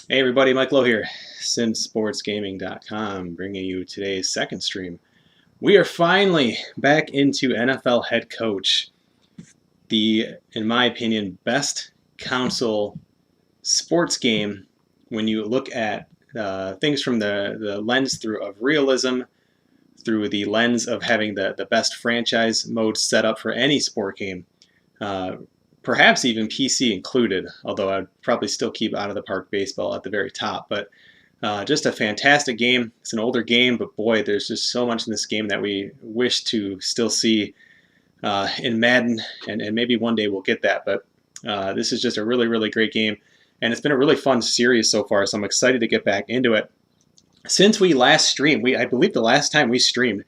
Hey everybody, Mike Lowe here, SimSportsGaming.com, bringing you today's second stream. We are finally back into NFL head coach, the, in my opinion, best console sports game when you look at things from the lens through of realism, through the lens of having the best franchise mode set up for any sport game. Uh, Perhaps even PC included, although I'd probably still keep out of the park baseball at the very top. But just a fantastic game. It's an older game, but boy, there's just so much in this game that we wish to still see in Madden, and maybe one day we'll get that. But this is just a really, really great game, and it's been a really fun series so far, so I'm excited to get back into it. Since we last streamed, I believe the last time we streamed,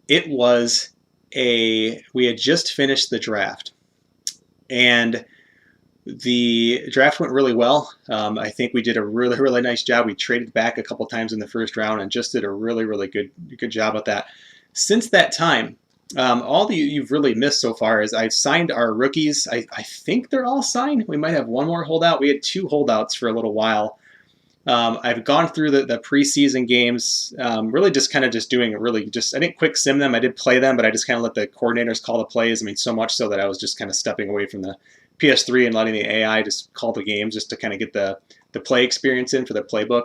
it was we had just finished the draft. And the draft went really well. I think we did a really, really nice job. We traded back a couple times in the first round and just did a really, really good job at that. Since that time, all that you've really missed so far is I've signed our rookies. I think they're all signed. We might have one more holdout. We had two holdouts for a little while. I've gone through the preseason games, really just kind of just doing I didn't quick sim them. I did play them, but I just kind of let the coordinators call the plays. I mean, so much so that I was just kind of stepping away from the PS3 and letting the AI just call the games just to kind of get the play experience in for the playbook.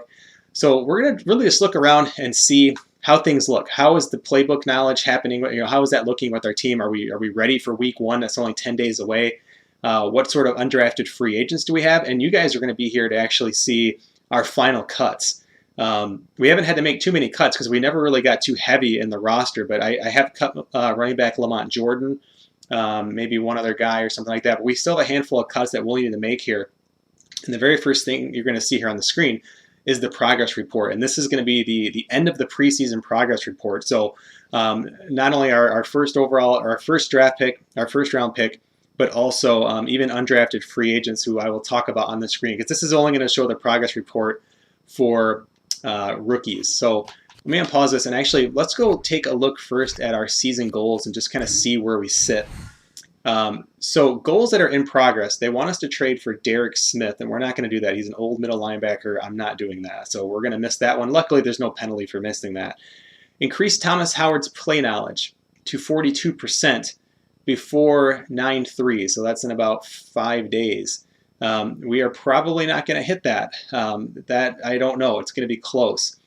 So we're going to really just look around and see how things look. How is the playbook knowledge happening? How is that looking with our team? Are we ready for week one? That's only 10 days away. What sort of undrafted free agents do we have? And you guys are going to be here to actually see our final cuts. We haven't had to make too many cuts because we never really got too heavy in the roster, but I have cut running back Lamont Jordan, maybe one other guy or something like that, but we still have a handful of cuts that we'll need to make here. And the very first thing you're going to see here on the screen is the progress report, and this is going to be the end of the preseason progress report. So not only our first overall, our first draft pick, our first round pick, but also even undrafted free agents who I will talk about on the screen, because this is only going to show the progress report for rookies. So let me unpause this, and actually let's go take a look first at our season goals and just kind of see where we sit. So goals that are in progress, they want us to trade for Derek Smith, and we're not going to do that. He's an old middle linebacker. I'm not doing that. So we're going to miss that one. Luckily, there's no penalty for missing that. Increase Thomas Howard's play knowledge to 42%. Before 9/3, so that's in about 5 days. We are probably not going to hit that. That I don't know. It's going to be close.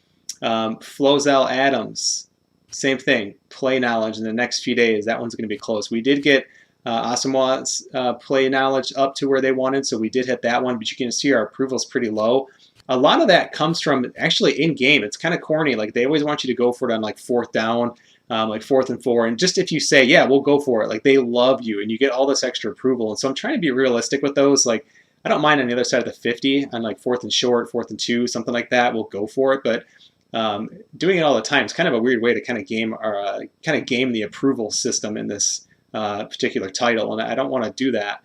Flozell Adams, same thing. Play knowledge in the next few days. That one's going to be close. We did get Asamoah's play knowledge up to where they wanted, so we did hit that one. But you can see our approval is pretty low. A lot of that comes from actually in game. It's kind of corny. Like they always want you to go for it on like fourth down. Like 4th and 4, and just if you say, yeah, we'll go for it, like they love you, and you get all this extra approval. And so I'm trying to be realistic with those. Like I don't mind on the other side of the 50 on like 4th and short, 4th and 2, something like that. We'll go for it, but doing it all the time is kind of a weird way to kind of game the approval system in this particular title, and I don't want to do that.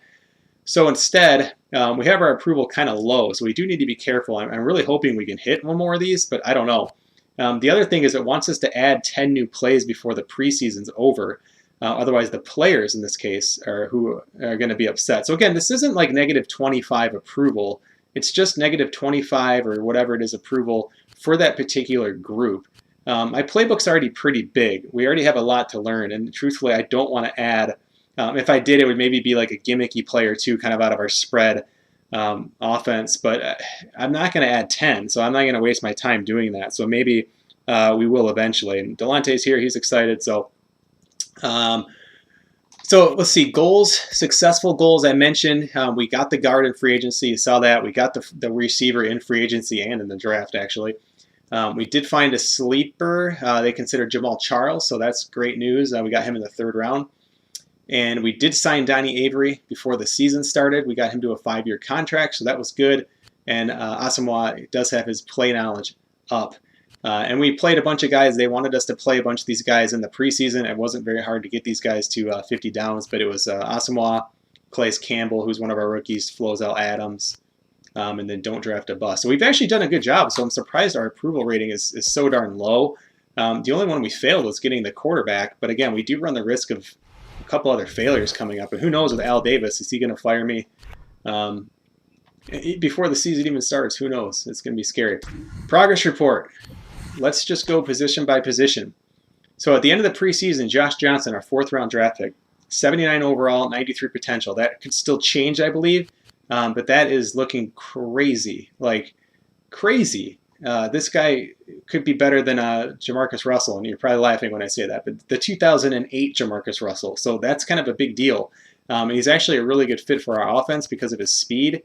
So instead, we have our approval kind of low, so we do need to be careful. I'm really hoping we can hit one more of these, but I don't know. The other thing is it wants us to add 10 new plays before the preseason's over. Otherwise, the players in this case are going to be upset. So again, this isn't like negative 25 approval. It's just negative 25 or whatever it is approval for that particular group. My playbook's already pretty big. We already have a lot to learn, and truthfully, I don't want to add. If I did, it would maybe be like a gimmicky play or two kind of out of our spread offense, but I'm not going to add 10, so I'm not going to waste my time doing that. So maybe we will eventually. And Delante's here; he's excited. So let's see, goals, successful goals. I mentioned we got the guard in free agency. You saw that. We got the receiver in free agency and in the draft, actually. We did find a sleeper. They considered Jamal Charles, so that's great news. We got him in the 3rd round. And we did sign Donnie Avery before the season started. We got him to a 5-year contract, so that was good. And Asamoah does have his play knowledge up. And we played a bunch of guys. They wanted us to play a bunch of these guys in the preseason. It wasn't very hard to get these guys to 50 downs, but it was Asamoah, Calais Campbell, who's one of our rookies, Flozell Adams, and then don't draft a bust. So we've actually done a good job, so I'm surprised our approval rating is so darn low. The only one we failed was getting the quarterback, but again, we do run the risk of a couple other failures coming up, and who knows with Al Davis, is he going to fire me? before the season even starts. Who knows? It's going to be scary. Progress report. Let's just go position by position. So at the end of the preseason, Josh Johnson, our 4th-round draft pick, 79 overall, 93 potential. That could still change, I believe, but that is looking crazy, like crazy. This guy could be better than Jamarcus Russell, and you're probably laughing when I say that, but the 2008 Jamarcus Russell. So that's kind of a big deal. And he's actually a really good fit for our offense because of his speed.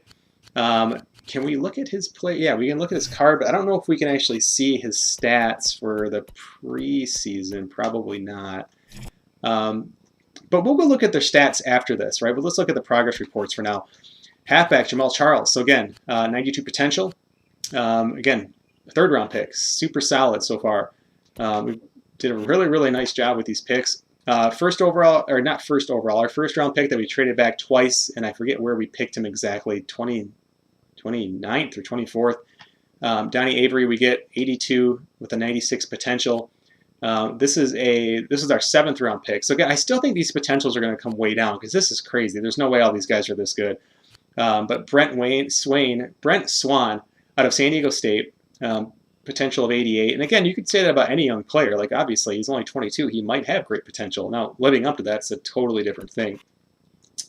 Can we look at his play? Yeah, we can look at his card, but I don't know if we can actually see his stats for the preseason. Probably not. But we'll go look at their stats after this, right? But let's look at the progress reports for now. Halfback, Jamal Charles. So again, 92 potential. Again, 3rd-round pick. Super solid so far. We did a really, really nice job with these picks. First overall, or not first overall, our 1st-round pick that we traded back twice, and I forget where we picked him exactly, 29th or 24th. Donnie Avery, we get 82 with a 96 potential. This is our 7th-round pick. So again, I still think these potentials are going to come way down because this is crazy. There's no way all these guys are this good. But Brent Swan out of San Diego State, potential of 88. And again, you could say that about any young player. Like obviously, he's only 22. He might have great potential. Now, living up to that's a totally different thing.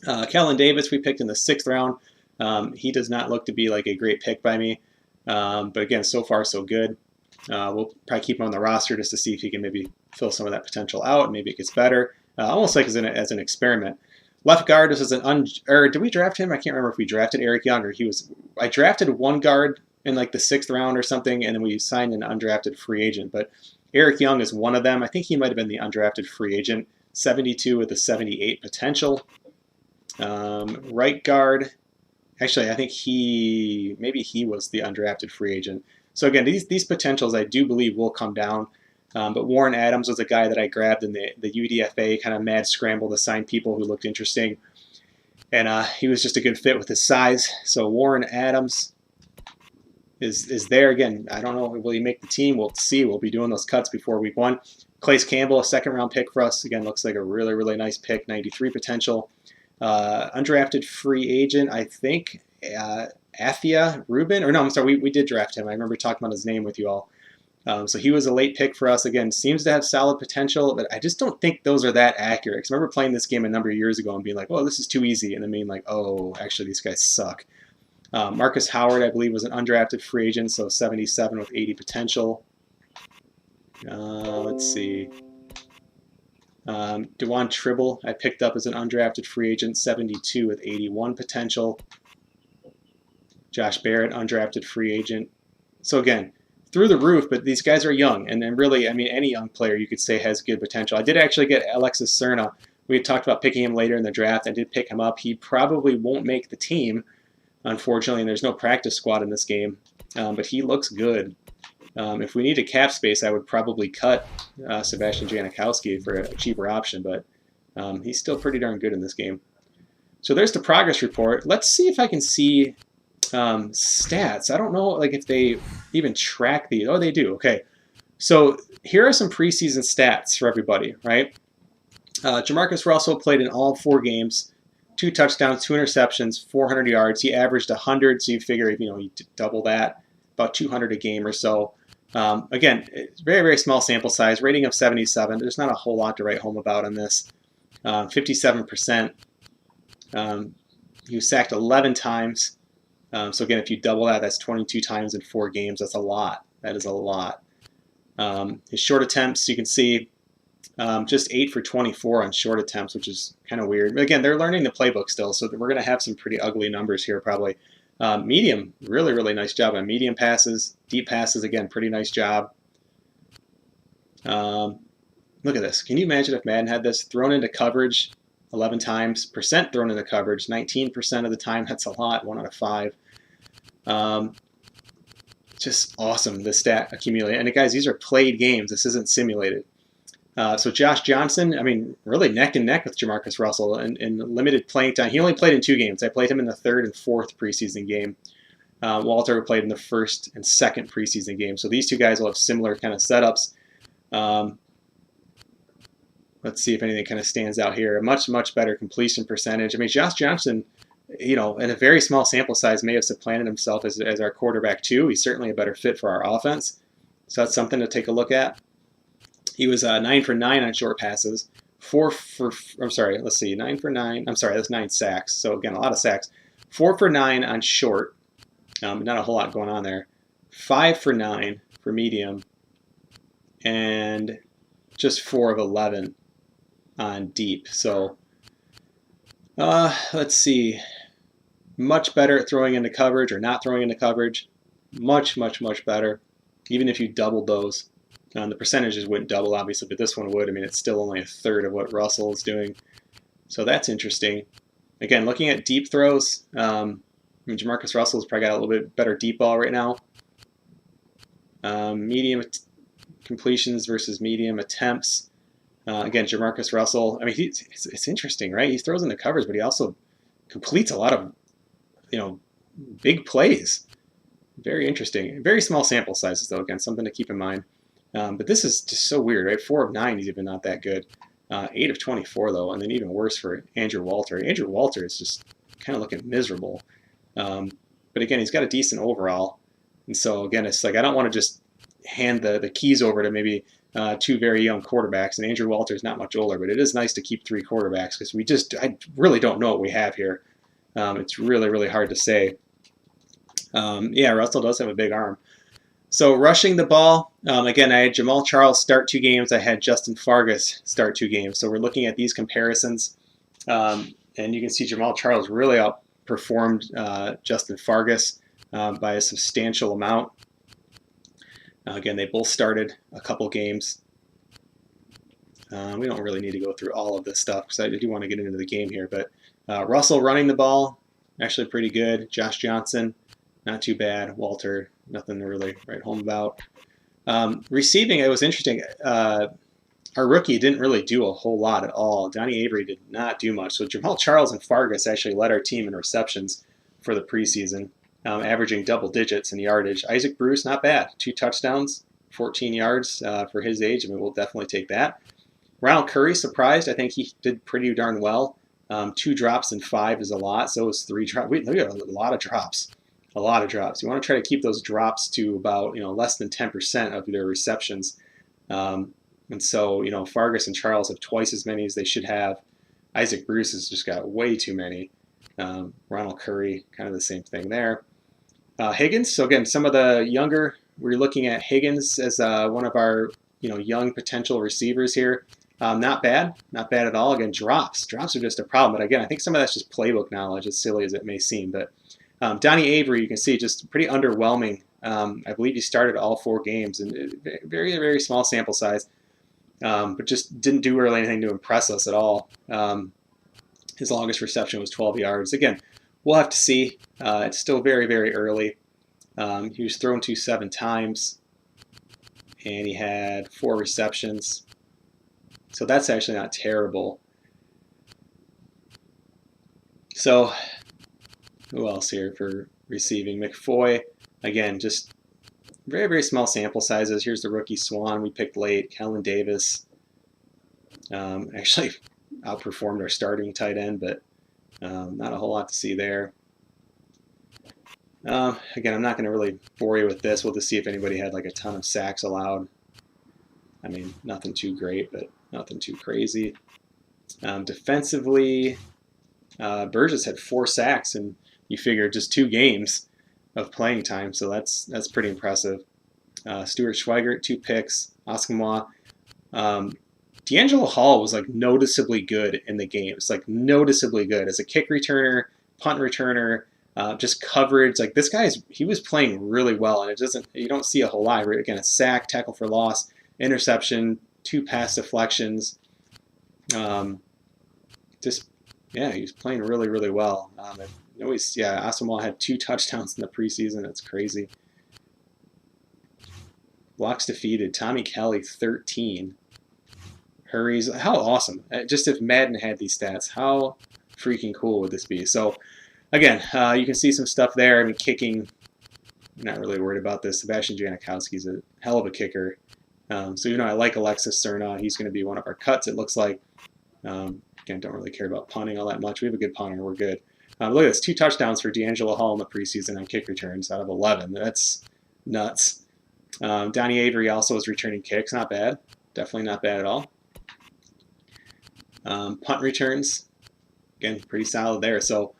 Kellen Davis, we picked in the 6th round. He does not look to be like a great pick by me. But again, so far so good. We'll probably keep him on the roster just to see if he can maybe fill some of that potential out. Maybe it gets better. Almost like as an experiment. Left guard, this is or did we draft him? I can't remember if we drafted Eric Young or I drafted one guard in like the 6th round or something, and then we signed an undrafted free agent. But Eric Young is one of them. I think he might have been the undrafted free agent. 72 with a 78 potential. Right guard. Actually, I think maybe he was the undrafted free agent. So again, these potentials I do believe will come down. But Warren Adams was a guy that I grabbed in the UDFA kind of mad scramble to sign people who looked interesting. And he was just a good fit with his size. So Warren Adams is there. Again, I don't know, will he make the team? We'll see. We'll be doing those cuts before week 1. Claes Campbell, a 2nd-round pick for us. Again, looks like a really, really nice pick, 93 potential. Undrafted free agent, I think, Athia Rubin. Or no, I'm sorry, we did draft him. I remember talking about his name with you all. So he was a late pick for us. Again, seems to have solid potential, but I just don't think those are that accurate. Because I remember playing this game a number of years ago and being like, oh, this is too easy. And then being like, oh, actually, these guys suck. Marcus Howard, I believe, was an undrafted free agent, so 77 with 80 potential. Let's see. Dewan Tribble, I picked up as an undrafted free agent, 72 with 81 potential. Josh Barrett, undrafted free agent. So again, through the roof, but these guys are young, and then really, I mean, any young player you could say has good potential. I did actually get Alexis Serna. We had talked about picking him later in the draft. I did pick him up. He probably won't make the team, unfortunately, and there's no practice squad in this game, but he looks good. If we need a cap space, I would probably cut Sebastian Janikowski for a cheaper option, but he's still pretty darn good in this game. So there's the progress report. Let's see if I can see stats. I don't know like if they even track these. Oh, they do. Okay. So here are some preseason stats for everybody, right? Jamarcus Russell played in all 4 games, 2 touchdowns, 2 interceptions, 400 yards. He averaged 100, so you figure, you double that, about 200 a game or so. Again, it's very, very small sample size, rating of 77. There's not a whole lot to write home about on this. 57%. He was sacked 11 times. So again, if you double that, that's 22 times in 4 games. That's a lot. That is a lot. His short attempts, you can see, just 8 for 24 on short attempts, which is kind of weird. But again, they're learning the playbook still, so we're going to have some pretty ugly numbers here probably. Medium, really, really nice job on medium passes. Deep passes, again, pretty nice job. Look at this. Can you imagine if Madden had this? Thrown into coverage 11 times. Percent thrown into coverage, 19% of the time. That's a lot, 1 out of 5. Just awesome, the stat accumulated. And guys, these are played games. This isn't simulated. So Josh Johnson, I mean, really neck and neck with Jamarcus Russell in limited playing time. He only played in 2 games. I played him in the 3rd and 4th preseason game. Walter played in the 1st and 2nd preseason game. So these 2 guys will have similar kind of setups. Let's see if anything kind of stands out here. A much, much better completion percentage. I mean, Josh Johnson in a very small sample size, may have supplanted himself as our quarterback too. He's certainly a better fit for our offense. So that's something to take a look at. He was 9 for 9 on short passes. 9 for 9. I'm sorry, that's 9 sacks. So again, a lot of sacks. 4 for 9 on short. Not a whole lot going on there. 5 for 9 for medium. And just 4 of 11 on deep. So let's see. Much better at throwing into coverage or not throwing into coverage. Much, much, much better. Even if you doubled those. The percentages wouldn't double, obviously, but this one would. I mean, it's still only a third of what Russell is doing. So that's interesting. Again, looking at deep throws, Jamarcus Russell's probably got a little bit better deep ball right now. Medium completions versus medium attempts. Again, Jamarcus Russell, I mean, it's interesting, right? He throws into covers, but he also completes a lot of, big plays. Very interesting. Very small sample sizes, though, again, something to keep in mind. But this is just so weird, right? 4 of 9, he's even not that good. 8 of 24, though, and then even worse for Andrew Walter. Andrew Walter is just kind of looking miserable. But again, he's got a decent overall. And so, again, it's like I don't want to just hand the keys over to maybe 2 very young quarterbacks. And Andrew Walter is not much older, but it is nice to keep 3 quarterbacks because I really don't know what we have here. It's really, really hard to say. Yeah, Russell does have a big arm. So rushing the ball, again, I had Jamaal Charles start 2 games. I had Justin Fargas start 2 games. So we're looking at these comparisons. And you can see Jamaal Charles really outperformed Justin Fargas by a substantial amount. Again, they both started a couple games. We don't really need to go through all of this stuff because I do want to get into the game here. But Russell running the ball, actually pretty good. Josh Johnson, not too bad. Walter, nothing to really write home about. Receiving, it was interesting. Our rookie didn't really do a whole lot at all. Donnie Avery did not do much. So Jamaal Charles and Fargas actually led our team in receptions for the preseason, averaging double digits in yardage. Isaac Bruce, not bad. 2 touchdowns, 14 yards for his age. I mean, we'll definitely take that. Ronald Curry, surprised. I think he did pretty darn well. 2 drops and 5 is a lot. So is 3 drops. Look at a lot of drops. A lot of drops. You want to try to keep those drops to about less than 10% of their receptions. And so Fargas and Charles have twice as many as they should have. Isaac Bruce has just got way too many. Ronald Curry, kind of the same thing there. Higgins. So again, some of the younger. We're looking at Higgins as one of our young potential receivers here. Not bad at all. Again, drops are just a problem. But again, I think some of that's just playbook knowledge, as silly as it may seem. But Donnie Avery, you can see, just pretty underwhelming. I believe he started all 4 games, and very, very small sample size, but just didn't do really anything to impress us at all. His longest reception was 12 yards. Again, we'll have to see. It's still very, very early. He was thrown to 7 times, and he had 4 receptions. So that's actually not terrible. So who else here for receiving? McFoy, again, just very, very small sample sizes. Here's the rookie Swan we picked late. Kellen Davis actually outperformed our starting tight end, but not a whole lot to see there. Again, I'm not going to really bore you with this. We'll just see if anybody had like a ton of sacks allowed. I mean, nothing too great, but nothing too crazy. Defensively, Burgess had 4 sacks, and you figure just 2 games of playing time, so that's pretty impressive. Stuart Schweigert, 2 picks. Asamoah. D'Angelo Hall was like noticeably good in the games, like noticeably good as a kick returner, punt returner, just coverage. Like this guy he was playing really well, and you don't see a whole lot. Again, a sack, tackle for loss, interception, 2 pass deflections. He was playing really, really well. Asamoah had 2 touchdowns in the preseason. That's crazy. Blocks defeated. Tommy Kelly, 13. Hurries. How awesome. Just if Madden had these stats, how freaking cool would this be? So, again, you can see some stuff there. I mean, kicking, I'm not really worried about this. Sebastian Janikowski's a hell of a kicker. So, I like Alexis Cerna. He's going to be one of our cuts, it looks like. Again, don't really care about punting all that much. We have a good punter. We're good. Look at this, 2 touchdowns for D'Angelo Hall in the preseason on kick returns out of 11. That's nuts. Donnie Avery also is returning kicks. Not bad. Definitely not bad at all. Punt returns, again, pretty solid there. So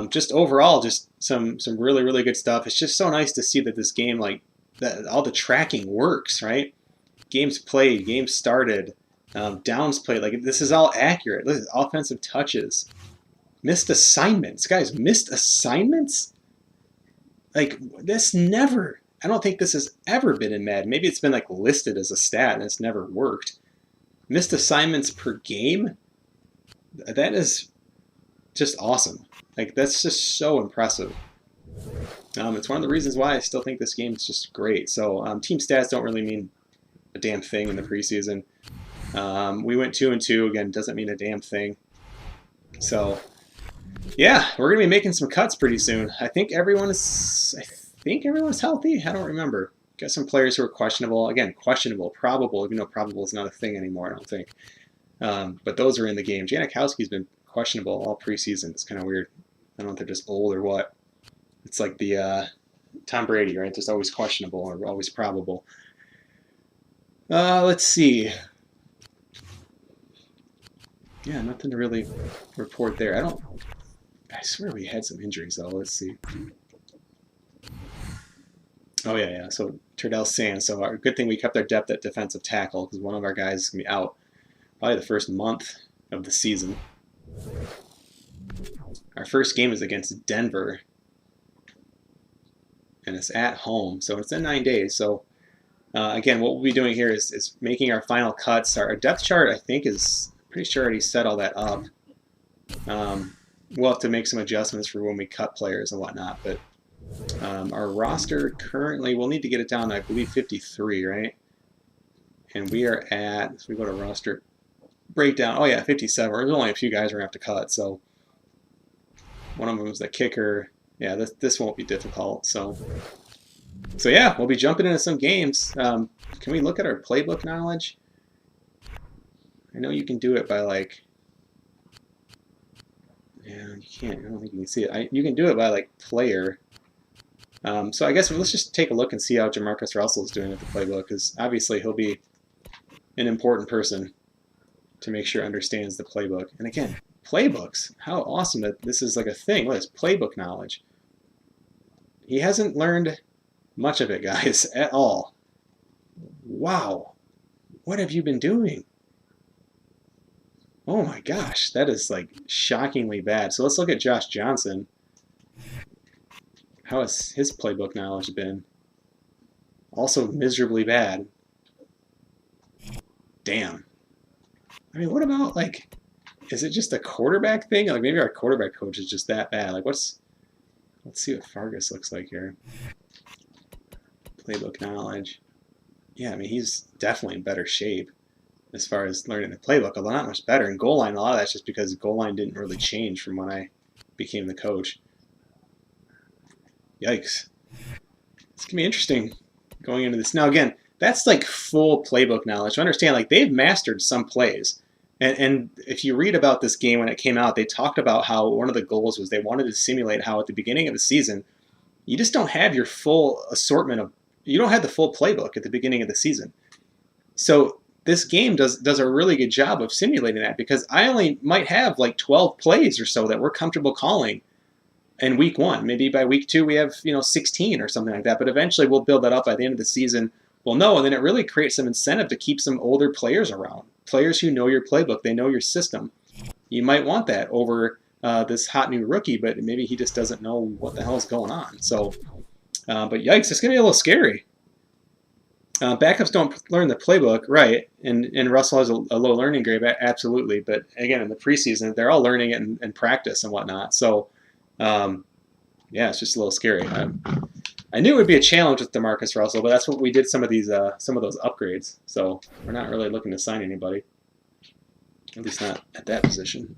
just overall, just some really, really good stuff. It's just so nice to see that this game, like, that all the tracking works, right? Games played, games started, downs played. Like, this is all accurate. Look at this, offensive touches. Missed assignments. Guys, missed assignments? Like, this never, I don't think this has ever been in Madden. Maybe it's been, like, listed as a stat and it's never worked. Missed assignments per game? That is just awesome. Like, that's just so impressive. It's one of the reasons why I still think this game is just great. So, team stats don't really mean a damn thing in the preseason. We went 2-2. Again, doesn't mean a damn thing. So, yeah, we're gonna be making some cuts pretty soon. I think everyone's healthy. I don't remember. Got some players who are questionable. Again, questionable, probable. Even though probable is not a thing anymore, I don't think. But those are in the game. Janikowski's been questionable all preseason. It's kind of weird. I don't know if they're just old or what. It's like the Tom Brady, right? Just always questionable or always probable. Let's see. Yeah, nothing to really report there. I swear we had some injuries, though. Let's see. Oh, yeah. So, Turdell Sands. So, our good thing we kept our depth at defensive tackle because one of our guys is going to be out probably the first month of the season. Our first game is against Denver. And it's at home. So, it's in 9 days. So, again, what we'll be doing here is making our final cuts. Our depth chart, I think, is pretty sure already set all that up. We'll have to make some adjustments for when we cut players and whatnot. But our roster currently, we'll need to get it down to, I believe, 53, right? And we are at, so we go to roster breakdown. Oh, yeah, 57. There's only a few guys we're going to have to cut. So one of them is the kicker. Yeah, this won't be difficult. So yeah, we'll be jumping into some games. Can we look at our playbook knowledge? I know you can do it by, like, yeah, you can't. I don't think you can see it. You can do it by, like, player. So I guess let's just take a look and see how Jamarcus Russell is doing with the playbook, because obviously he'll be an important person to make sure understands the playbook. And again, playbooks. How awesome that this is like a thing. What is playbook knowledge? He hasn't learned much of it, guys, at all. Wow. What have you been doing? Oh my gosh, that is like shockingly bad. So let's look at Josh Johnson. How has his playbook knowledge been? Also miserably bad. Damn. I mean, what about, like, is it just a quarterback thing? Like, maybe our quarterback coach is just that bad. Like, let's see what Fargus looks like here. Playbook knowledge. Yeah, I mean, he's definitely in better shape as far as learning the playbook, although not much better. And goal line, a lot of that's just because goal line didn't really change from when I became the coach. Yikes. It's going to be interesting going into this. Now, again, that's like full playbook knowledge. So understand, like, they've mastered some plays. And if you read about this game when it came out, they talked about how one of the goals was they wanted to simulate how at the beginning of the season, you just don't have your full assortment of, you don't have the full playbook at the beginning of the season. So this game does a really good job of simulating that, because I only might have like 12 plays or so that we're comfortable calling in week 1. Maybe by week 2 we have 16 or something like that. But eventually we'll build that up by the end of the season. Well, no, and then it really creates some incentive to keep some older players around. Players who know your playbook, they know your system. You might want that over this hot new rookie, but maybe he just doesn't know what the hell is going on. So, but yikes, it's going to be a little scary. Backups don't learn the playbook, right? And Russell has a low learning grade, absolutely. But again, in the preseason, they're all learning it in practice and whatnot. So, yeah, it's just a little scary. I knew it would be a challenge with DeMarcus Russell, but that's what we did some of those upgrades. So we're not really looking to sign anybody, at least not at that position.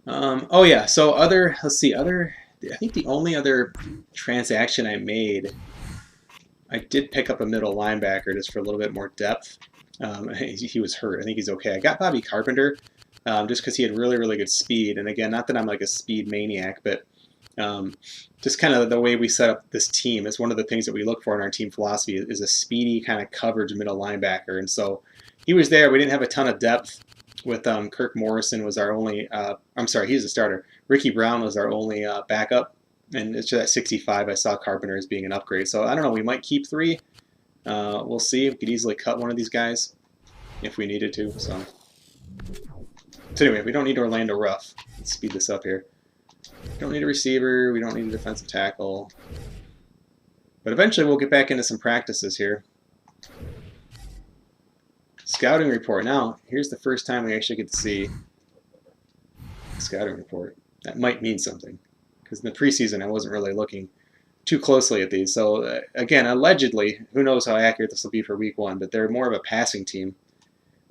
Oh yeah, so let's see, I think the only other transaction I made, I did pick up a middle linebacker just for a little bit more depth. He was hurt. I think he's okay. I got Bobby Carpenter. just because he had really, really good speed. And again, not that I'm like a speed maniac, but just kind of the way we set up this team is one of the things that we look for in our team philosophy is a speedy kind of coverage middle linebacker. And so he was there. We didn't have a ton of depth with Kirk Morrison was our only, I'm sorry, he's a starter. Ricky Brown was our only backup. And it's just at 65, I saw Carpenter as being an upgrade. So I don't know, we might keep 3. We'll see. We could easily cut one of these guys if we needed to. So anyway, we don't need Orlando Ruff. Let's speed this up here. We don't need a receiver. We don't need a defensive tackle. But eventually we'll get back into some practices here. Scouting report. Now, here's the first time we actually get to see a scouting report. That might mean something. Because in the preseason, I wasn't really looking too closely at these. So, again, allegedly, who knows how accurate this will be for week 1, but they're more of a passing team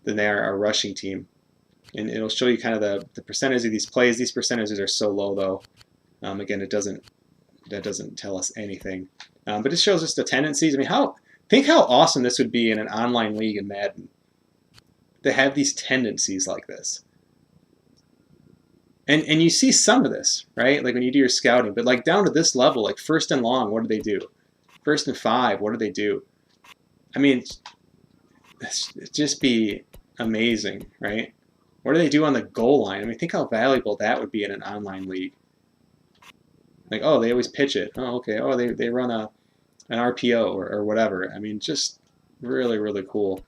than they are a rushing team. And it'll show you kind of the percentage of these plays. These percentages are so low, though. Again, that doesn't tell us anything. But it shows us the tendencies. I mean, think how awesome this would be in an online league in Madden to have these tendencies like this. And you see some of this, right? Like when you do your scouting, but like down to this level, like 1st and long, what do they do? 1st and 5, what do they do? I mean, it'd just be amazing, right? What do they do on the goal line? I mean, think how valuable that would be in an online league. Like, oh, they always pitch it. Oh, okay. Oh, they run an RPO or whatever. I mean, just really, really cool.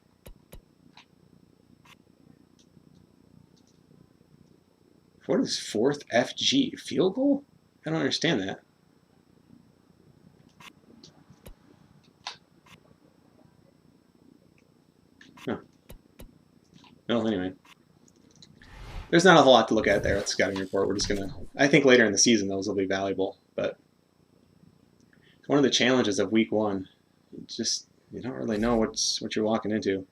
What is 4th FG? Field goal? I don't understand that. Huh. Well, anyway. There's not a whole lot to look at there at the scouting report. We're just going to, I think later in the season those will be valuable. But one of the challenges of week 1, just you don't really know what you're walking into.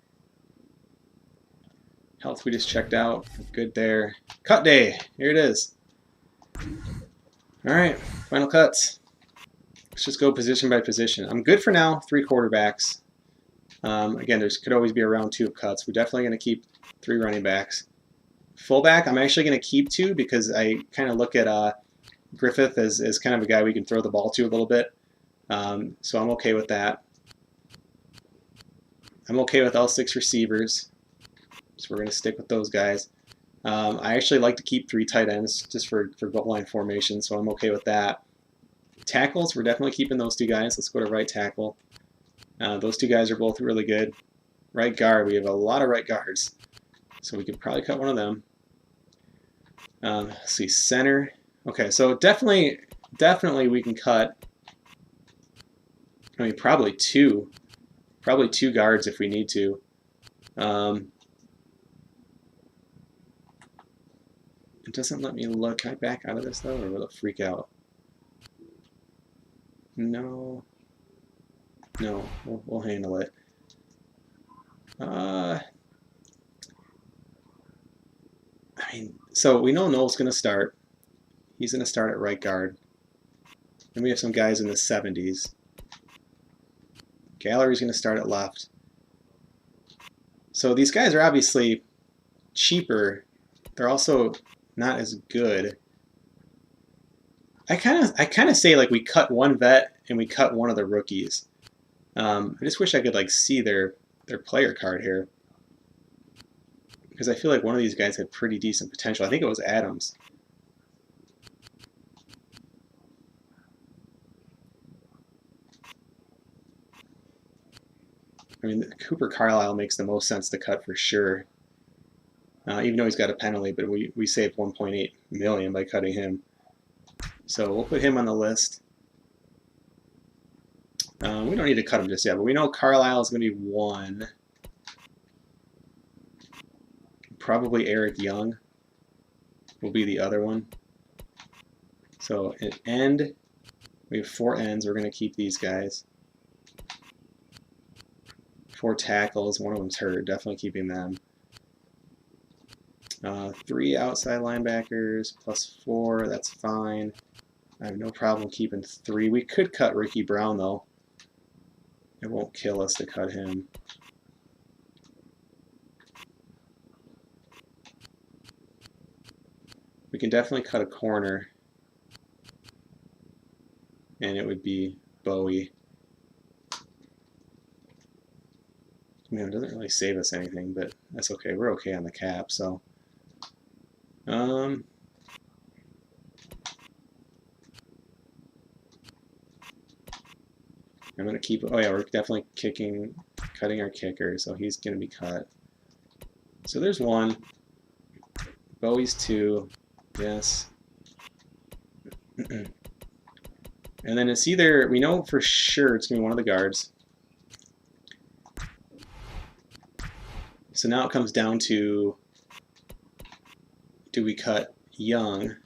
Health we just checked out. Good there. Cut day. Here it is. All right, final cuts. Let's just go position by position. I'm good for now. 3 quarterbacks. Again, there could always be a round 2 of cuts. We're definitely going to keep 3 running backs. Fullback, I'm actually going to keep 2 because I kind of look at Griffith as kind of a guy we can throw the ball to a little bit. So I'm okay with that. I'm okay with all 6 receivers. So we're going to stick with those guys. I actually like to keep 3 tight ends just for goal line formation, so I'm okay with that. Tackles, we're definitely keeping those 2 guys. Let's go to right tackle. Those 2 guys are both really good. Right guard, we have a lot of right guards, so we could probably cut one of them. Let's see, center. Okay, so definitely we can cut. I mean, probably 2 guards if we need to. It doesn't let me look. Can I back out of this though, or will it freak out? No. No, we'll handle it. I mean, so we know Noel's going to start. He's going to start at right guard. Then we have some guys in the 70s. Gallery's going to start at left. So these guys are obviously cheaper. They're also not as good. I kind of say like we cut 1 vet and we cut 1 of the rookies. I just wish I could like see their player card here, because I feel like one of these guys had pretty decent potential. I think it was Adams. I mean, Cooper Carlisle makes the most sense to cut for sure. Even though he's got a penalty, but we saved $1.8 million by cutting him. So we'll put him on the list. We don't need to cut him just yet, but we know Carlisle is going to be 1. Probably Eric Young will be the other one. So at end, we have 4 ends. We're going to keep these guys. 4 tackles. One of them's hurt. Definitely keeping them. 3 outside linebackers plus 4. That's fine. I have no problem keeping 3. We could cut Ricky Brown though. It won't kill us to cut him. We can definitely cut a corner, and it would be Bowie. You know, it doesn't really save us anything, but that's okay. We're okay on the cap, so. I'm going to keep, oh yeah, we're definitely cutting our kicker, so he's going to be cut. So there's one. Bowie's two. Yes. And then it's either, we know for sure it's going to be one of the guards. So now it comes down to, do we cut Young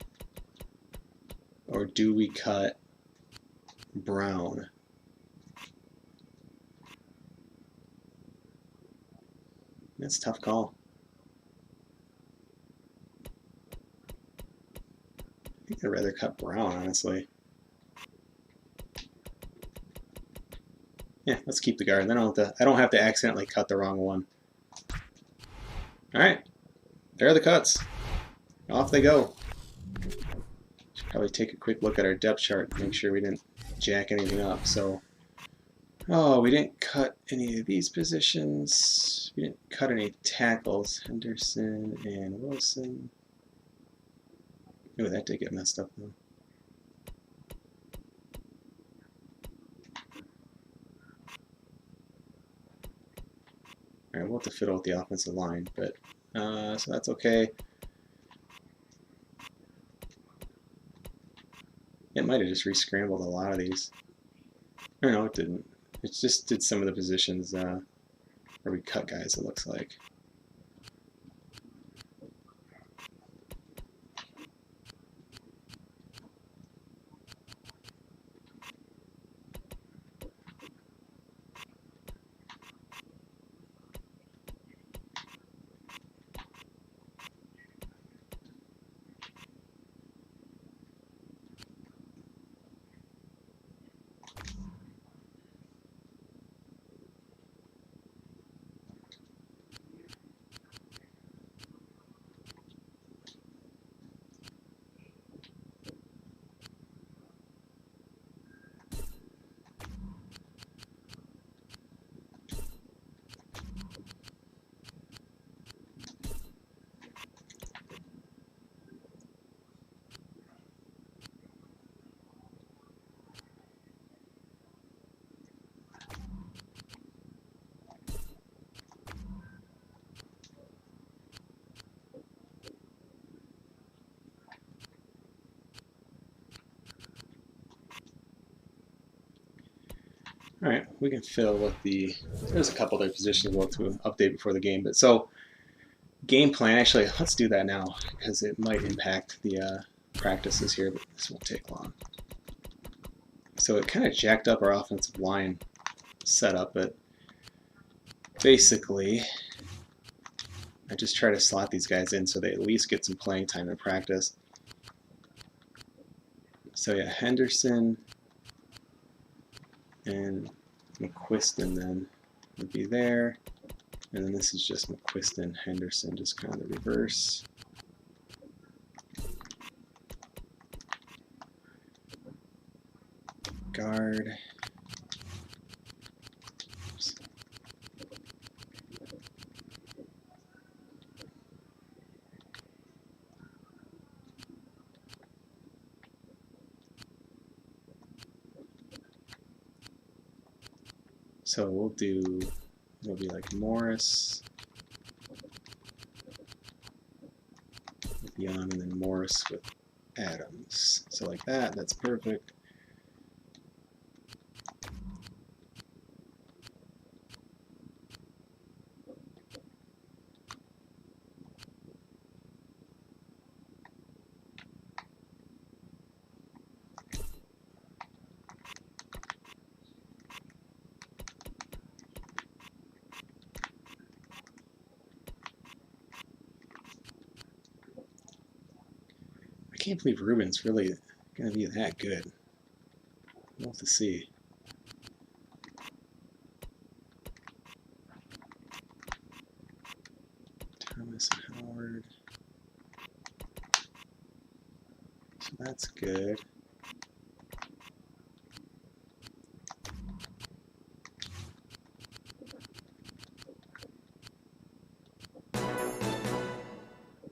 or do we cut Brown? That's a tough call. I think I'd rather cut Brown, honestly. Yeah, let's keep the guard. Then I don't have to accidentally cut the wrong one. All right, there are the cuts. Off they go. Should probably take a quick look at our depth chart, make sure we didn't jack anything up. So, oh, we didn't cut any of these positions. We didn't cut any tackles. Henderson and Wilson. Oh, that did get messed up though. All right, we'll have to fiddle with the offensive line, but so that's okay. It might have just re-scrambled a lot of these. Or no, it didn't. It just did some of the positions where we cut guys, it looks like. All right, we can fill with the, there's a couple other positions we'll have to update before the game, but so game plan, actually, let's do that now because it might impact the practices here, but this won't take long. So it kind of jacked up our offensive line setup, but basically I just try to slot these guys in so they at least get some playing time in practice. So yeah, Henderson and McQuiston then would be there. And then this is just McQuiston, Henderson, just kind of the reverse. Guard. Oops. So we'll do, it'll be like Morris with Young and then Morris with Adams. So like that, that's perfect. I can't believe Ruben's really going to be that good. We'll have to see. Thomas Howard. That's good.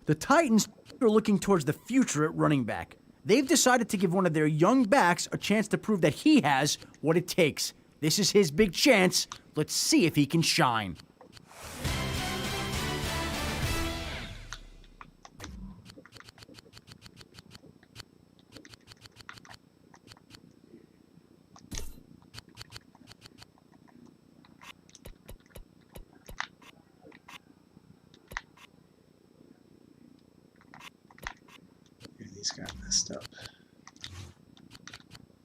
The Titans are looking towards the future at running back. They've decided to give one of their young backs a chance to prove that he has what it takes. This is his big chance. Let's see if he can shine. These got messed up.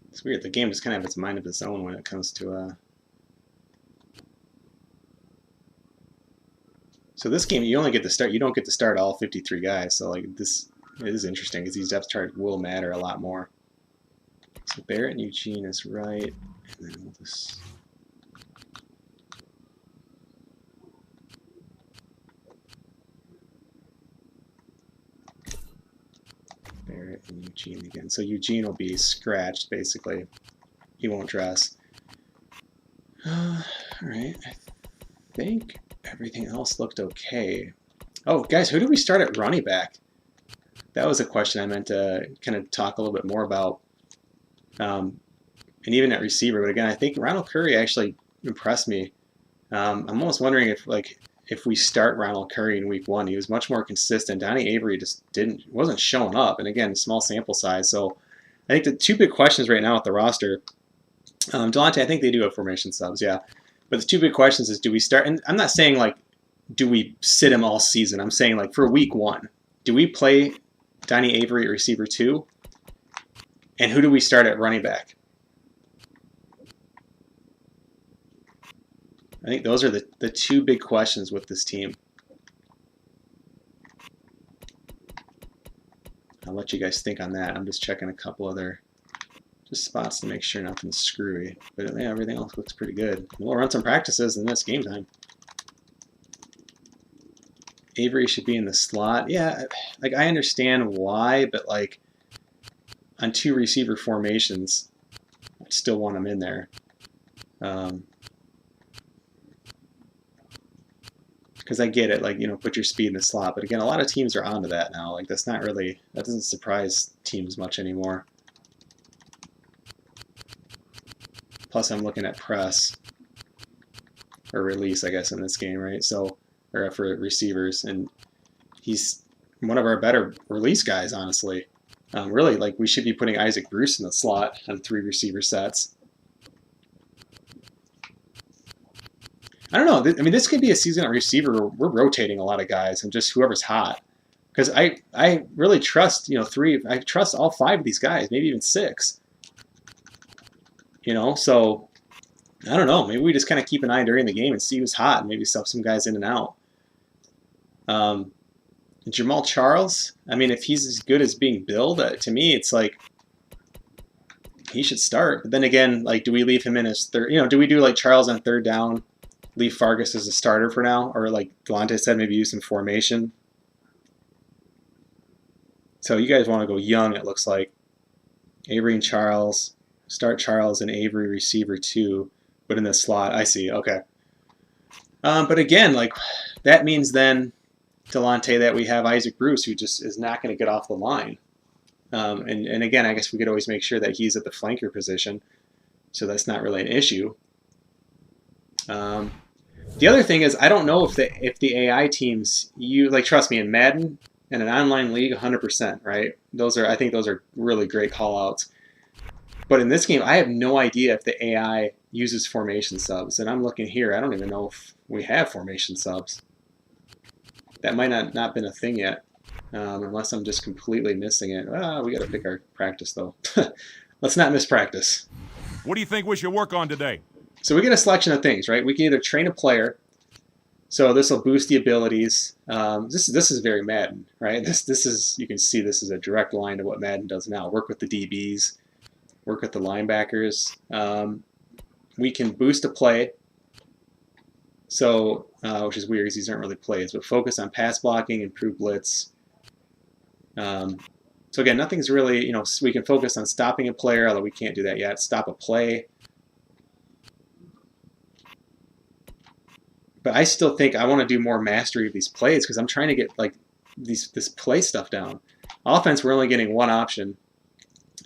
It's weird. The game just kind of has its mind of its own when it comes to So this game, you only get to start. You don't get to start all 53 guys. So like this, it is interesting because these depth charts will matter a lot more. So Barrett and Eugene is right, and then we'll just. Barrett and Eugene again. So Eugene will be scratched, basically. He won't dress. Alright, I think everything else looked okay. Oh, guys, who did we start at running back? That was a question I meant to kind of talk a little bit more about. And even at receiver. But again, I think Ronald Curry actually impressed me. I'm almost wondering if we start Ronald Curry in week 1. He was much more consistent. Donnie Avery just wasn't showing up. And again, small sample size. So I think the two big questions right now with the roster, Delonte, I think they do have formation subs, yeah. But the two big questions is, do we start, and I'm not saying like, do we sit him all season? I'm saying like for week 1, do we play Donnie Avery at receiver 2? And who do we start at running back? I think those are the two big questions with this team. I'll let you guys think on that. I'm just checking a couple other just spots to make sure nothing's screwy. But yeah, everything else looks pretty good. We'll run some practices and it's game time. Avery should be in the slot. Yeah, like I understand why, but like on 2 receiver formations, I still want him in there. Because I get it, like, you know, put your speed in the slot. But again, a lot of teams are onto that now. Like, that's not really, that doesn't surprise teams much anymore. Plus, I'm looking at press, or release, I guess, in this game, right? So, or for receivers. And he's one of our better release guys, honestly. Really, like, we should be putting Isaac Bruce in the slot on 3 receiver sets. I don't know. I mean, this could be a season at receiver where we're rotating a lot of guys and just whoever's hot. Because I really trust, you know, I trust all 5 of these guys, maybe even 6. You know, so I don't know. Maybe we just kind of keep an eye during the game and see who's hot and maybe sub some guys in and out. Jamal Charles, I mean, if he's as good as being billed, to me, it's like he should start. But then again, like, do we leave him in as third? You know, do we do like Charles on 3rd down? Leave Fargas as a starter for now, or like Delonte said, maybe use some formation. So you guys want to go young, it looks like. Avery and Charles. Start Charles and Avery receiver 2, but in the slot. I see, okay. But again, like that means then, Delonte, that we have Isaac Bruce, who just is not going to get off the line. And again, I guess we could always make sure that he's at the flanker position, so that's not really an issue. The other thing is, I don't know if the AI teams, trust me, in Madden and an online league, 100%, right? I think those are really great call-outs. But in this game, I have no idea if the AI uses formation subs. And I'm looking here, I don't even know if we have formation subs. That might not been a thing yet, unless I'm just completely missing it. We got to pick our practice, though. Let's not miss practice. What do you think we should work on today? So we get a selection of things, right? We can either train a player, so this will boost the abilities. This is very Madden, right? This is, you can see this is a direct line to what Madden does now. Work with the DBs, work with the linebackers. We can boost a play, so which is weird because these aren't really plays, but focus on pass blocking, improve blitz. So again, nothing's really, we can focus on stopping a player, although we can't do that yet. Stop a play. But I still think I want to do more mastery of these plays because I'm trying to get like this play stuff down. Offense, we're only getting one option.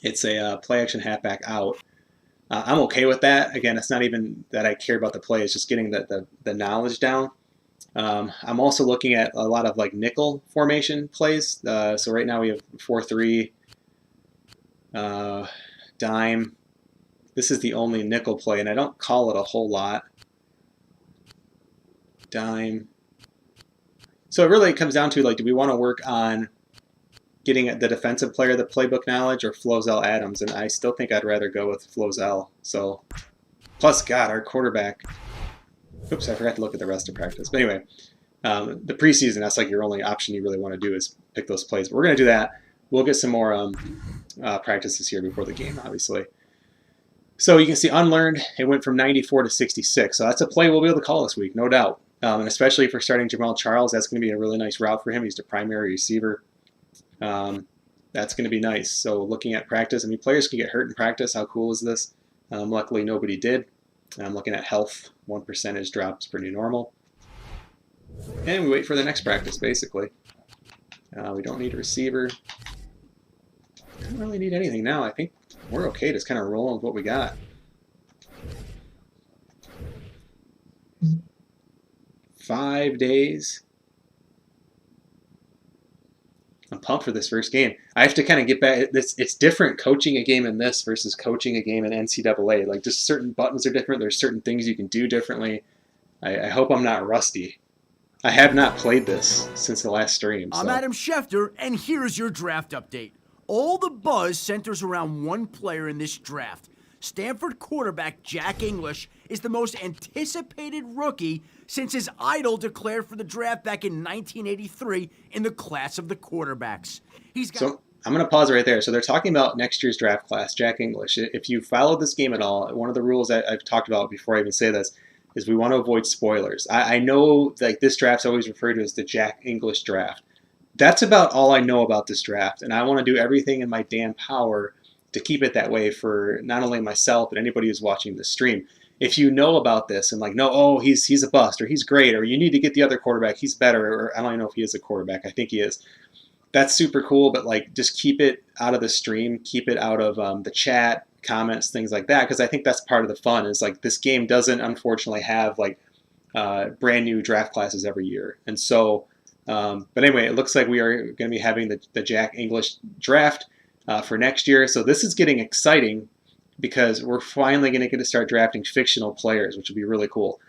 It's a play action halfback out. I'm okay with that. Again, it's not even that I care about the play. It's just getting the knowledge down. I'm also looking at a lot of like nickel formation plays. So right now we have 4-3, dime. This is the only nickel play, and I don't call it a whole lot. Dime. So it really comes down to like, do we want to work on getting the defensive player the playbook knowledge or Flozell Adams? And I still think I'd rather go with Flozell. So, plus, God, our quarterback. Oops, I forgot to look at the rest of practice. But anyway, the preseason, that's like your only option you really want to do is pick those plays. But we're going to do that. We'll get some more practices here before the game, obviously. So you can see unlearned, it went from 94 to 66. So that's a play we'll be able to call this week, no doubt. And especially for starting Jamal Charles, that's going to be a really nice route for him. He's the primary receiver. That's going to be nice. So looking at practice, I mean, players can get hurt in practice. How cool is this? Luckily, nobody did. I'm looking at health. 1% drops pretty normal. And we wait for the next practice, basically. We don't need a receiver. Don't really need anything now. I think we're okay just kind of rolling with what we got. Five days. I'm pumped for this first game. I have to kind of get back. It's different coaching a game in this versus coaching a game in NCAA. Like, just certain buttons are different. There's certain things you can do differently. I hope I'm not rusty. I have not played this since the last stream. So. I'm Adam Schefter, and here's your draft update. All the buzz centers around one player in this draft. Stanford quarterback Jack English is the most anticipated rookie since his idol declared for the draft back in 1983 in the class of the quarterbacks. So I'm going to pause right there. So they're talking about next year's draft class, Jack English. If you followed this game at all, one of the rules that I've talked about before I even say this is we want to avoid spoilers. I know like this draft's always referred to as the Jack English draft. That's about all I know about this draft, and I want to do everything in my damn power to keep it that way for not only myself, but anybody who's watching the stream. If you know about this and like, no, oh, he's a bust, or he's great, or you need to get the other quarterback, he's better, or I don't even know if he is a quarterback, I think he is. That's super cool, but like just keep it out of the stream, keep it out of the chat, comments, things like that, because I think that's part of the fun is like this game doesn't unfortunately have like brand new draft classes every year. And so, but anyway, it looks like we are going to be having the Jack English draft for next year. So this is getting exciting because we're finally going to get to start drafting fictional players, which will be really cool.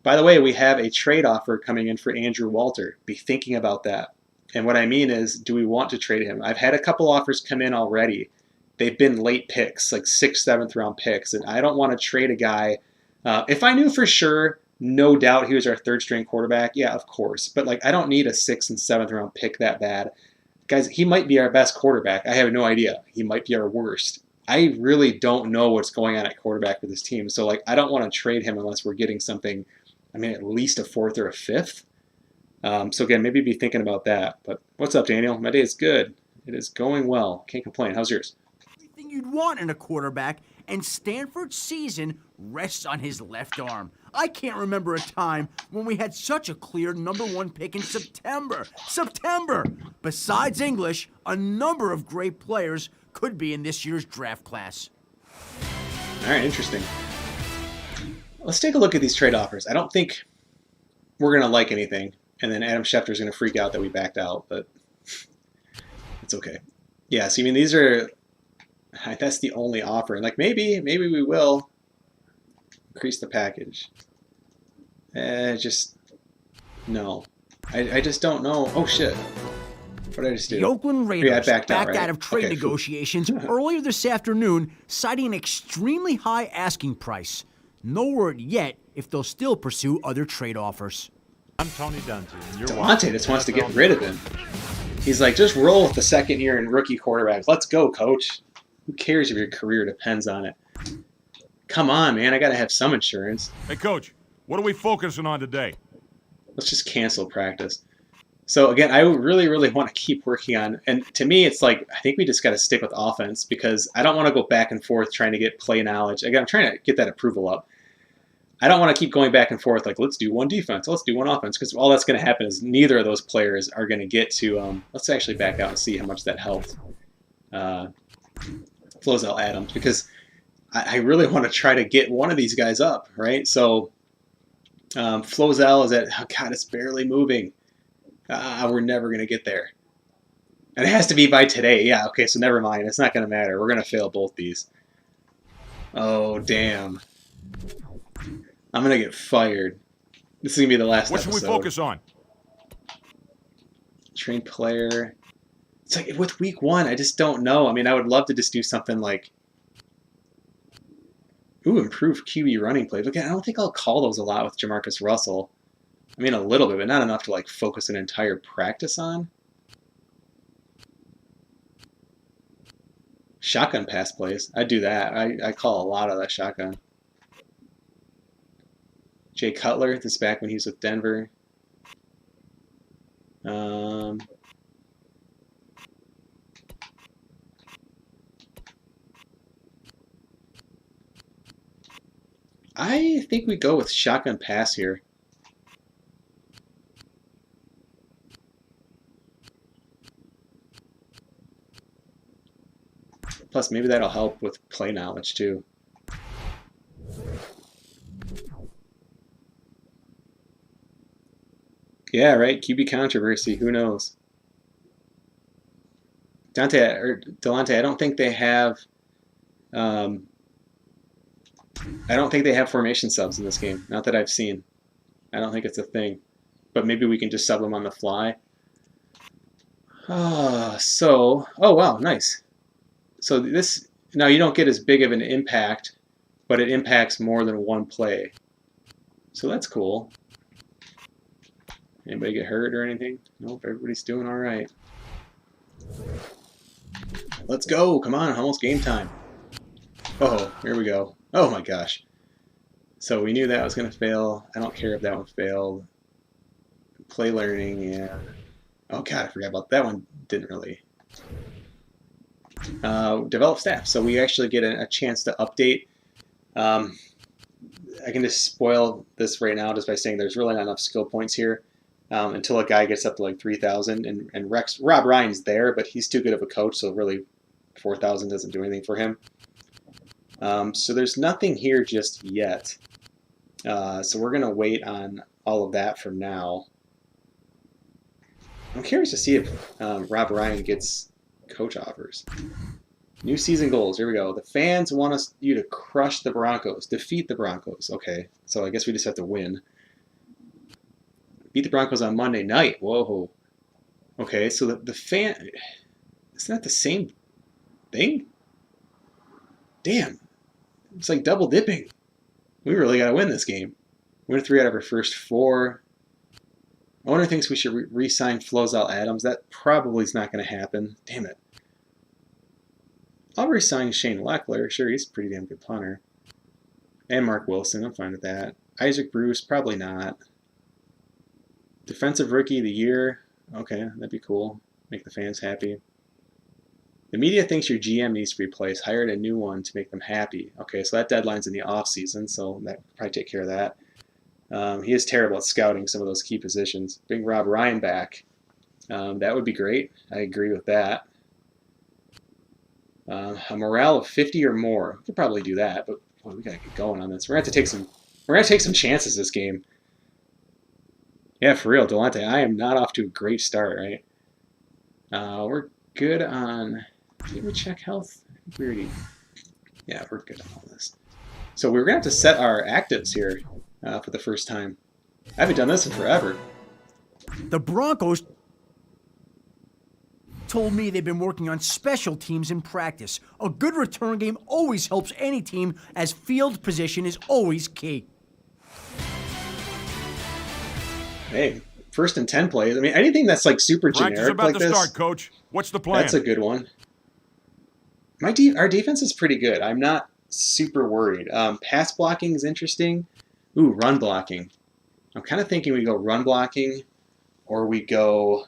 By the way, we have a trade offer coming in for Andrew Walter. Be thinking about that. And what I mean is, do we want to trade him? I've had a couple offers come in already. They've been late picks, like 6th, 7th round picks, and I don't want to trade a guy. If I knew for sure, no doubt he was our 3rd string quarterback, yeah, of course. But like, I don't need a 6th and 7th round pick that bad. Guys, he might be our best quarterback. I have no idea. He might be our worst. I really don't know what's going on at quarterback with this team. So, like, I don't want to trade him unless we're getting something, I mean, at least a 4th or a 5th. So, again, maybe be thinking about that. But what's up, Daniel? My day is good. It is going well. Can't complain. How's yours? Everything you'd want in a quarterback, and Stanford's season rests on his left arm. I can't remember a time when we had such a clear #1 pick in September. Besides English, a number of great players could be in this year's draft class. All right, interesting. Let's take a look at these trade offers. I don't think we're going to like anything, and then Adam Schefter is going to freak out that we backed out, but it's okay. Yeah, so I mean, these are, that's the only offer. And like, maybe we will increase the package. No. I just don't know. Oh, shit. What did I just do? The Oakland Raiders backed out, right? out of trade negotiations earlier this afternoon, citing an extremely high asking price. No word yet if they'll still pursue other trade offers. I'm Tony Dungy, and you're Delonte just wants to get rid of him. He's like, just roll with the 2nd year and rookie quarterback. Let's go, coach. Who cares if your career depends on it? Come on, man. I got to have some insurance. Hey, Coach, what are we focusing on today? Let's just cancel practice. So again, I really, really want to keep working on, and to me, it's like, I think we just got to stick with offense because I don't want to go back and forth trying to get play knowledge. Again, I'm trying to get that approval up. I don't want to keep going back and forth like, let's do one defense, let's do one offense, because all that's going to happen is neither of those players are going to get to, let's actually back out and see how much that helped Flozell Adams, because I really want to try to get one of these guys up, right? So Flozell is at, oh God, it's barely moving. We're never going to get there. And it has to be by today. Yeah, okay, so never mind. It's not going to matter. We're going to fail both these. Oh, damn. I'm going to get fired. This is going to be the last What should episode. we focus on? Train player. It's like with week 1, I just don't know. I mean, I would love to just do something like, ooh, improve QB running plays. Okay, I don't think I'll call those a lot with Jamarcus Russell. I mean, a little bit, but not enough to like focus an entire practice on. Shotgun pass plays. I do that. I call a lot of that shotgun. Jay Cutler, this is back when he was with Denver. I think we go with shotgun pass here. Plus, maybe that'll help with play knowledge, too. Yeah, right? QB controversy. Who knows? Delonte, I don't think they have... I don't think they have formation subs in this game. Not that I've seen. I don't think it's a thing. But maybe we can just sub them on the fly. Oh, wow, nice. So this, now you don't get as big of an impact, but it impacts more than one play. So that's cool. Anybody get hurt or anything? Nope, everybody's doing all right. Let's go, come on, almost game time. Oh, here we go. Oh my gosh. So we knew that was going to fail. I don't care if that one failed. Play learning, yeah. Oh god, I forgot about that one. Didn't really. Develop staff. So we actually get a chance to update. I can just spoil this right now just by saying there's really not enough skill points here until a guy gets up to like 3,000. And Rob Ryan's there, but he's too good of a coach, so really 4,000 doesn't do anything for him. So there's nothing here just yet. So we're going to wait on all of that for now. I'm curious to see if Rob Ryan gets coach offers. New season goals. Here we go. The fans want you to crush the Broncos. Defeat the Broncos. Okay, so I guess we just have to win. Beat the Broncos on Monday night. Whoa. Okay, so the fan... Isn't that the same thing? Damn. It's like double dipping. We really got to win this game. Win 3 out of our first 4. Owner thinks we should re-sign Flozell Adams. That probably is not going to happen. Damn it. I'll re-sign Shane Leckler. Sure, he's a pretty damn good punter. And Mark Wilson. I'm fine with that. Isaac Bruce. Probably not. Defensive Rookie of the Year. Okay, that'd be cool. Make the fans happy. The media thinks your GM needs to be replaced. Hired a new one to make them happy. Okay, so that deadline's in the off-season, so that will probably take care of that. He is terrible at scouting some of those key positions. Bring Rob Ryan back. That would be great. I agree with that. A morale of 50 or more. We could probably do that, but boy, we gotta get going on this. We're gonna take some chances this game. Yeah, for real, Delonte. I am not off to a great start, right? We're good on. Did we check health? I think we already. Yeah, we're good on all this. So we're gonna have to set our actives here for the first time. I haven't done this in forever. The Broncos told me they've been working on special teams in practice. A good return game always helps any team, as field position is always key. Hey, 1st and 10 plays. I mean, anything that's like super Practice generic about like to this. start, Coach. What's the plan? That's a good one. Our defense is pretty good. I'm not super worried. Pass blocking is interesting. Ooh, run blocking. I'm kind of thinking we go run blocking. or we go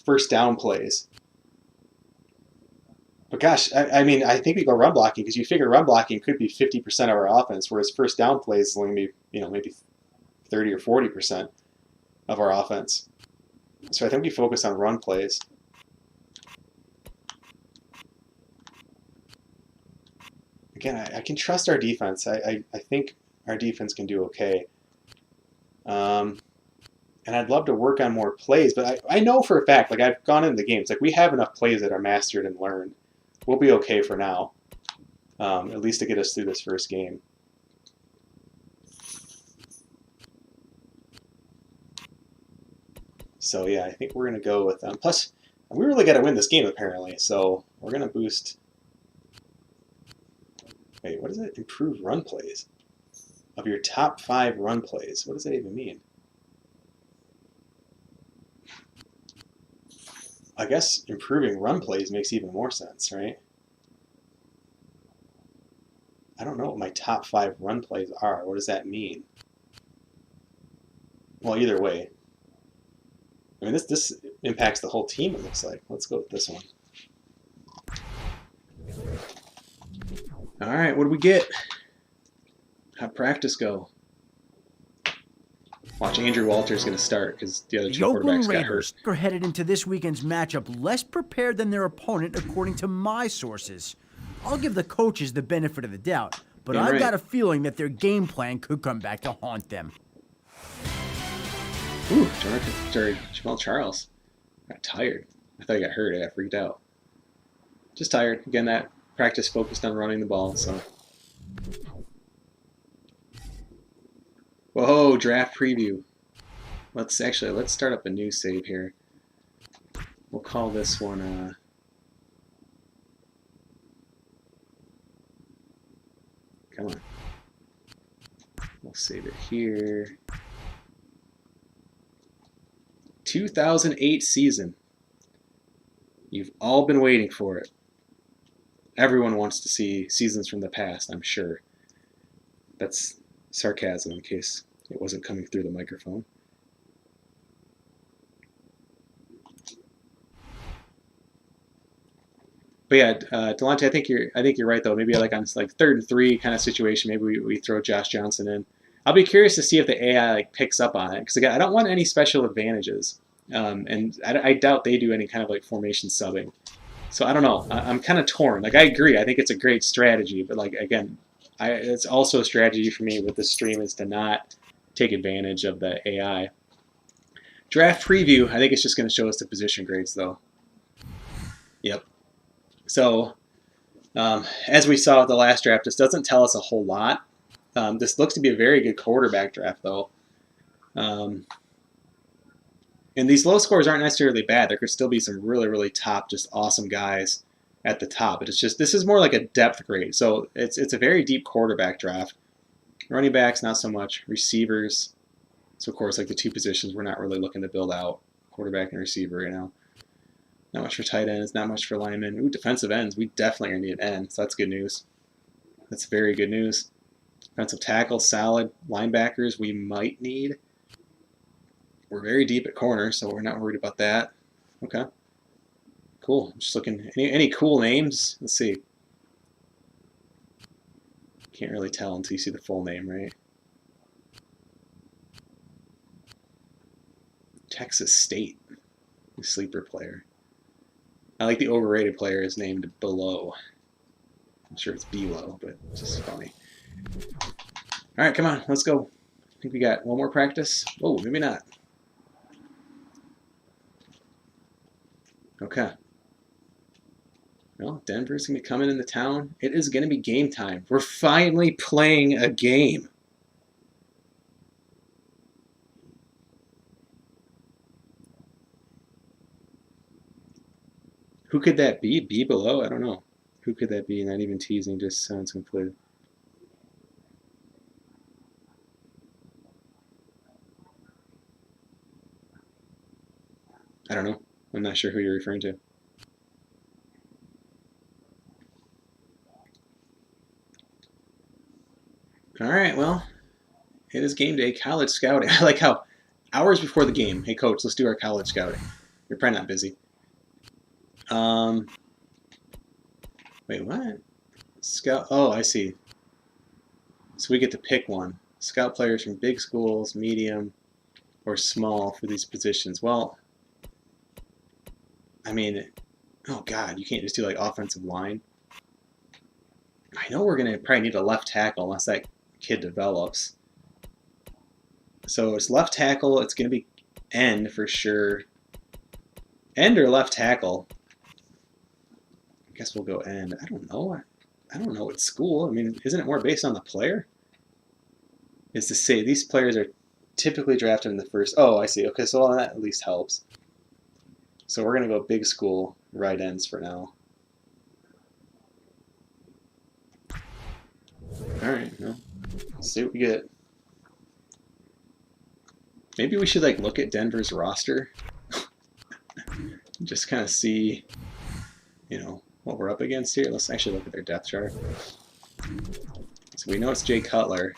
first down plays. But gosh, I mean, I think we go run blocking because you figure run blocking could be 50% of our offense, whereas first down plays is only maybe, maybe 30 or 40% of our offense. So I think we focus on run plays. Again, I can trust our defense. I think our defense can do okay. And I'd love to work on more plays, but I know for a fact, like I've gone into the games, like we have enough plays that are mastered and learned. We'll be okay for now, at least to get us through this first game. So yeah, I think we're going to go with them. Plus, we really got to win this game apparently, so we're going to boost... Wait, what does it? Improve run plays. Of your top 5 run plays. What does that even mean? I guess improving run plays makes even more sense, right? I don't know what my top 5 run plays are. What does that mean? Well, either way. I mean, this impacts the whole team, it looks like. Let's go with this one. All right, what do we get? How'd practice go? Watch, Andrew Walter's going to start because the other 2 The Oakland quarterbacks got Raiders hurt. are headed into this weekend's matchup less prepared than their opponent, according to my sources. I'll give the coaches the benefit of the doubt, but Yeah, I've right. got a feeling that their game plan could come back to haunt them. Ooh, Jamal Charles. Got tired. I thought he got hurt. I got freaked out. Just tired. Again, that practice focused on running the ball, so. Whoa, draft preview. Let's start up a new save here. We'll call this one, come on. We'll save it here. 2008 season. You've all been waiting for it. Everyone wants to see seasons from the past, I'm sure. That's sarcasm in case it wasn't coming through the microphone. But yeah, Delonte, I think you're right though. Maybe like on like 3rd and 3 kind of situation, maybe we throw Josh Johnson in. I'll be curious to see if the AI like picks up on it because again, I don't want any special advantages, and I doubt they do any kind of like formation subbing. So I don't know. I'm kind of torn. Like I agree. I think it's a great strategy, but like again, it's also a strategy for me with the stream is to not take advantage of the AI. Draft preview. I think it's just going to show us the position grades though. Yep. So as we saw with the last draft, this doesn't tell us a whole lot. This looks to be a very good quarterback draft, though. And these low scores aren't necessarily bad. There could still be some really, really top, just awesome guys at the top. But it's just this is more like a depth grade. So it's a very deep quarterback draft. Running backs, not so much. Receivers. So, of course, like the 2 positions we're not really looking to build out. Quarterback and receiver right now. Not much for tight ends, not much for linemen. Ooh, defensive ends. We definitely are going to need an end, so that's good news. That's very good news. Defensive tackle, solid. Linebackers, we might need. We're very deep at corner, so we're not worried about that. Okay. Cool. I'm just looking. Any cool names? Let's see. Can't really tell until you see the full name, right? Texas State. Sleeper player. I like the overrated player is named Below. I'm sure it's Below, but it's just funny. All right, come on, let's go. I think we got one more practice. Oh, maybe not. Okay. Well, Denver's going to be coming into town. It is going to be game time. We're finally playing a game. Who could that be? Be Below? I don't know. Who could that be? Not even teasing, just sounds complete. I don't know. I'm not sure who you're referring to. All right, well, it is game day. College scouting. I like how hours before the game. Hey, coach, let's do our college scouting. You're probably not busy. Wait, what? Scout. Oh, I see. So we get to pick one. Scout players from big schools, medium, or small for these positions. Well, I mean, oh God, you can't just do like offensive line. I know we're gonna probably need a left tackle unless that kid develops. So it's left tackle. It's gonna be end for sure. End or left tackle. I guess we'll go end. I don't know. I don't know what school. I mean, isn't it more based on the player? Is to say these players are typically drafted in the first. Oh, I see. Okay, so that at least helps. So we're gonna go big school right ends for now. All right, well, let's see what we get. Maybe we should like look at Denver's roster, just kind of see, you know, what we're up against here. Let's actually look at their depth chart. So we know it's Jay Cutler.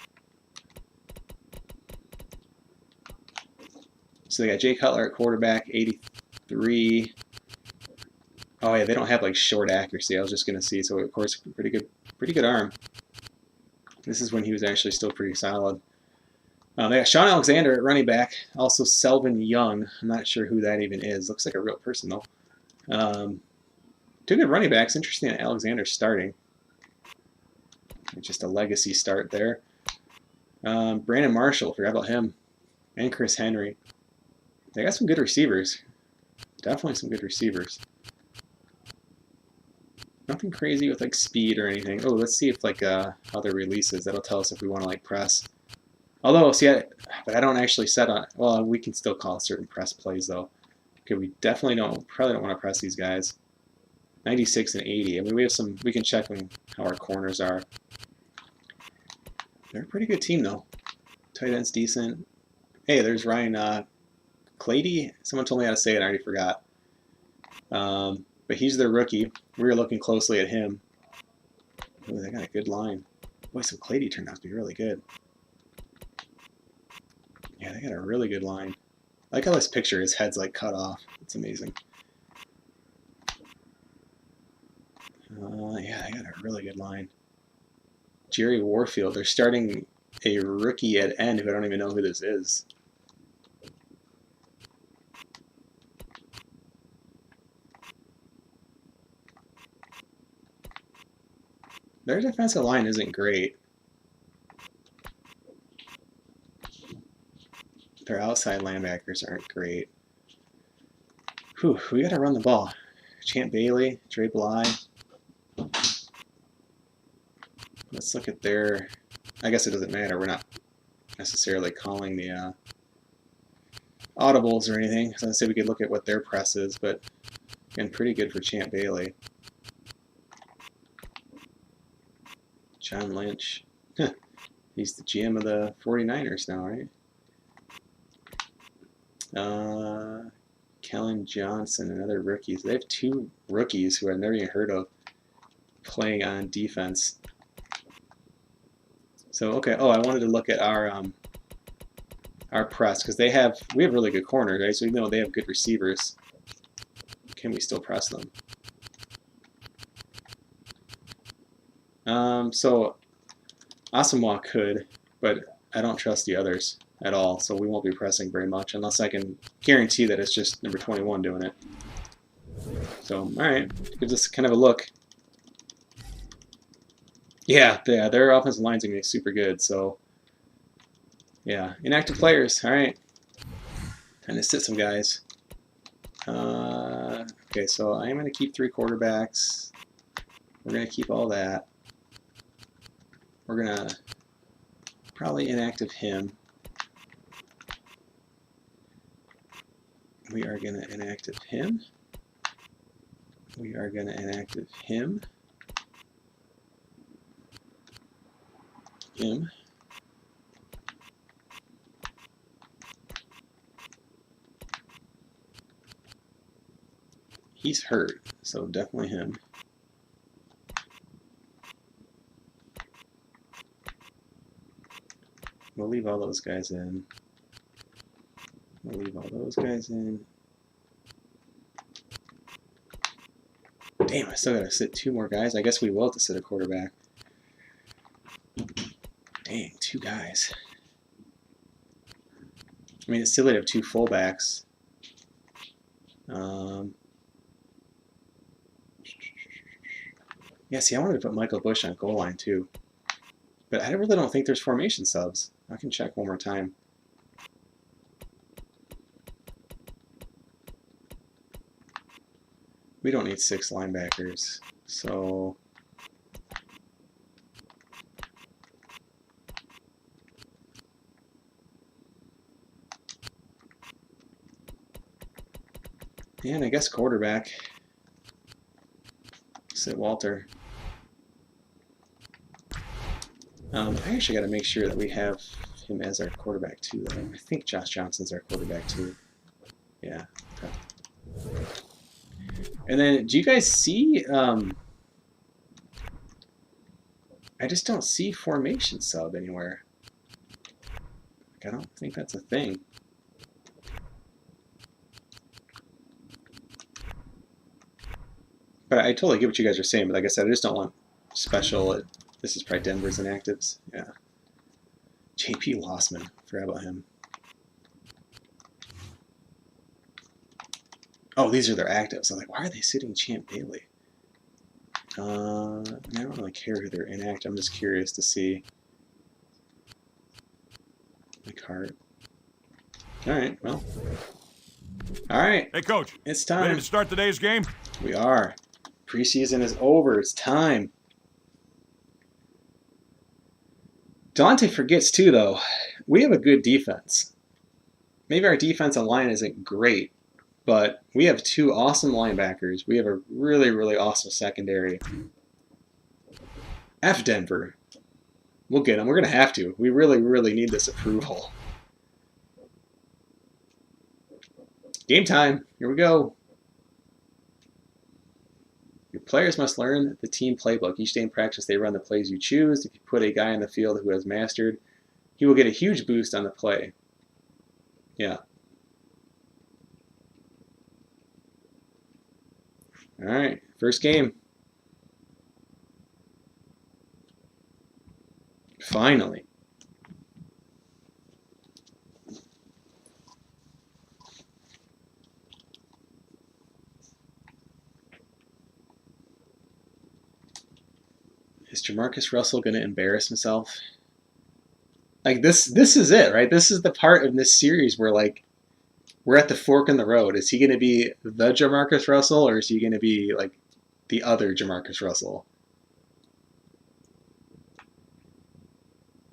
So they got Jay Cutler at quarterback, 83. Oh yeah, they don't have like short accuracy. I was just gonna see. So of course, pretty good arm. This is when he was actually still pretty solid. They got Sean Alexander at running back. Also Selvin Young. I'm not sure who that even is. Looks like a real person though. Two good running backs. Interesting that Alexander's starting. Just a legacy start there. Brandon Marshall. Forgot about him. And Chris Henry. They got some good receivers. Definitely some good receivers. Nothing crazy with like speed or anything. Oh, let's see if like how their releases. That'll tell us if we want to like press. Although, see, but I don't actually set on. Well, we can still call certain press plays though. Okay, we definitely probably don't want to press these guys. 96 and 80. I mean, we have some. We can check how our corners are. They're a pretty good team though. Tight end's decent. Hey, there's Ryan Clady. Someone told me how to say it. I already forgot. But he's their rookie. We were looking closely at him. Ooh, they got a good line. Boy, so Clady turned out to be really good. Yeah, they got a really good line. I like how this picture, his head's like cut off. It's amazing. Yeah, they got a really good line. Jerry Warfield. They're starting a rookie at end who I don't even know who this is. Their defensive line isn't great. Their outside linebackers aren't great. Whew, we got to run the ball. Champ Bailey, Dre Bly. Let's look at their. I guess it doesn't matter. We're not necessarily calling the audibles or anything. So I'd say we could look at what their press is, but again, pretty good for Champ Bailey. John Lynch. He's the GM of the 49ers now, right? Kellen Johnson and other rookies. They have two rookies who I've never even heard of playing on defense. So okay. Oh, I wanted to look at our press because we have really good corners, right? So even though they have good receivers, can we still press them? So Asamoah could, but I don't trust the others at all, so we won't be pressing very much unless I can guarantee that it's just number 21 doing it. So, alright, gives us kind of a look. Yeah, their offensive line's going to be super good, so yeah, inactive players, alright. Time to sit some guys. Okay, so I am going to keep 3 quarterbacks. We're going to keep all that. We're going to probably inactive him. We are going to inactive him. We are going to inactive him. Him. He's hurt, so definitely him. We'll leave all those guys in. I'll leave all those guys in. Damn, I still gotta sit 2 more guys. I guess we will have to sit a quarterback. Dang, 2 guys. I mean, it's silly to have 2 fullbacks. Yeah, see, I wanted to put Michael Bush on goal line too. But I really don't think there's formation subs. I can check one more time. We don't need 6 linebackers, so... Yeah, and I guess quarterback. Sit Walter. I actually got to make sure that we have him as our quarterback too, though. I think Josh Johnson's our quarterback too. Yeah. Okay. And then, do you guys see? I just don't see formation sub anywhere. Like, I don't think that's a thing. But I totally get what you guys are saying. But like I said, I just don't want special. This is probably Denver's inactives. Yeah. JP Lossman. Forgot about him. Oh, these are their actives. I'm like, why are they sitting Champ Bailey? I don't really care who they're inactive. I'm just curious to see. McHart. All right. Well. All right. Hey, Coach. It's time. Ready to start today's game? We are. Preseason is over. It's time. Dante forgets too, though. We have a good defense. Maybe our defensive line isn't great, but we have 2 awesome linebackers. We have a really, really awesome secondary. F Denver. We'll get them. We're going to have to. We really, really need this approval. Game time. Here we go. Your players must learn the team playbook. Each day in practice, they run the plays you choose. If you put a guy in the field who has mastered, he will get a huge boost on the play. Yeah. All right, first game. Finally. Is Jamarcus Russell going to embarrass himself? Like this is it, right? This is the part of this series where like we're at the fork in the road. Is he going to be the Jamarcus Russell or is he going to be like the other Jamarcus Russell?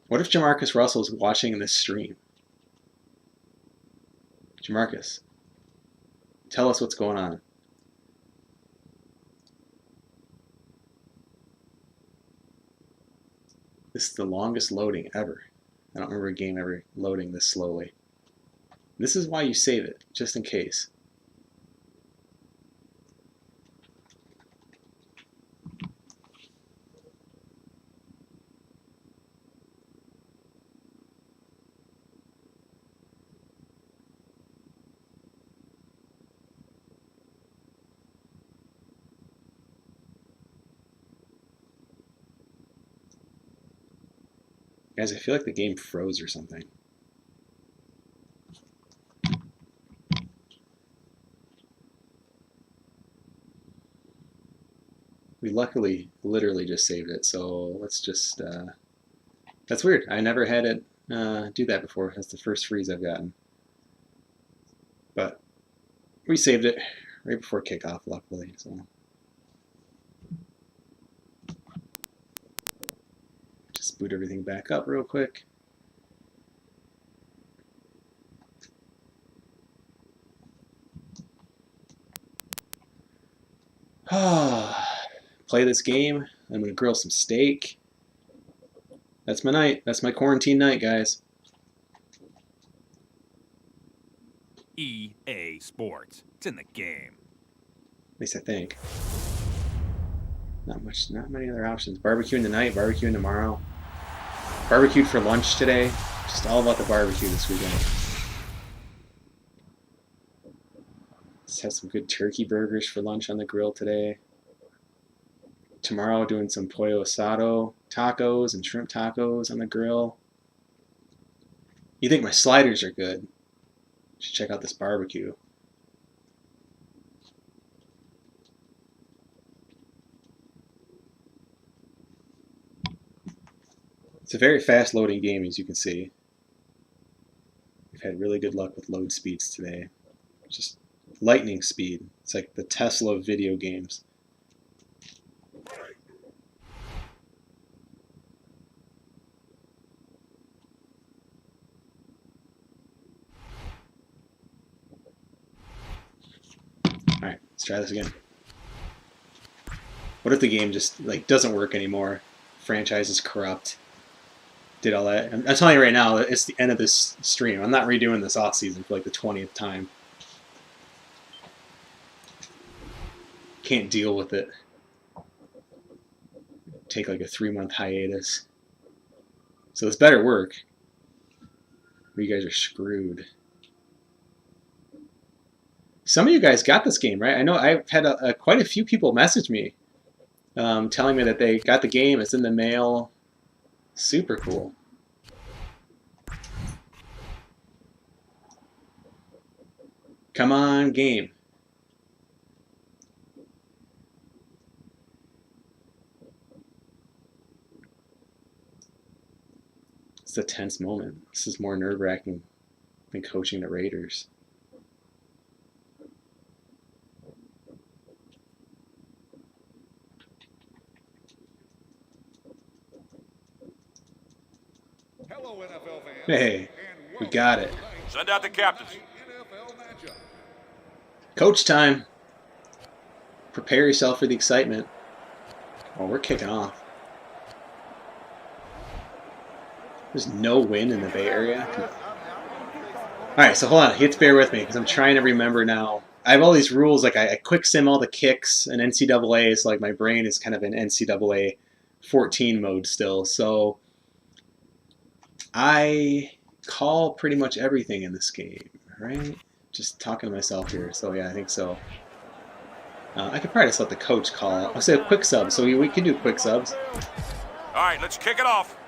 What if Jamarcus Russell is watching this stream? Jamarcus, tell us what's going on. This is the longest loading ever. I don't remember a game ever loading this slowly. This is why you save it, just in case. Guys, I feel like the game froze or something. We luckily literally just saved it, so let's just... that's weird. I never had it do that before. That's the first freeze I've gotten. But we saved it right before kickoff, luckily. So just boot everything back up real quick. Play this game. I'm gonna grill some steak. That's my night. That's my quarantine night, guys. EA Sports. It's in the game. At least I think. Not many other options. Barbecuing tonight, barbecuing tomorrow. Barbecued for lunch today. Just all about the barbecue this weekend. Just had some good turkey burgers for lunch on the grill today. Tomorrow doing some pollo asado tacos and shrimp tacos on the grill. You think my sliders are good? You should check out this barbecue. It's a very fast loading game, as you can see. We've had really good luck with load speeds today. Just lightning speed. It's like the Tesla of video games. Alright, let's try this again. What if the game just like doesn't work anymore? Franchise is corrupt. Did all that. I'm telling you right now, it's the end of this stream. I'm not redoing this off season for like the 20th time. Can't deal with it. Take like a 3-month hiatus. So this better work. Or you guys are screwed. Some of you guys got this game, right? I know I've had quite a few people message me telling me that they got the game. It's in the mail. Super cool. Come on, game. It's a tense moment. This is more nerve-wracking than coaching the Raiders. Hello, NFL fans. Hey, we got it. Send out the captains. Coach time. Prepare yourself for the excitement. Oh, we're kicking off. There's no wind in the Bay Area. Alright, so hold on. You have to bear with me because I'm trying to remember now. I have all these rules. Like I quick sim all the kicks and NCAA. So like my brain is kind of in NCAA 14 mode still. So I call pretty much everything in this game, right? Just talking to myself here. So yeah, I think so. I could probably just let the coach call. I'll say a quick sub. So we can do quick subs. All right, let's kick it off.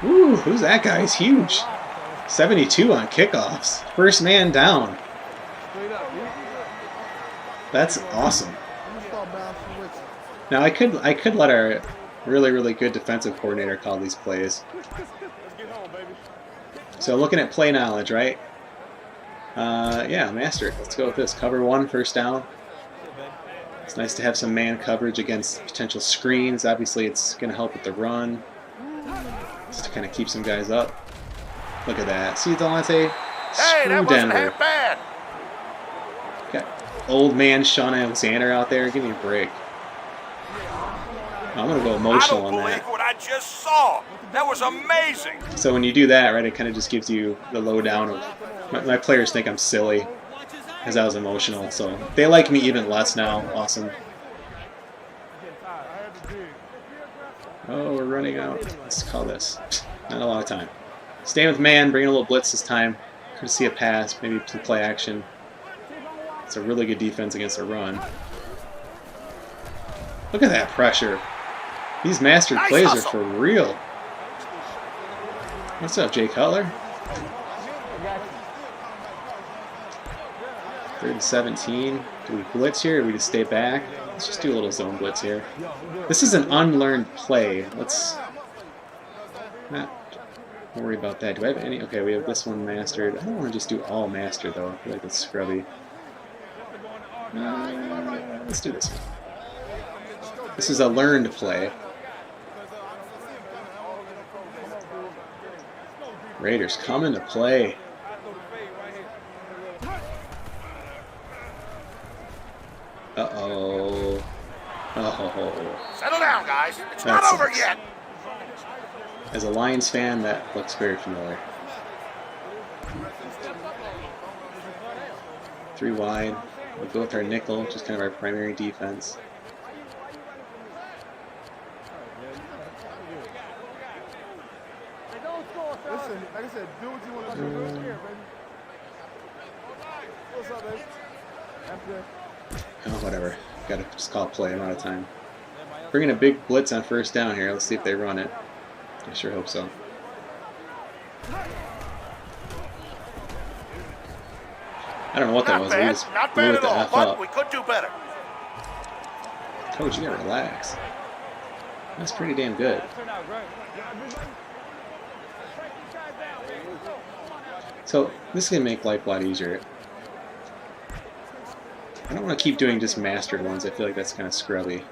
Ooh, who's that guy? He's huge. 72 on kickoffs. First man down. That's awesome. Now I could let our really good defensive coordinator call these plays. So looking at play knowledge, right? Yeah, master it. Let's go with this. Cover 1, first down. It's nice to have some man coverage against potential screens. Obviously, it's going to help with the run. Just to kind of keep some guys up. Look at that. See, Delonte? Hey, that wasn't half bad. Got old man Sean Alexander out there. Give me a break. I'm going to go emotional on that. I don't believe what I just saw. That was amazing. So when you do that, right, it kind of just gives you the lowdown of my players think I'm silly because I was emotional. So they like me even less now. Awesome. Oh, we're running out. Let's call this. Not a lot of time. Staying with man, bringing a little blitz this time. Could see a pass, maybe some play action. It's a really good defense against a run. Look at that pressure. These mastered plays are for real. What's up, Jay Cutler? 3rd and 17. Do we blitz here or do we just stay back? Let's just do a little zone blitz here. This is an unlearned play. Let's not worry about that. Do I have any? Okay, we have this one mastered. I don't want to just do all mastered though. I feel like that's scrubby. Let's do this one. This is a learned play. Raiders coming to play. Uh-oh. Oh. Settle down, guys. It's not over yet. As a Lions fan, that looks very familiar. 3 wide. We'll go with our nickel, just kind of our primary defense. Oh, whatever. Gotta just call play. I'm out of time. Bringing a big blitz on first down here. Let's see if they run it. I sure hope so. I don't know what that was. We just Not blew bad it at the all, F but up. we could do better. Coach, you gotta relax. That's pretty damn good. So this is gonna make life a lot easier. I don't want to keep doing just mastered ones. I feel like that's kind of scrubby.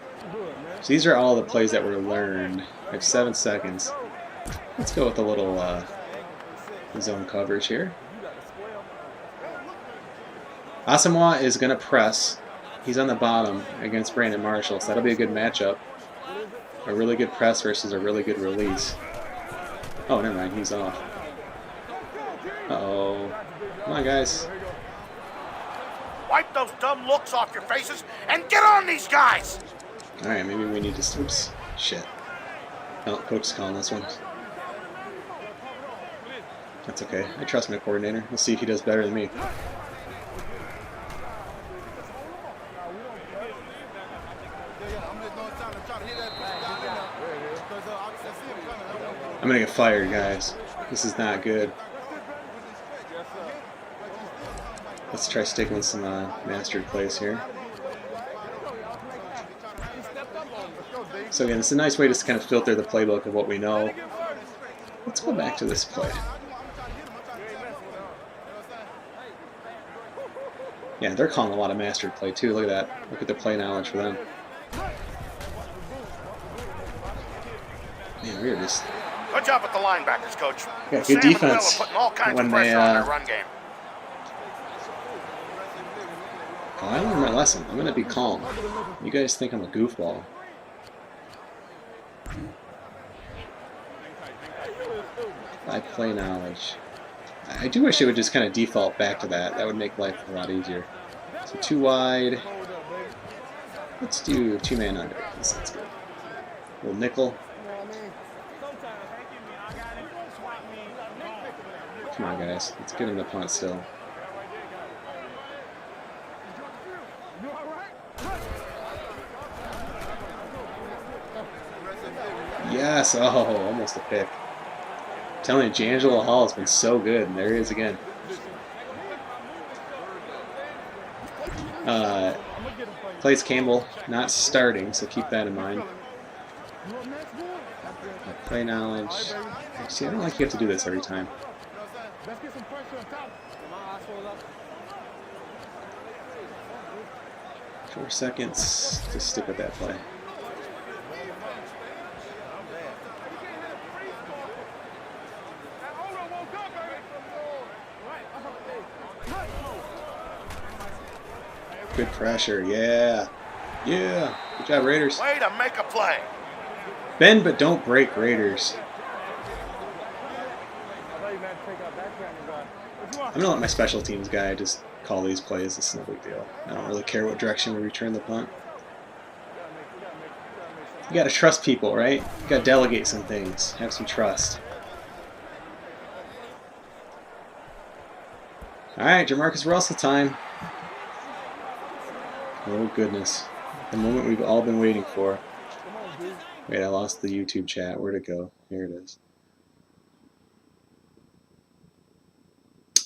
So these are all the plays that were learned. I have 7 seconds. Let's go with a little zone coverage here. Asamoah is going to press. He's on the bottom against Brandon Marshall, so that'll be a good matchup. A really good press versus a really good release. Oh, never mind. He's off. Uh-oh. Come on, guys. Wipe those dumb looks off your faces and get on these guys! Alright, maybe we need to... Oops. Shit. Oh, coach is calling this one. That's okay. I trust my coordinator. We'll see if he does better than me. I'm gonna get fired, guys. This is not good. Let's try sticking with some mastered plays here. So again, it's a nice way to kind of filter the playbook of what we know. Let's go back to this play. Yeah, they're calling a lot of mastered play too. Look at that. Look at the play knowledge for them. Man, we're just... Good job with the linebackers, Coach. Yeah, Sam good and Will defense are putting all kinds when of they... pressure on their run game. Oh, I learned my lesson. I'm going to be calm. You guys think I'm a goofball. By play knowledge. I do wish it would just kind of default back to that. That would make life a lot easier. So 2 wide. Let's do 2-man under. That sounds good. A little nickel. Come on, guys. Let's get him the punt still. Yes! Oh, almost a pick. I'm telling you, Jangelo Hall has been so good, and there he is again. Plays Campbell not starting, so keep that in mind. Play knowledge. See, I don't like you have to do this every time. 4 seconds. Just stick with that play. Good pressure, yeah. Yeah. Good job, Raiders. Way to make a play. Bend but don't break, Raiders. I'm going to let my special teams guy just call these plays. It's no big deal. I don't really care what direction we return the punt. You got to trust people, right? You got to delegate some things. Have some trust. All right, Jamarcus Russell time. Oh, goodness. The moment we've all been waiting for. Wait, I lost the YouTube chat. Where'd it go? Here it is.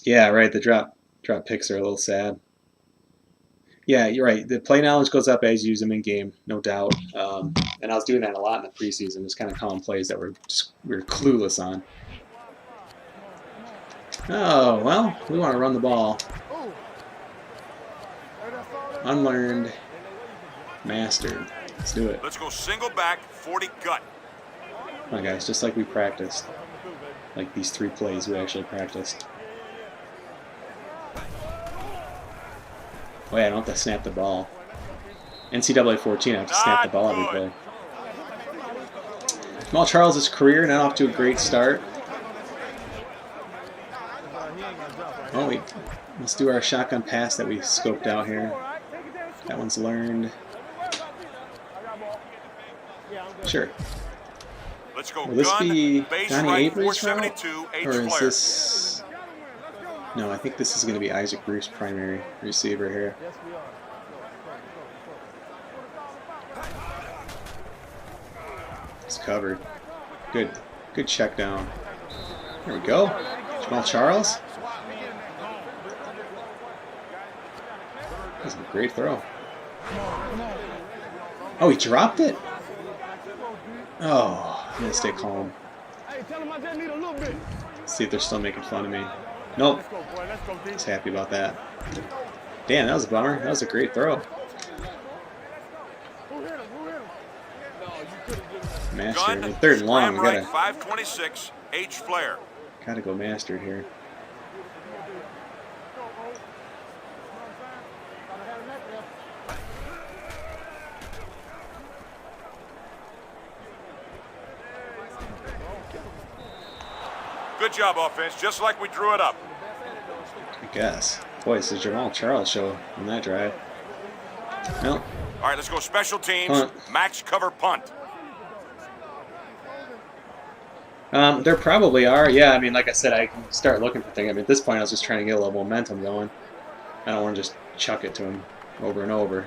Yeah, right. The drop picks are a little sad. Yeah, you're right. The play knowledge goes up as you use them in game, no doubt. And I was doing that a lot in the preseason, just kind of calling plays that we were clueless on. Oh, well, we want to run the ball. Unlearned, mastered. Let's do it. Let's go single back, 40 gut. Come on, guys, just like we practiced. Like these 3 plays we actually practiced. Oh yeah, I don't have to snap the ball. NCAA 14, I have to snap the ball every play. Jamal Charles' career not off to a great start. Oh wait, let's do our shotgun pass that we scoped out here. That one's learned. Sure. Let's go. Will this be base Johnny right, Avery's route? 472, H Or is flare. this No, I think this is going to be Isaac Bruce, primary receiver here. It's covered. Good check down. There we go. Jamal Charles. That's a great throw. Oh, he dropped it? Oh, I'm going to stay calm. See if they're still making fun of me. Nope. Just happy about that. Damn, that was a bummer. That was a great throw. Master. I mean, 3rd and long. We gotta 526 H. Flair. go master here. Good job, offense. Just like we drew it up. I guess. Boy, it's the Jamal Charles show on that drive. No. All right, let's go special teams. Punt. Max cover punt. There probably are. Yeah, I mean, like I said, I can start looking for things. I mean, at this point, I was just trying to get a little momentum going. I don't want to just chuck it to him over and over.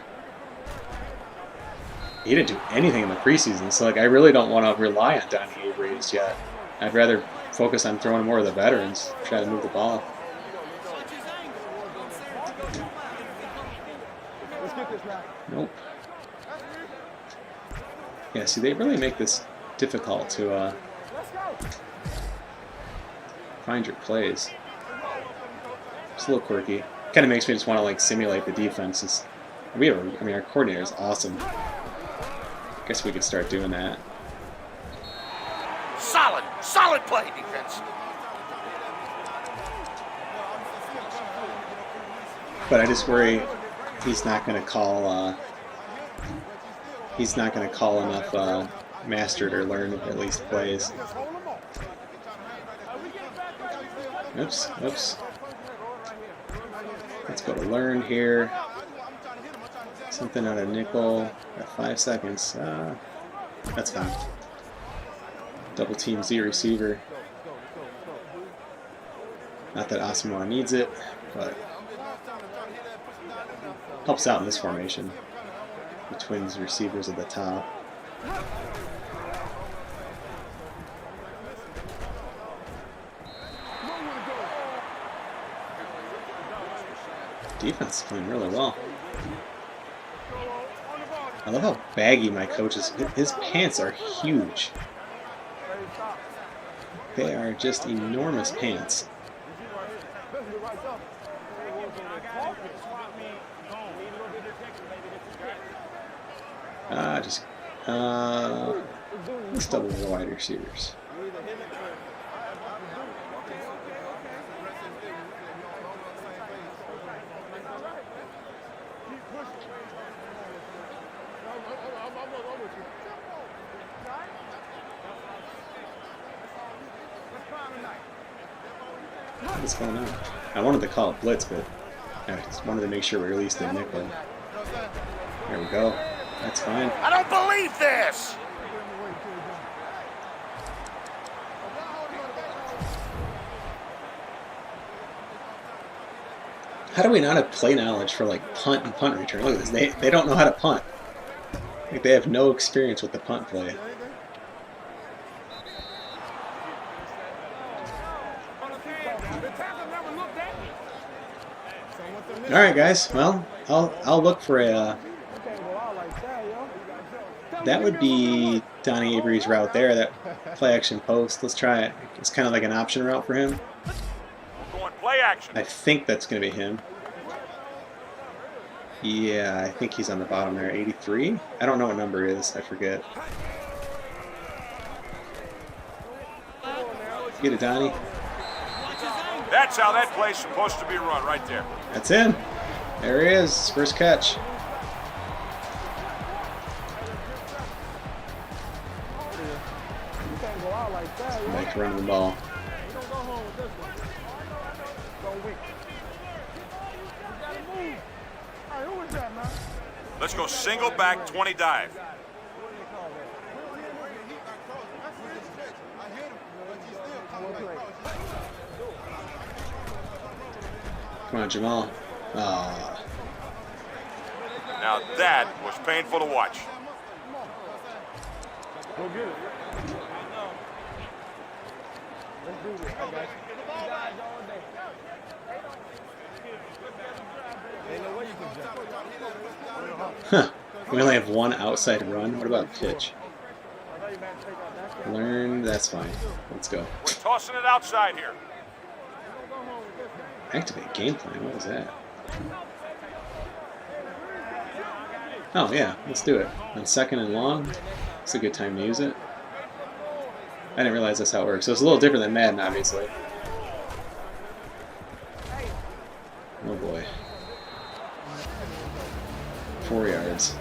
He didn't do anything in the preseason, so like I really don't want to rely on Donnie Avery just yet. I'd rather focus on throwing more of the veterans, try to move the ball. Nope. Yeah, see, they really make this difficult to find your plays. It's a little quirky. Kind of makes me just want to like simulate the defenses. I mean, our coordinator is awesome. Guess we could start doing that. Solid play, defense. But I just worry he's not going to call. He's not going to call enough mastered or learned at least plays. Oops. Let's go to learn here. Something out of nickel at 5 seconds. That's fine. Double team Z receiver. Not that Asamoah needs it, but helps out in this formation. The Twins receivers at the top. Defense is playing really well. I love how baggy my coach is. His pants are huge. They are just enormous pants. Let's double the wide receivers. What's going on? I wanted to call it blitz, but I just wanted to make sure we released the nickel. There we go. That's fine. I don't believe this. How do we not have play knowledge for like punt and punt return? Look at this. They don't know how to punt. Like they have no experience with the punt play. All right, guys. Well, I'll look for a. That would be Donnie Avery's route there. That play action post. Let's try it. It's kind of like an option route for him. Going play action. I think that's going to be him. Yeah, I think he's on the bottom there. 83? I don't know what number it is. I forget. Get it, Donnie. That's how that play's supposed to be run, right there. That's him. There he is. His first catch. Like running the ball. Let's go single back 20 dive. Come on, Jamal. Ah. Now that was painful to watch. Huh. We only have one outside run. What about pitch? Learn. That's fine. Let's go. We're tossing it outside here. Activate game plan. What was that? Oh yeah, let's do it. On second and long, it's a good time to use it. I didn't realize that's how it works. So it's a little different than Madden, obviously. Oh boy. 4 yards.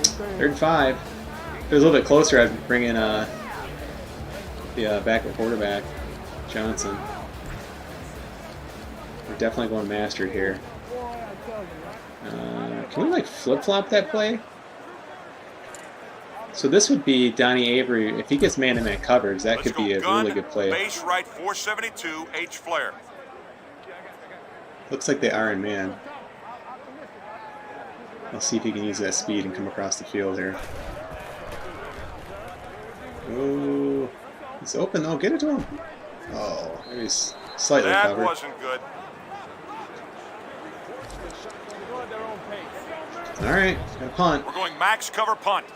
3rd and 5. If it was a little bit closer, I'd bring in the backup quarterback, Johnson. We're definitely going mastered here. Can we like flip-flop that play? So this would be Donnie Avery. If he gets man-to-man coverage, that could be a really good play. Base right 472, H. Flair. Looks like they are in man. I'll see if he can use that speed and come across the field here. Oh, he's open. Oh, get it to him. Oh, maybe he's slightly covered. That wasn't good. All right, got a punt. We're going max cover punt.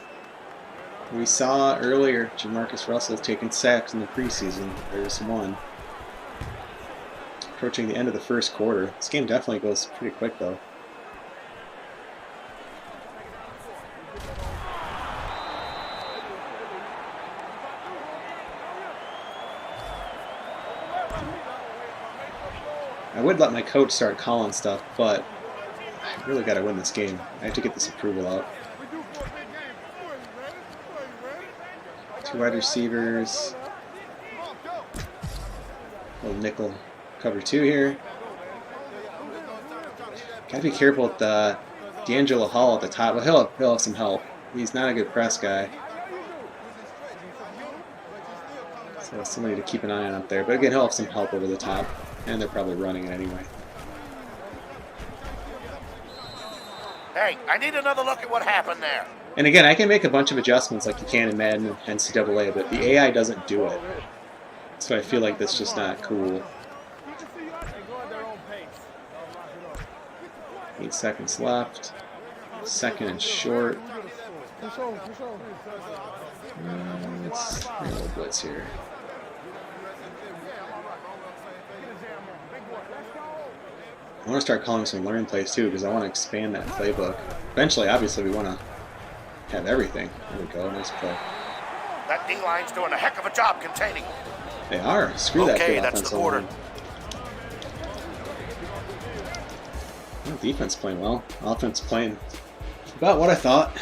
We saw earlier Jamarcus Russell taking sacks in the preseason. There's one. Approaching the end of the first quarter. This game definitely goes pretty quick, though. I would let my coach start calling stuff, but I really got to win this game. I have to get this approval out. 2 wide receivers. Little nickel cover 2 here. Gotta be careful with D'Angelo Hall at the top. Well, he'll have some help. He's not a good press guy. So somebody to keep an eye on up there. But again, he'll have some help over the top. And they're probably running it anyway. Hey, I need another look at what happened there. And again, I can make a bunch of adjustments like you can in Madden and NCAA, but the AI doesn't do it. So I feel like that's just not cool. 8 seconds left. 2nd and short. Let's bring a little blitz here. I want to start calling some learn plays too, because I want to expand that playbook. Eventually, obviously, we want to have everything. There we go, nice play. That D-line's doing a heck of a job containing. They are. Screw that good offensive line. Well, defense playing well. Offense playing about what I thought.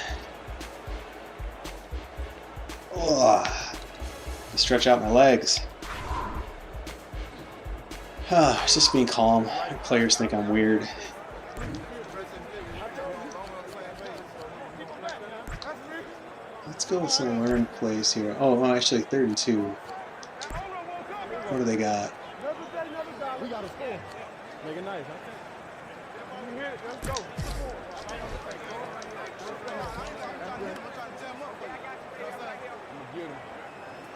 Oh, stretch out my legs. It's just being calm. Players think I'm weird. Let's go with some learned plays here. Oh, well, actually 32. What do they got?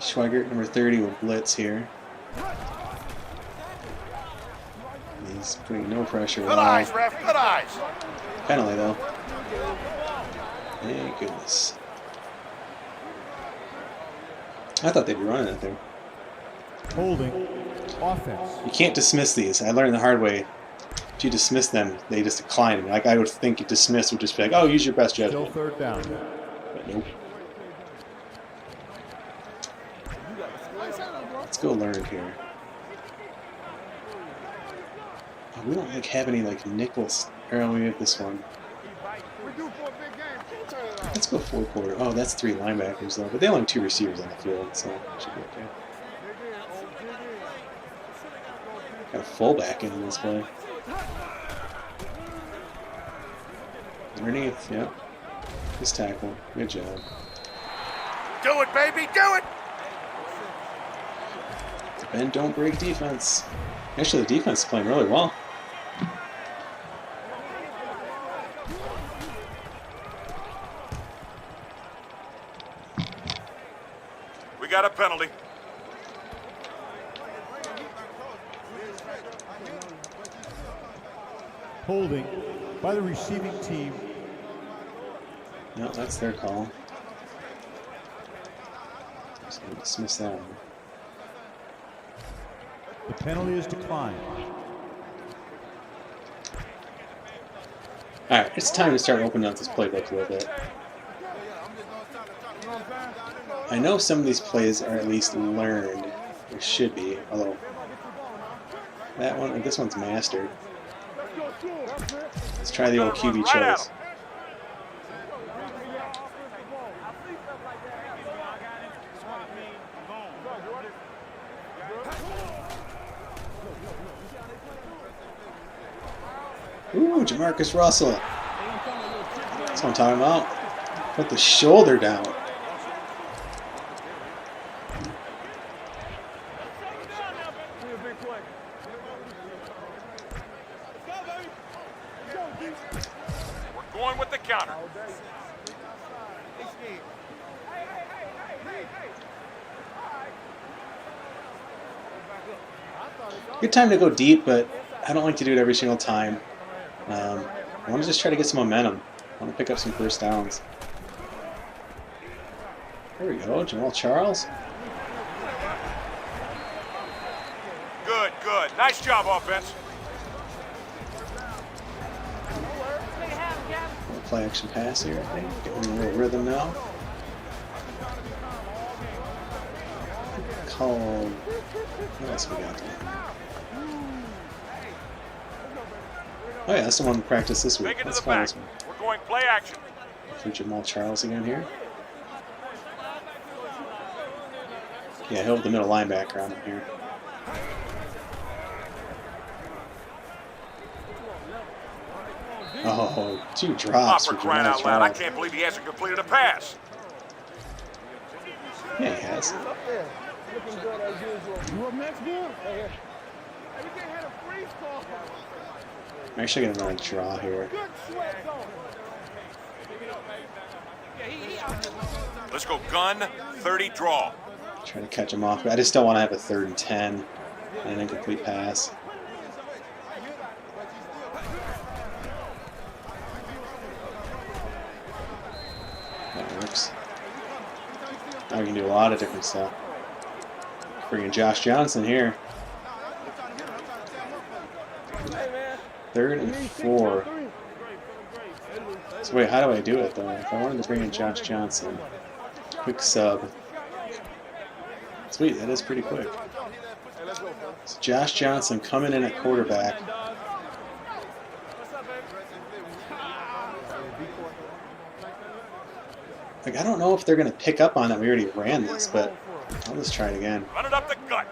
Schweigert, number 30, with blitz here. He's putting no pressure. Good eyes, ref. Good eyes. Penalty, though. Thank goodness. I thought they'd be running it there. Holding. Offense. You can't dismiss these. I learned the hard way. If you dismiss them, they just decline. Like I would think dismiss would just be like, oh, use your best judgment. Still 3rd down. But nope. Let's go learn here. Oh, we don't like have any like nickels. Or we have this one. Let's go 4 quarter. Oh, that's 3 linebackers though. But they only have 2 receivers on the field, so it should be okay. Got a fullback in this play. Underneath, yep. His tackle. Good job. Do it, baby. Do it. Bend, don't break defense. Actually, the defense is playing really well. We got a penalty. Holding by the receiving team. No, that's their call. Just gonna dismiss that one. The penalty is declined. Alright, it's time to start opening up this playbook a little bit. I know some of these plays are at least learned, or should be, although that one, this one's mastered. Let's try the old QB chose. Ooh, Jamarcus Russell. That's what I'm talking about. Put the shoulder down. We're going with the counter. Good time to go deep, but I don't like to do it every single time. I want to just try to get some momentum. I want to pick up some first downs. There we go, Jamal Charles. Good, good. Nice job, offense. Play action pass here, I think. Getting a little rhythm now. Called. What else we got there? Oh yeah, that's the one we practiced this week. Make it to Let's the call back. this one. We're going play action. For Jamal Charles again here. Yeah, he'll have the middle linebacker on him here. Oh, 2 drops For for crying Jamal out loud, I Charles. can't believe he hasn't completed a pass. Yeah, he has. I'm actually going to run a draw here. Let's go gun, 30 draw. Try to catch him off. But I just don't want to have a 3rd and 10 and an incomplete pass. That works. Now we can do a lot of different stuff. Bringing Josh Johnson here. 3rd and 4. So wait, how do I do it though? If I wanted to bring in Josh Johnson, quick sub. Sweet, that is pretty quick. So Josh Johnson coming in at quarterback. Like, I don't know if they're going to pick up on that. We already ran this, but I'll just try it again. Run it up the gut.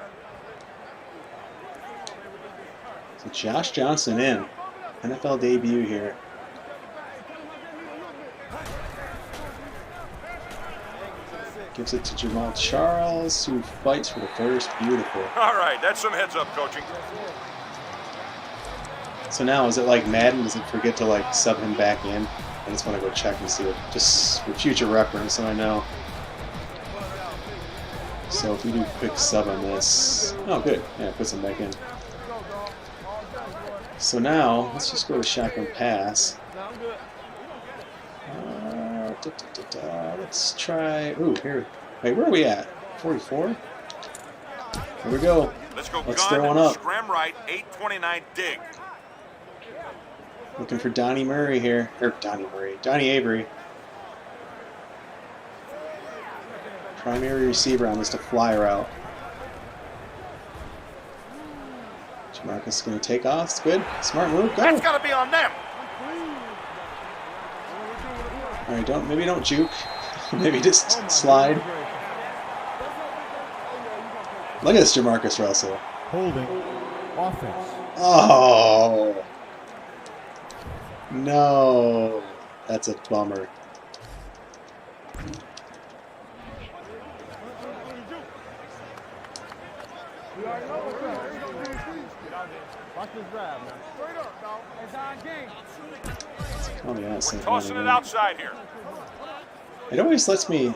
So Josh Johnson in. NFL debut here. Gives it to Jamal Charles, who fights for the first. Beautiful. All right, that's some heads up coaching. So now, is it like Madden? Does it forget to like sub him back in? I just want to go check and see what, just for future reference, so I know. So if we do quick sub on this, oh good, yeah, it puts him back in. So now, let's just go to shotgun pass. Let's try, ooh, here, wait, where are we at? 44? Here we go. Let's go Let's gun, throw one up. scram right, 829 dig. Looking for Donnie Murray here, or Donnie Avery. Primary receiver on this to fly route. Jamarcus is going to take off. It's good. Smart move. Go. That's got to be on them. All right, maybe don't juke. Maybe just slide. Look at this Jamarcus Russell. Holding. Offense. Oh. No. That's a bummer. Oh yeah, it's like Tossing it outside here. It always lets me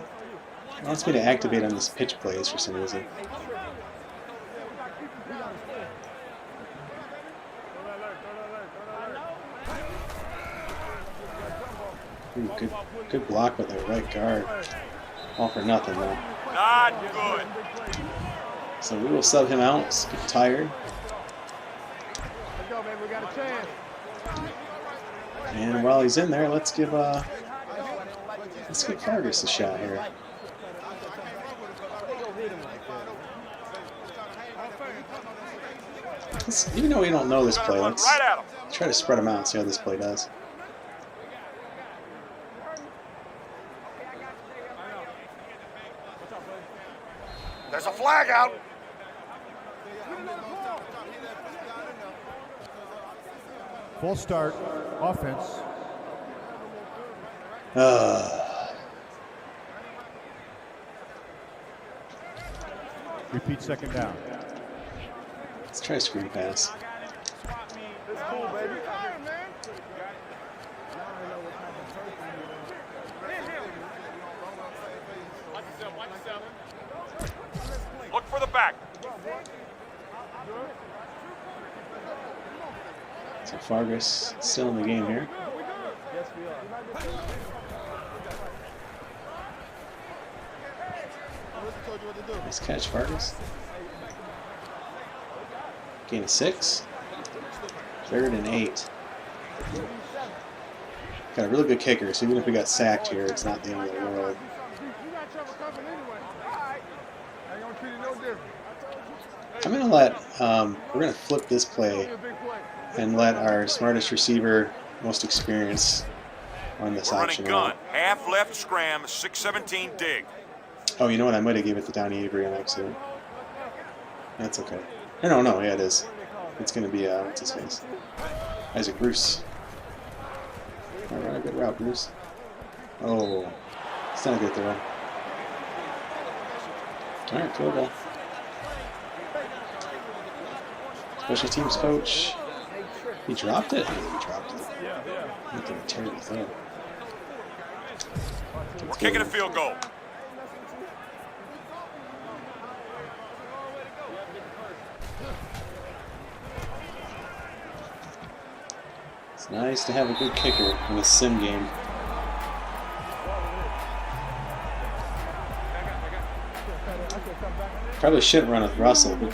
wants me to activate on this pitch plays for some reason. Ooh, good block with the right guard. All for nothing though. Not good. So we will sub him out. He's getting tired. Let's go, baby. We got a chance. And while he's in there, let's give Fargus a shot here. Even though we don't know this play, let's Right at him. try to spread him out and see how this play does. There's a flag out. Full start. Offense. Repeat second down. Let's try a screen pass. It's cool, baby. Look for the back. So Fargus still in the game here. Yes, we are. Nice catch, Fargus. Gain of 6. 3rd and 8. Got a really good kicker, so even if we got sacked here, it's not the end of the world. I'm going to let, we're going to flip this play and let our smartest receiver, most experienced, run this We're running option gun. out. Half left scram, 617 dig. Oh, you know what? I might have gave it to Donnie Avery on accident. That's okay. No, yeah, it is. It's going to be, what's his face? Isaac Bruce. All right, good route, Bruce. Oh, it's not a good throw. All right, field goal. Special teams coach. He dropped it? Oh, he dropped it. Looked like a terrible throw. We're kicking a field goal. It's nice to have a good kicker in a sim game. Probably shouldn't run with Russell, but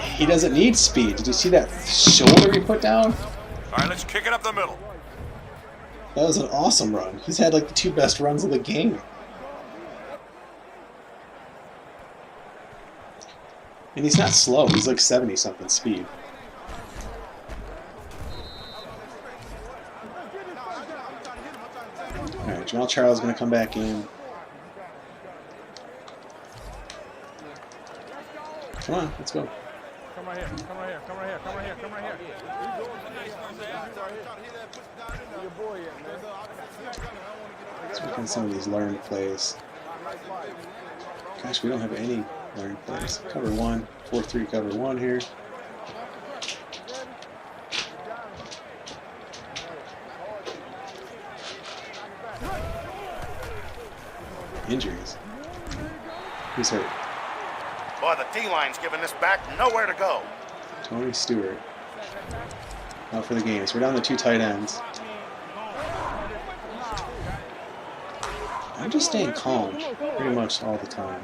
he doesn't need speed. Did you see that shoulder he put down? All right, let's kick it up the middle. That was an awesome run. He's had like the 2 best runs of the game. And he's not slow. He's like 70-something speed. All right, Jamal Charles is going to come back in. Come on, let's go. Come right here. Come right here. Come right here. Come right here. Come right here. Your boy, man. Let's work on some of these learned plays. Gosh, we don't have any learned plays. Cover 1, 4-3 cover 1 here. Injuries. Who's hurt? Boy, the D-line's giving this back nowhere to go. Tony Stewart. Out for the game. So we're down to 2 tight ends. I'm just staying calm pretty much all the time.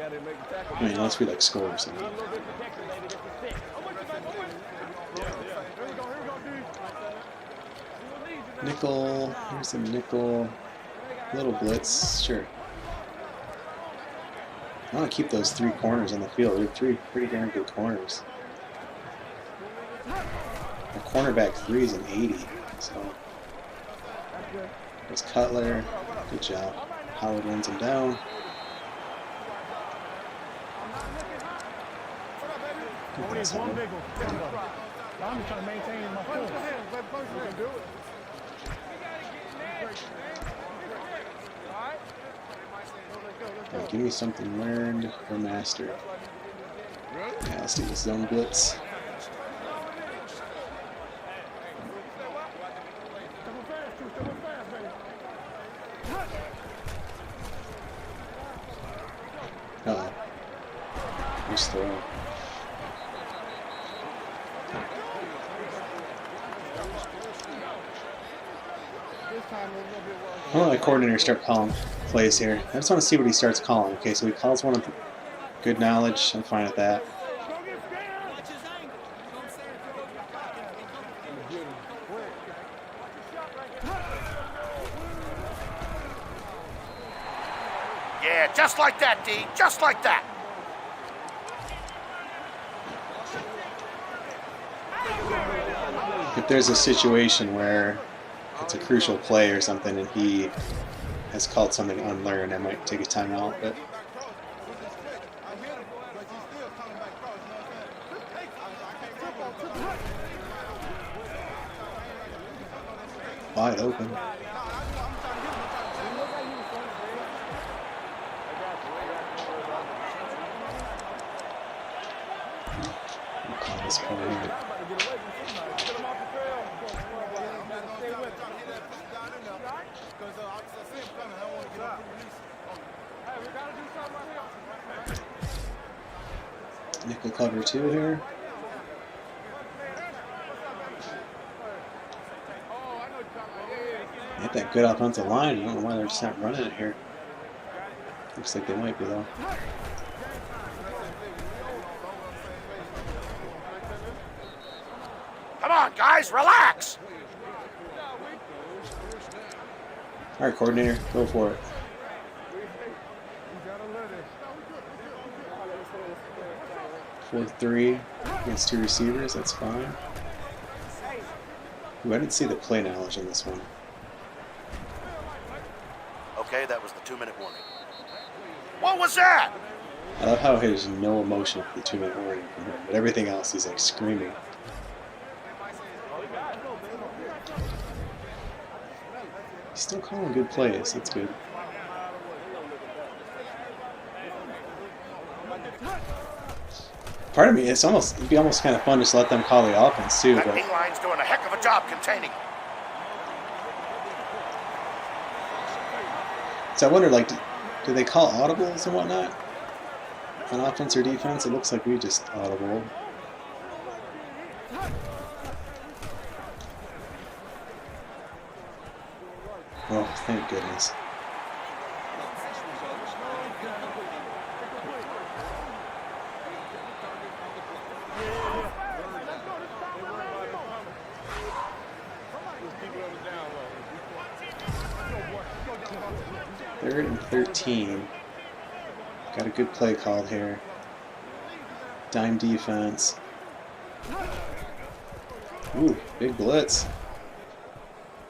I mean, unless we like score or something. Nickel. Here's some nickel. Little blitz. Sure. I want to keep those 3 corners on the field. We have 3 pretty darn good corners. Our cornerback 3 is an 80. So there's Cutler. Good job. Howard runs him down. Good pass, Howard. I'm just trying to maintain my form. We can do it. Give me something learned or mastered. Let's do this zone blitz. Uh-oh. Nice throw. I want the coordinator to start calling plays here. I just want to see what he starts calling. Okay, so he calls one of good knowledge. I'm fine with that. Yeah, just like that, D. Just like that. If there's a situation where it's a crucial play or something and he has called something unlearned, I might take a timeout, but wide open. We'll call this play here. Nickel cover 2 here. They have that good offensive line. I don't know why they're just not running it here. Looks like they might be though. Come on, guys, relax. All right, coordinator, go for it. 4-3 against 2 receivers. That's fine. Ooh, I didn't see the play knowledge on this one. Okay, that was the 2-minute warning. What was that? I love how there's no emotion for the 2-minute warning from him, but everything else he's like screaming. He's still calling good plays. That's good. Part of me, it'd be almost kind of fun just to let them call the offense too. That But D-line's doing a heck of a job containing. so I wonder, like, do they call audibles and whatnot on offense or defense? It looks like we just audible. Oh, thank goodness. Third and 13. Got a good play called here. Dime defense. Ooh, big blitz.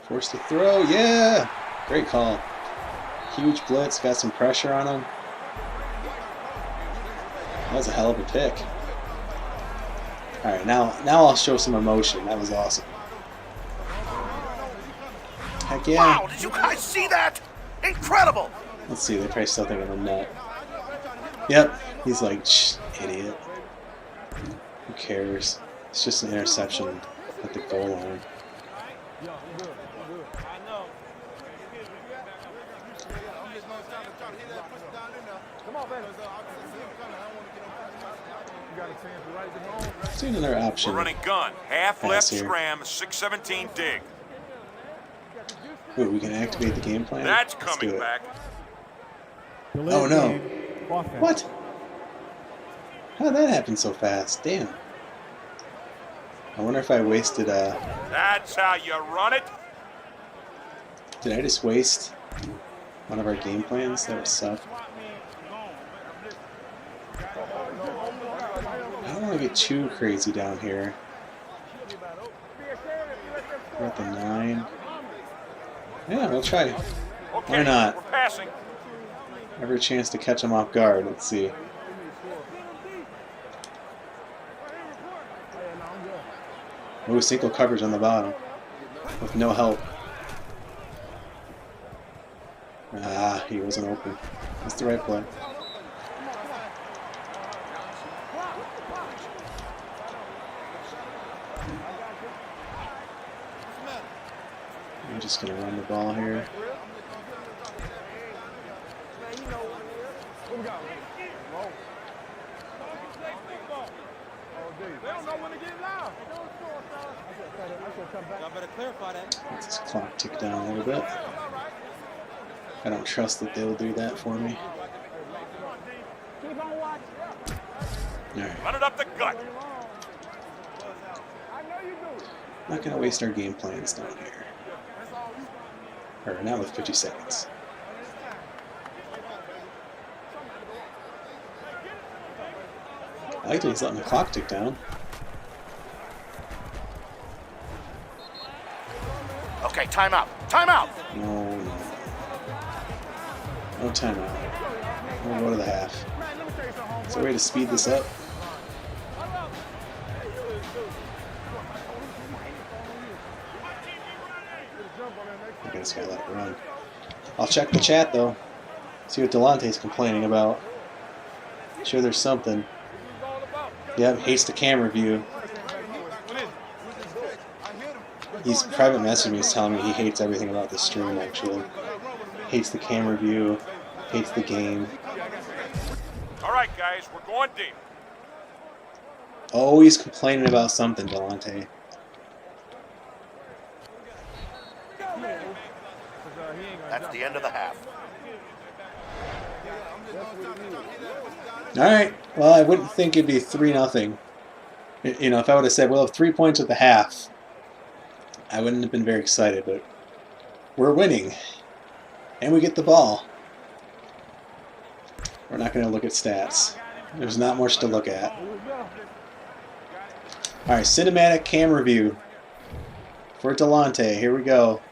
Forced to throw, yeah! Great call. Huge blitz, got some pressure on him. That was a hell of a pick. Alright, now I'll show some emotion. That was awesome. Heck yeah. Wow, did you guys see that? Incredible! Let's see, they're probably still thinking of net. Yep, he's like, shh, idiot. Who cares? It's just an interception at the goal line. See another option. We're running gun. Half Pass left here. scram, 6-17 dig. Ooh, we can activate the game plan? That's Let's do coming it. back. Delayed Oh, no. game, offense. What? How did that happen so fast? Damn. I wonder if I wasted That's how you run it. did I just waste one of our game plans? That would suck. I don't want to get too crazy down here. We're at the 9. Yeah, we'll try. Okay, Why not? we're passing. Ever a chance to catch them off guard? Let's see. Ooh, single coverage on the bottom with no help. Ah, he wasn't open. That's the right play. I'm just going to run the ball here. Let this clock tick down a little bit. I don't trust that they'll do that for me. Alright. Run it up the gut. Not going to waste our game plans down here. Or not with 50 seconds. I like that he's letting the clock tick down. Okay, timeout. Timeout. No, no. No timeout. We'll go to the half. Is there a way to speed this up? I just gotta let it run. I'll check the chat though. See what Delante's complaining about. Sure there's something. Yep, hates the camera view. He's private messaging me, he's telling me he hates everything about this stream actually. Hates the camera view, hates the game. All right, guys, we're going deep. Always complaining about something, Delante. That's the end of the half. Alright, well I wouldn't think it'd be 3-0. You know, if I would have said, we'll have 3 points at the half, I wouldn't have been very excited, but we're winning. And we get the ball. We're not going to look at stats. There's not much to look at. Alright, cinematic camera view for Delante. Here we go.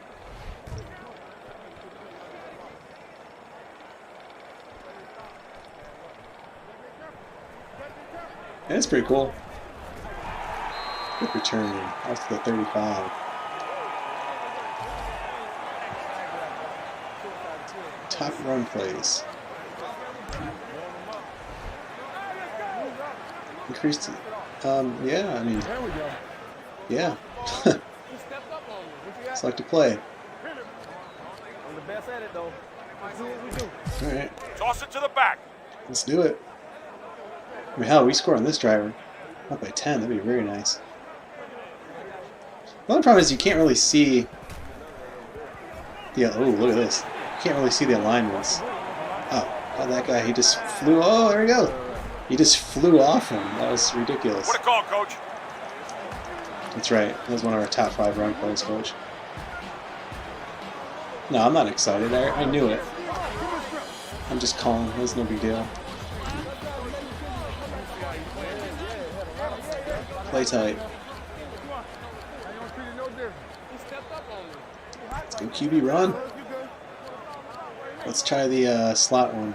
That's pretty cool. Good return out to the 35. Top run plays. Increased. Yeah, I mean, yeah. Select to play. All right, Toss it to the back. let's do it. I mean, hell, we score on this driver. Up by 10, that'd be very nice. The only problem is you can't really see the. Oh, look at this. You can't really see the alignments. Oh, that guy, he just flew. Oh, there we go. He just flew off him. That was ridiculous. What a call, coach. That's right. That was one of our top 5 run plays, coach. No, I'm not excited. I knew it. I'm just calling. It was no big deal. Play tight. Let's go QB run. Let's try the slot one.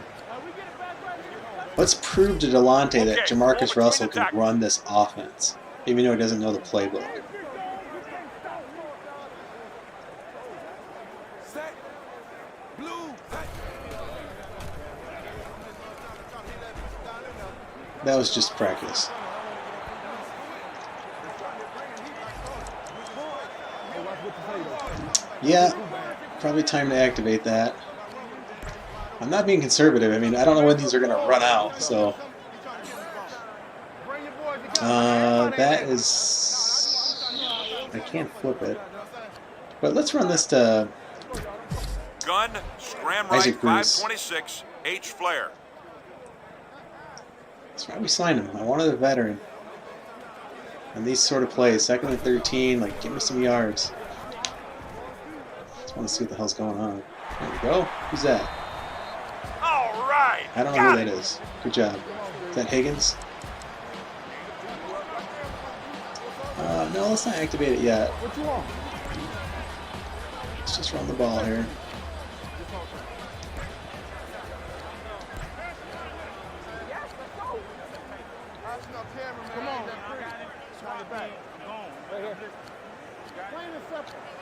Let's prove to Delante that Jamarcus Russell can run this offense, even though he doesn't know the playbook. That was just practice. Yeah, probably time to activate that. I'm not being conservative. I mean, I don't know when these are going to run out, so. That is. I can't flip it. But let's run this to. Gun, scram right, Isaac Bruce. 526, H. Flair. That's why we signed him. I wanted a veteran. And these sort of plays, 2nd and 13, like, give me some yards. Just want to see what the hell's going on. There we go. Who's that? All right. I don't know who that is. Good job. Is that Higgins? No, let's not activate it yet. Let's just run the ball here.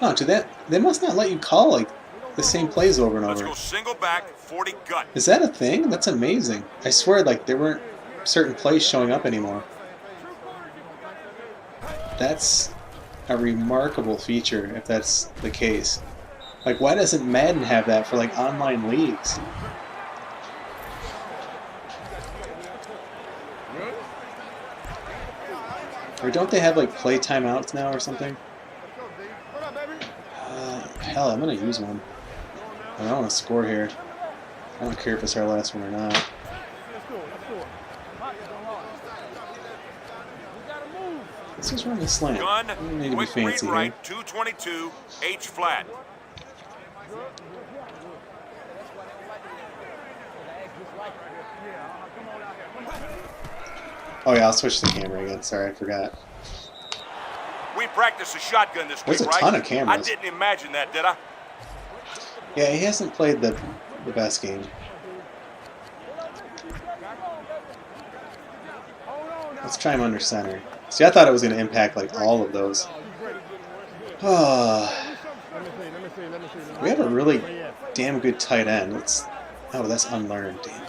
Oh, dude, they must not let you call like the same plays over and Let's over. go single back, 40 gut. Is that a thing? That's amazing. I swear, like, there weren't certain plays showing up anymore. That's a remarkable feature, if that's the case. Like, why doesn't Madden have that for, like, online leagues? Or don't they have, like, play timeouts now or something? Hell, I'm gonna use one. I want to score here. I don't care if it's our last one or not. Let's just run the slant. Gun, We don't need to be quick read fancy here. right, 222, H flat. Oh yeah, I'll switch the camera again. Sorry, I forgot. We practiced a shotgun this There's week, a right? ton of cameras. I didn't imagine that, did I? Yeah, he hasn't played the best game. Let's try him under center. See, I thought it was going to impact like all of those. We have a really damn good tight end. Oh, that's unlearned. Damn.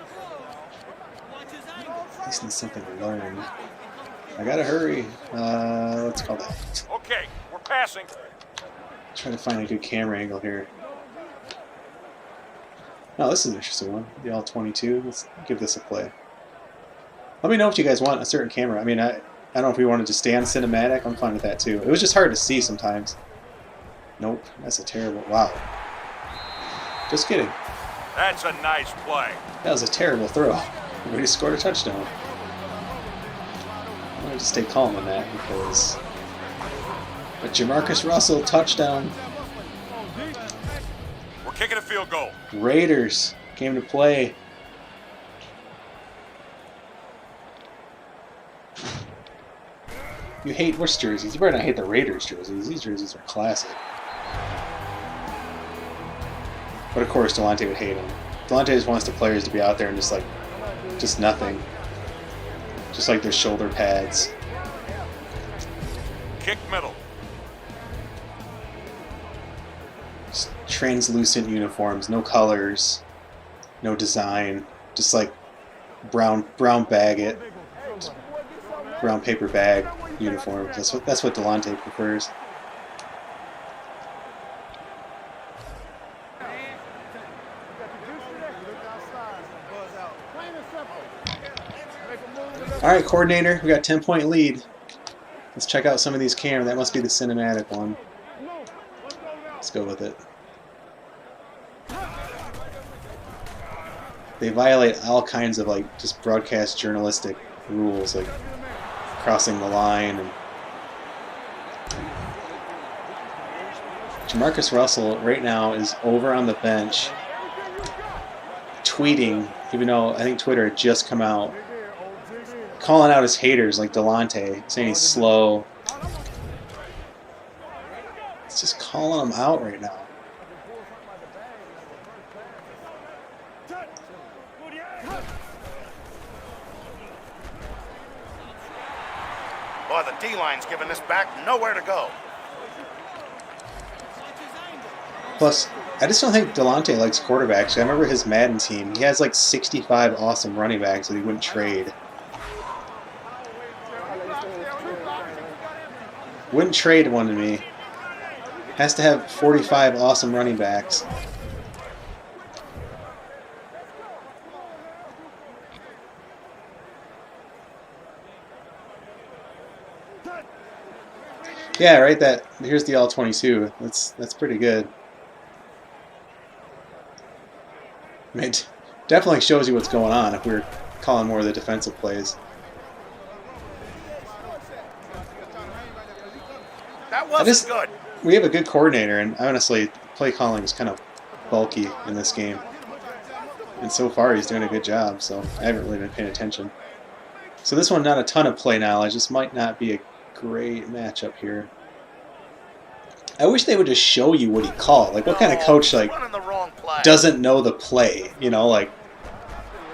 At least need something to learn. I gotta hurry. Let's call that. Okay, we're passing. Try to find a good camera angle here. Oh, this is an interesting one. The all-22. Let's give this a play. Let me know if you guys want a certain camera. I mean, I don't know if we wanted to stay on cinematic. I'm fine with that too. It was just hard to see sometimes. Nope, that's a terrible. Wow. Just kidding. That's a nice play. That was a terrible throw. We just scored a touchdown. I'm going to stay calm on that because. But Jamarcus Russell, touchdown. We're kicking a field goal. Raiders came to play. You hate which jerseys? You better not hate the Raiders jerseys. These jerseys are classic. But of course, Delonte would hate them. Delonte just wants the players to be out there and just nothing. Just like their shoulder pads. Kick middle. Just translucent uniforms, no colors, no design. Just like brown bag brown paper bag uniforms. That's what Delonte prefers. All right, coordinator, we got 10-point lead. Let's check out some of these cameras. That must be the cinematic one. Let's go with it. They violate all kinds of like just broadcast journalistic rules, like crossing the line. And Jamarcus Russell right now is over on the bench tweeting, even though I think Twitter had just come out, calling out his haters like Delonte, saying he's slow. It's just calling him out right now. Boy, the D-line's giving this back nowhere to go. Plus, I just don't think Delonte likes quarterbacks. I remember his Madden team. He has like 65 awesome running backs that he wouldn't trade. Wouldn't trade one to me. Has to have 45 awesome running backs. Yeah, right. Here's the all-22. That's pretty good. I mean, it definitely shows you what's going on if we were calling more of the defensive plays. That wasn't good. We have a good coordinator, and honestly, play calling is kind of bulky in this game. And so far, he's doing a good job, so I haven't really been paying attention. So this one, not a ton of play knowledge. This might not be a great matchup here. I wish they would just show you what he called. Like, what kind of coach Running the wrong play. doesn't know the play? You know, like,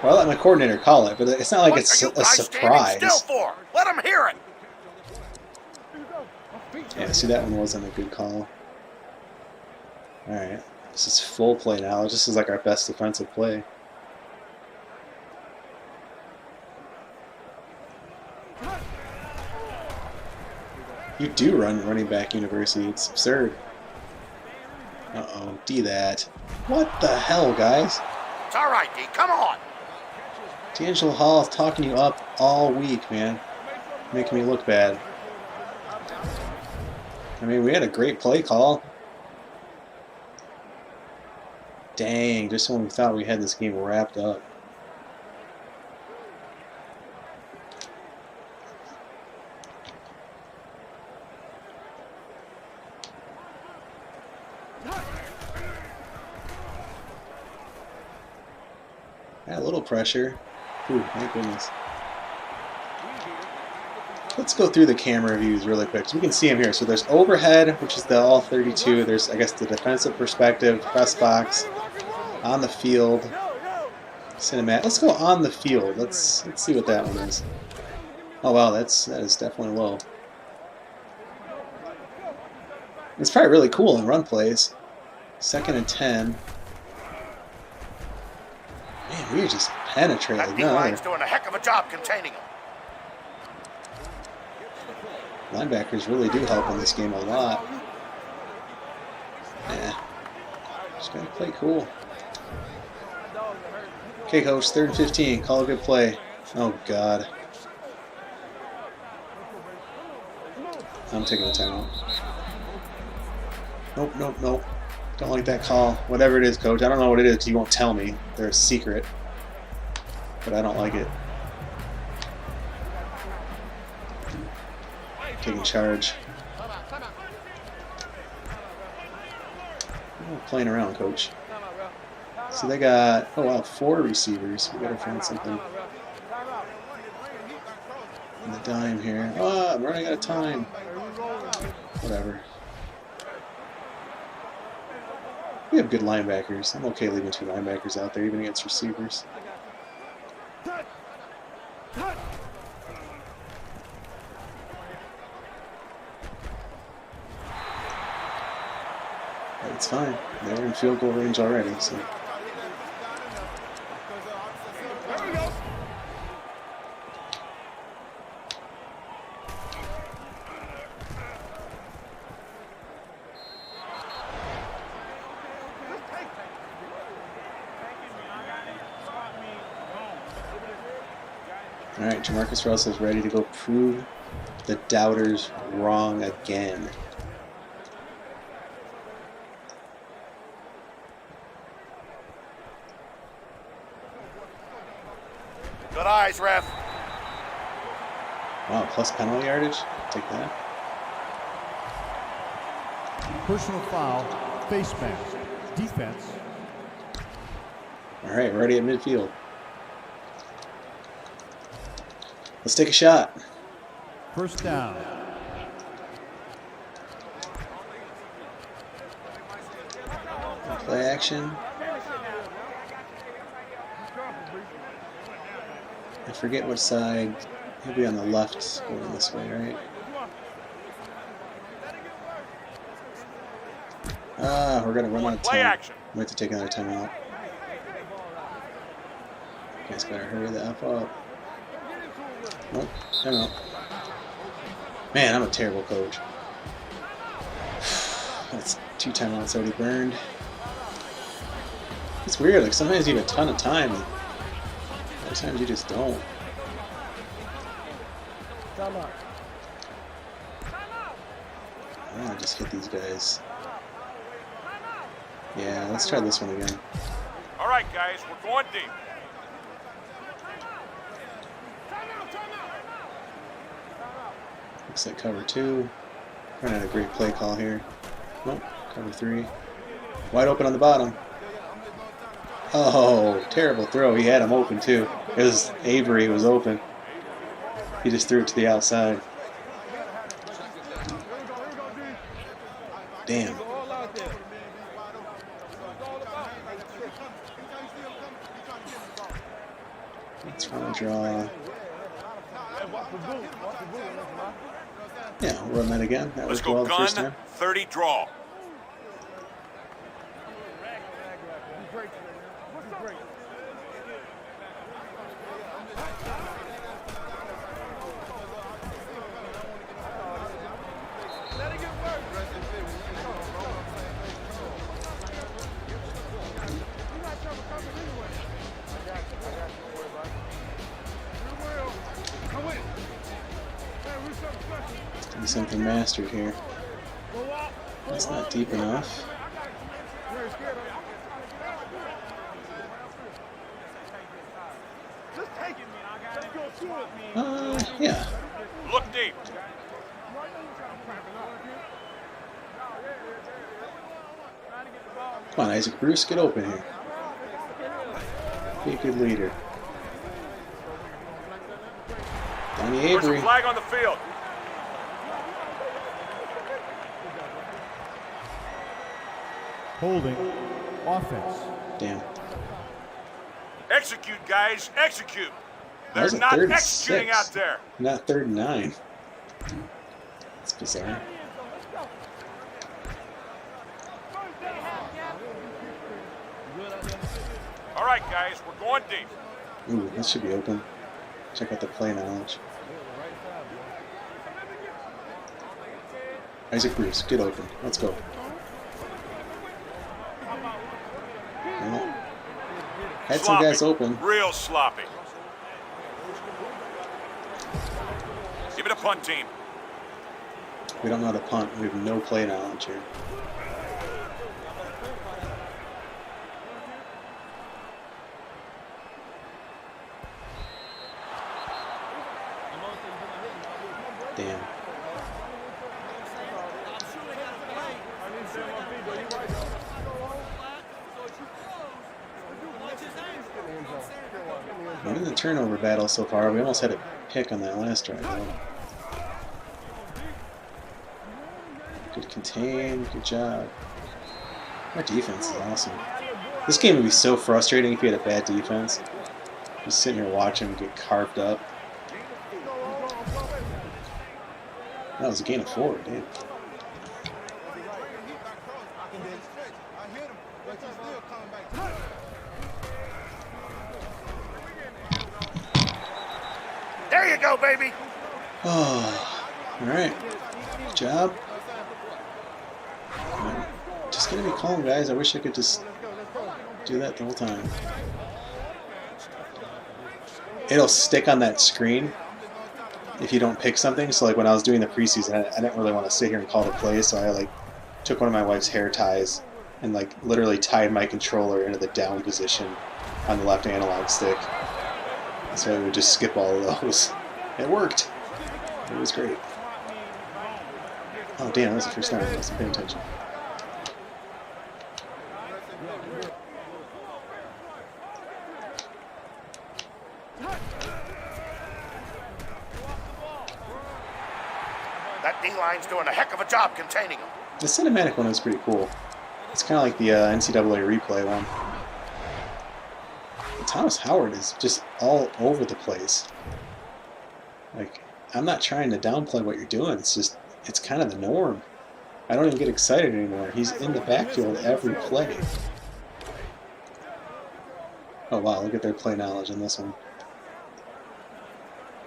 well, I'll let my coordinator call it, but it's not like What it's are you a guys surprise. standing still for? Let him hear it. Yeah, see, that one wasn't a good call. Alright, this is full play now. This is like our best defensive play. You do run running back university. It's absurd. Uh-oh, D that. What the hell, guys? It's all right, D. Come on. D'Angelo Hall is talking you up all week, man. Making me look bad. I mean, we had a great play call. Dang, just when we thought we had this game wrapped up. Yeah, a little pressure. Ooh, thank goodness. Let's go through the camera views really quick so we can see them here. So there's overhead, which is the all 32. There's, I guess, the defensive perspective, press box, on the field, cinematic. Let's go on the field. Let's see what that one is. Oh wow, that is definitely low. It's probably really cool in run plays. 2nd and 10. Man, we just penetrated. That D-line's doing a heck of a job containing him. Linebackers really do help in this game a lot. Yeah. Just gotta play cool. Okay, coach, 3rd and 15. Call a good play. Oh, God. I'm taking a timeout. Nope, nope, nope. Don't like that call. Whatever it is, coach. I don't know what it is because you won't tell me. They're a secret. But I don't like it. Taking charge. Oh, playing around, coach. So they got, oh wow, 4 receivers. We gotta find something. In the dime here. Oh, I'm running out of time. Whatever. We have good linebackers. I'm okay leaving 2 linebackers out there, even against receivers. But it's fine. They're in field goal range already, so. All right, Jamarcus Russell is ready to go prove the doubters wrong again. Good eyes, ref. Wow, plus penalty yardage. Take that. Personal foul, face mask, defense. All right, we're already at midfield. Let's take a shot. First down. Play action. I forget what side. He'll be on the left going this way, right? Ah, we're gonna run out of Play time. action. We have to take another timeout. You guys better hurry the F up. Nope, timeout. Man, I'm a terrible coach. That's 2 timeouts already burned. It's weird, like sometimes you have a ton of time, and other times you just don't. I want to just hit these guys. Yeah, let's try this one again. All right, guys, we're going deep. Looks like cover 2. Running a great play call here. Nope, cover 3. Wide open on the bottom. Oh, terrible throw. He had him open too. It was Avery who was open. He just threw it to the outside. Damn. Let's run a draw. Yeah, we'll run that again. That Let's worked well go the first gun, time. 30 draw. Do something mastered here. That's not deep enough. Yeah. Look deep. Come on, Isaac Bruce, get open here. Be a good leader. Donnie There's a Avery. flag on the field. Holding. Offense. Damn. Execute, guys. Execute. That They're was a not 3rd and executing 6. out there. Not 3rd and 9. That's bizarre. All right, guys, we're going deep. Ooh, this should be open. Check out the play knowledge. Isaac Bruce, get open. Let's go. Well, had some guys open. Real sloppy. Give it a punt team. We don't know how to punt. We have no play knowledge here. Damn. We're in the turnover battle so far. We almost had a pick on that last drive, though. Good contain, good job. Our defense is awesome. This game would be so frustrating if you had a bad defense. Just sitting here watching them get carved up. That was a gain of 4, damn. There you go, baby. Oh, alright. Good job. Just gonna be calm, guys. I wish I could just do that the whole time. It'll stick on that screen if you don't pick something. So like when I was doing the preseason, I didn't really want to sit here and call the play, so I like took one of my wife's hair ties and like literally tied my controller into the down position on the left analog stick. So I would just skip all of those. It worked. It was great. Oh damn, that was the first time I wasn't paying attention. That D-line's doing a heck of a job containing him. The cinematic one is pretty cool. It's kind of like the NCAA replay one. But Thomas Howard is just all over the place. Like, I'm not trying to downplay what you're doing. It's just, it's kind of the norm. I don't even get excited anymore. He's in the backfield every play. Oh wow, look at their play knowledge in this one.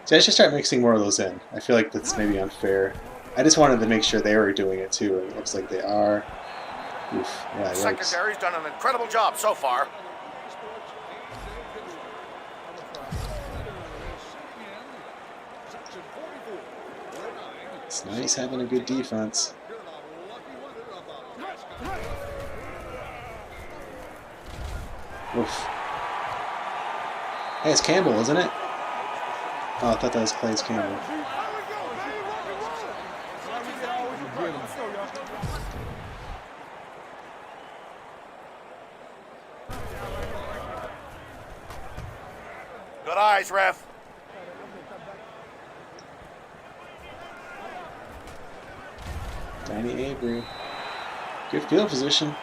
See, I should start mixing more of those in. I feel like that's maybe unfair. I just wanted to make sure they were doing it too, and it looks like they are. Oof, yeah, it works. Secondary's done an incredible job so far. It's nice having a good defense. Oof. Hey, it's Campbell, isn't it? Oh, I thought that was Clay's Campbell. Good eyes, ref. Danny Avery. Good field position.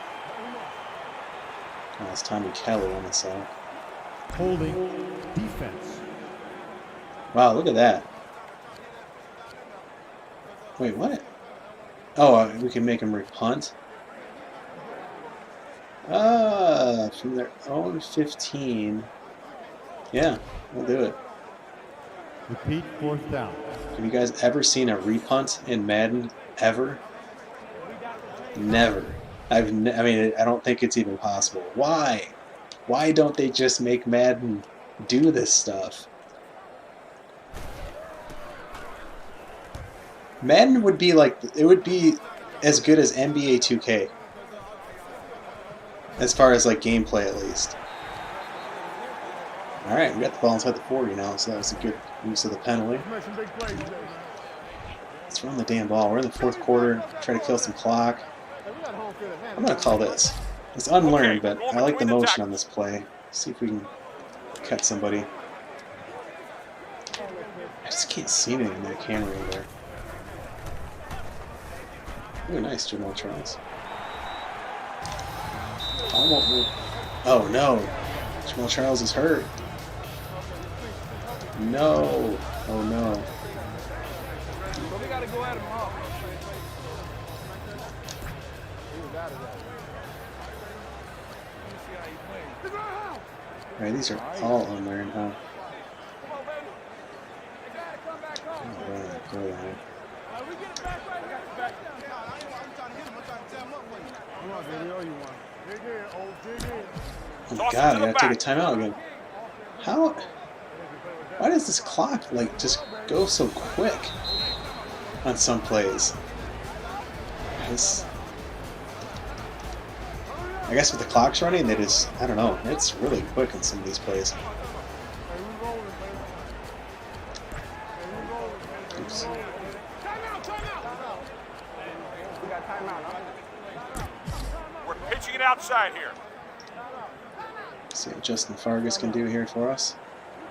Oh, it's Tommy Kelly on the side. Holding. Defense. Wow, look at that. Wait, what? Oh, we can make them repunt? From their own 15. Yeah, we'll do it. Repeat 4th down. Have you guys ever seen a repunt in Madden? Ever? Never. I mean, I don't think it's even possible. Why? Why don't they just make Madden do this stuff? Madden would be like, it would be as good as NBA 2K. As far as like gameplay at least. Alright, we got the ball inside the 40 now, so that was a good use of the penalty. Make some big plays today. Let's run the damn ball. We're in the 4th quarter, try to kill some clock. Hey, we got home field advantage. I'm going to call this. It's unlearned, but I like the motion on this play. See if we can cut somebody. I just can't see anything in that camera over there. Ooh, nice, Jamal Charles. Oh no, Jamal Charles is hurt. No, oh no. So we got to go at him hard. He was out of that. Let me see how he plays. Alright, these are all unlearned, huh? Come on, baby. Hey, Dad, come back home. Oh, right, go ahead. We get it back right. I got you back. I'm trying to hit him. I'm trying to tell him up with you. You want, baby? Oh, you want? Dig in, old dig in. Oh Toss it god, to I the gotta take a back. timeout again. How? Why does this clock, like, just go so quick on some plays? I guess with the clock's running, they just, I don't know, it's really quick on some of these plays. Hey, we rolling, baby. Hey, we rolling, baby. Oops. Timeout. We got timeout. We're pitching it outside here. See what Justin Fargas can do here for us.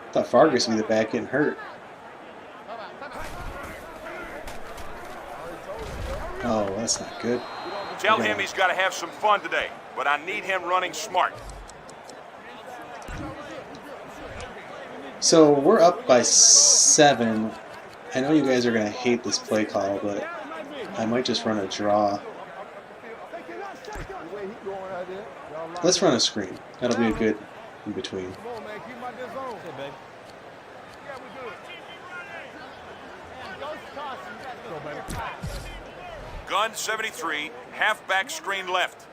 I thought Fargas would be the back getting hurt. Oh, that's not good. Tell him he's got to have some fun today, but I need him running smart. So we're up by 7. I know you guys are going to hate this play call, but I might just run a draw. Let's run a screen. That'll be a good in between. Come on, man. Keep him out this zone. Hey, baby. Yeah, we do it. Go, baby. Gun 73, halfback screen left.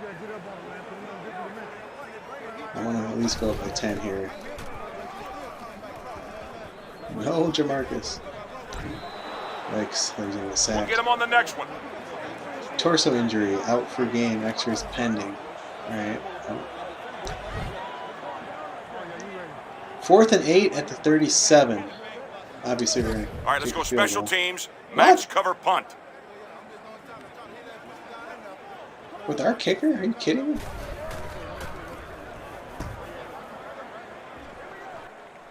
You gotta get up on him, man. Put him on, get him in the middle. I want to at least go up by 10 here. No, Jamarcus. Yikes, there's a We'll sack. get him on the next one. Torso injury, out for game, X-rays pending. Alright. 4th and 8 at the 37. Obviously, we're going to. All right, let's go special teams. What? Match cover punt. With our kicker? Are you kidding me?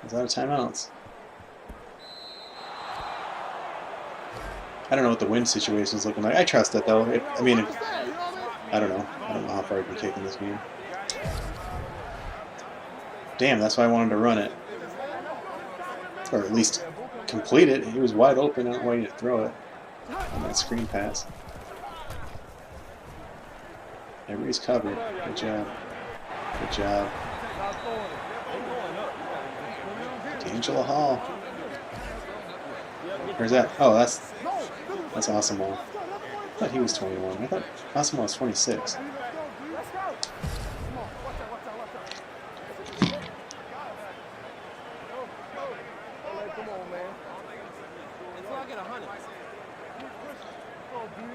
He's out of timeouts. I don't know what the win situation is looking like. I trust it though. I don't know. I don't know how far he can kick in this game. Damn, that's why I wanted to run it. Or at least complete it. He was wide open. I don't know why you didn't throw it on that screen pass. Everybody's covered. Good job. Good job. D'Angelo Hall. Where's that? Oh, that's Awesome Wall. I thought he was 21. I thought Awesome Wall was 26.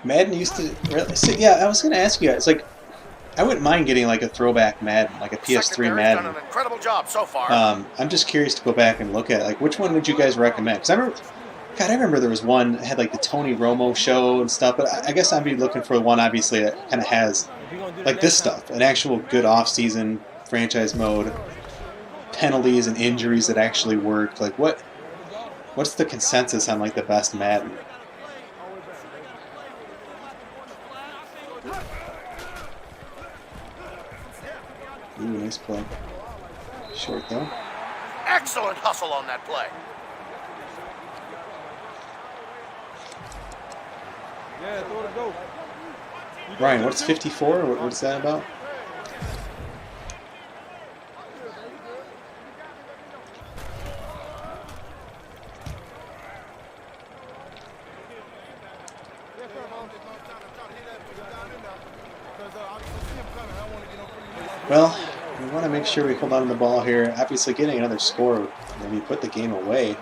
Madden used to really. So, yeah, I was going to ask you guys. Like, I wouldn't mind getting like a throwback Madden, like a PS3 Secondary's Madden. done an incredible job so far. I'm just curious to go back and look at it. Like, which one would you guys recommend? Because I remember there was one that had like the Tony Romo show and stuff. But I guess I'd be looking for the one, obviously, that kind of has like this stuff, an actual good off-season franchise mode, penalties and injuries that actually work. Like, what's the consensus on like the best Madden? Ooh, nice play. Short though. Excellent hustle on that play. Yeah, throw the go. Ryan, what's 54? What's that about? Well, we want to make sure we hold on to the ball here. Obviously, getting another score would maybe put the game away.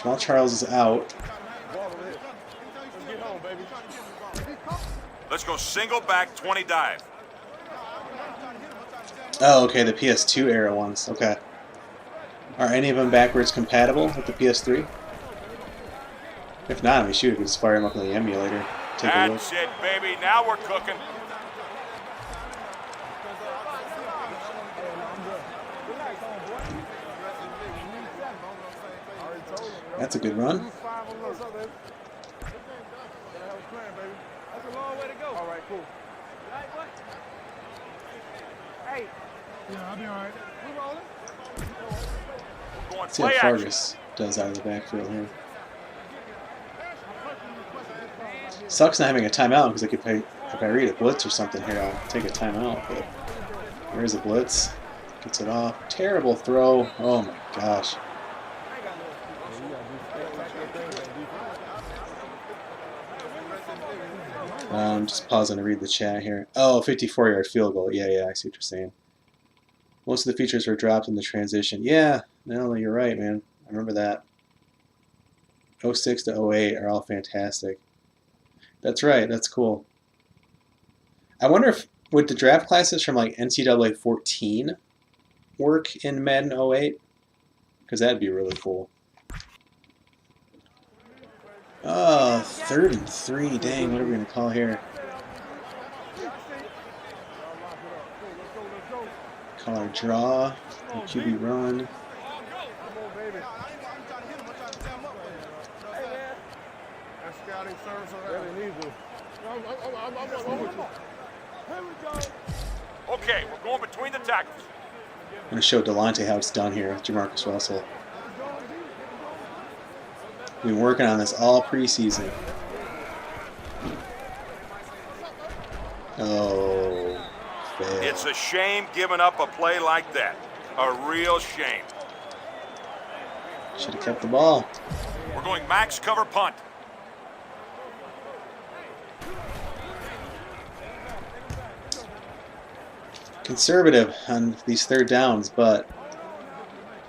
Jamal Charles is out. Let's go single back 20 dive. Oh, okay, the PS2 era ones. Okay. Are any of them backwards compatible with the PS3? If not, I mean, shoot, we can just fire them up in the emulator. Take a look. That's it, baby. Now we're cooking. That's a good run. That's a long way to go. All right, cool. Hey. Yeah, I'll be all right. We rolling? We're going See how play action. Fargus does out of the backfield here. Sucks not having a timeout because if I read a blitz or something here, I'll take a timeout. But there's a blitz. Gets it off. Terrible throw. Oh my gosh. Just pausing to read the chat here. Oh, 54-yard field goal. Yeah, I see what you're saying. Most of the features were dropped in the transition. Yeah, no, you're right, man. I remember that. 06 to 08 are all fantastic. That's right. That's cool. I wonder if would the draft classes from like NCAA 14 work in Madden 08? Because that'd be really cool. Oh, 3rd and 3. Dang, what are we going to call here? Call our draw. QB run. Okay, we're going between the tackles. I'm going to show Delonte how it's done here with Jamarcus Russell. We've been working on this all preseason. Oh, fail. It's a shame giving up a play like that. A real shame. Should have kept the ball. We're going max cover punt. Conservative on these 3rd downs, but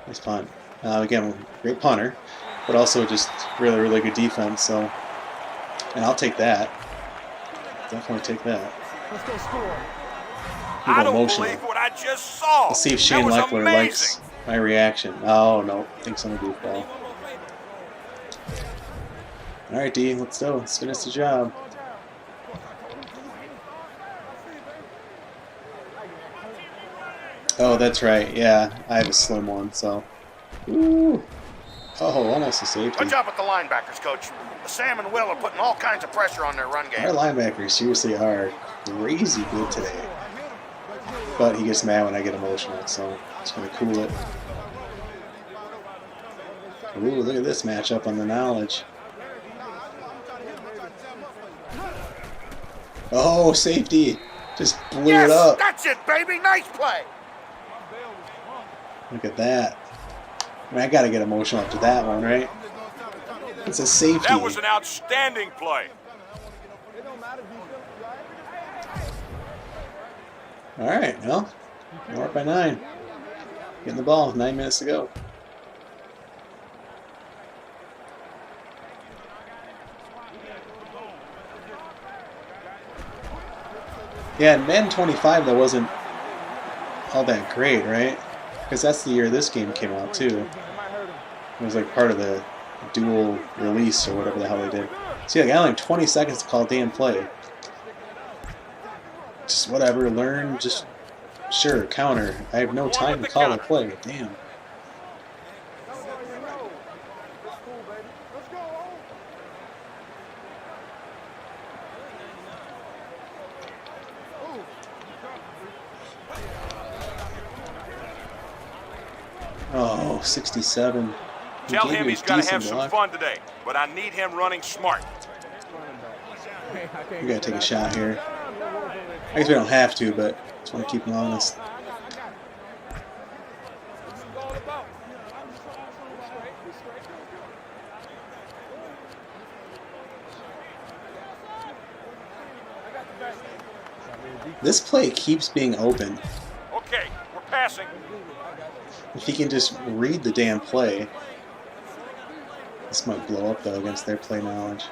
it's fun. Again, great punter, but also just really, really good defense. So, and I'll take that. Definitely take that. Let's go score. I don't emotional. believe what I just saw. Let's see if That Shane was Leckler amazing. likes my reaction. Oh no, thinks I'm a goofball. All right, D, let's go. Let's finish the job. Oh, that's right. Yeah, I have a slim one, so. Ooh. Oh, almost a safety. Good job with the linebackers, Coach. Sam and Will are putting all kinds of pressure on their run Our game. linebackers seriously are crazy good today. But he gets mad when I get emotional, so it's going to cool it. Ooh, look at this matchup on the knowledge. Oh, safety. Just blew Yes, it up. that's it, baby. Nice play. Look at that. I mean, I got to get emotional after that one, right? It's a safety. That was an outstanding play. All right, well, we're up by 9. Getting the ball with 9 minutes to go. Yeah, and Madden 25, that wasn't all that great, right? Because that's the year this game came out, too. It was like part of the dual release or whatever the hell they did. See, I got like 20 seconds to call a damn play. Just whatever, learn, just sure, counter. I have no time to call a play. Damn. Oh, 67. He Tell gave him me a he's got to decent have some block. fun today, but I need him running smart. We gotta take a shot here. I guess we don't have to, but just want to keep him honest. This play keeps being open. Okay, we're passing. If he can just read the damn play. This might blow up though against their play knowledge.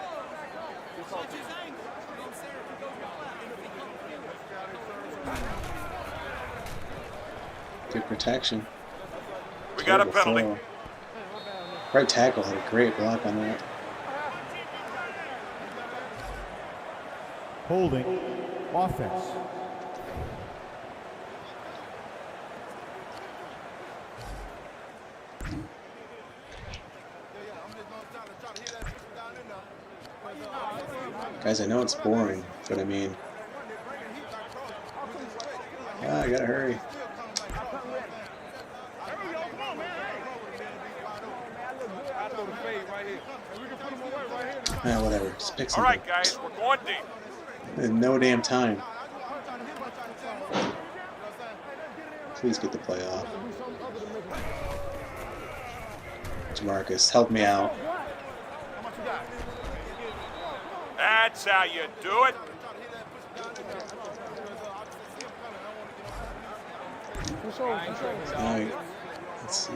Good protection. We got a Terrible penalty. throw. Right tackle had a great block on that. Holding. Offense. Guys, I know it's boring, but I mean, I gotta hurry. Whatever. Just pick All something. right, guys, we're going deep. In no damn time. Please get the play off. Jamarcus, help me out. That's how you do it. Alright. Let's see.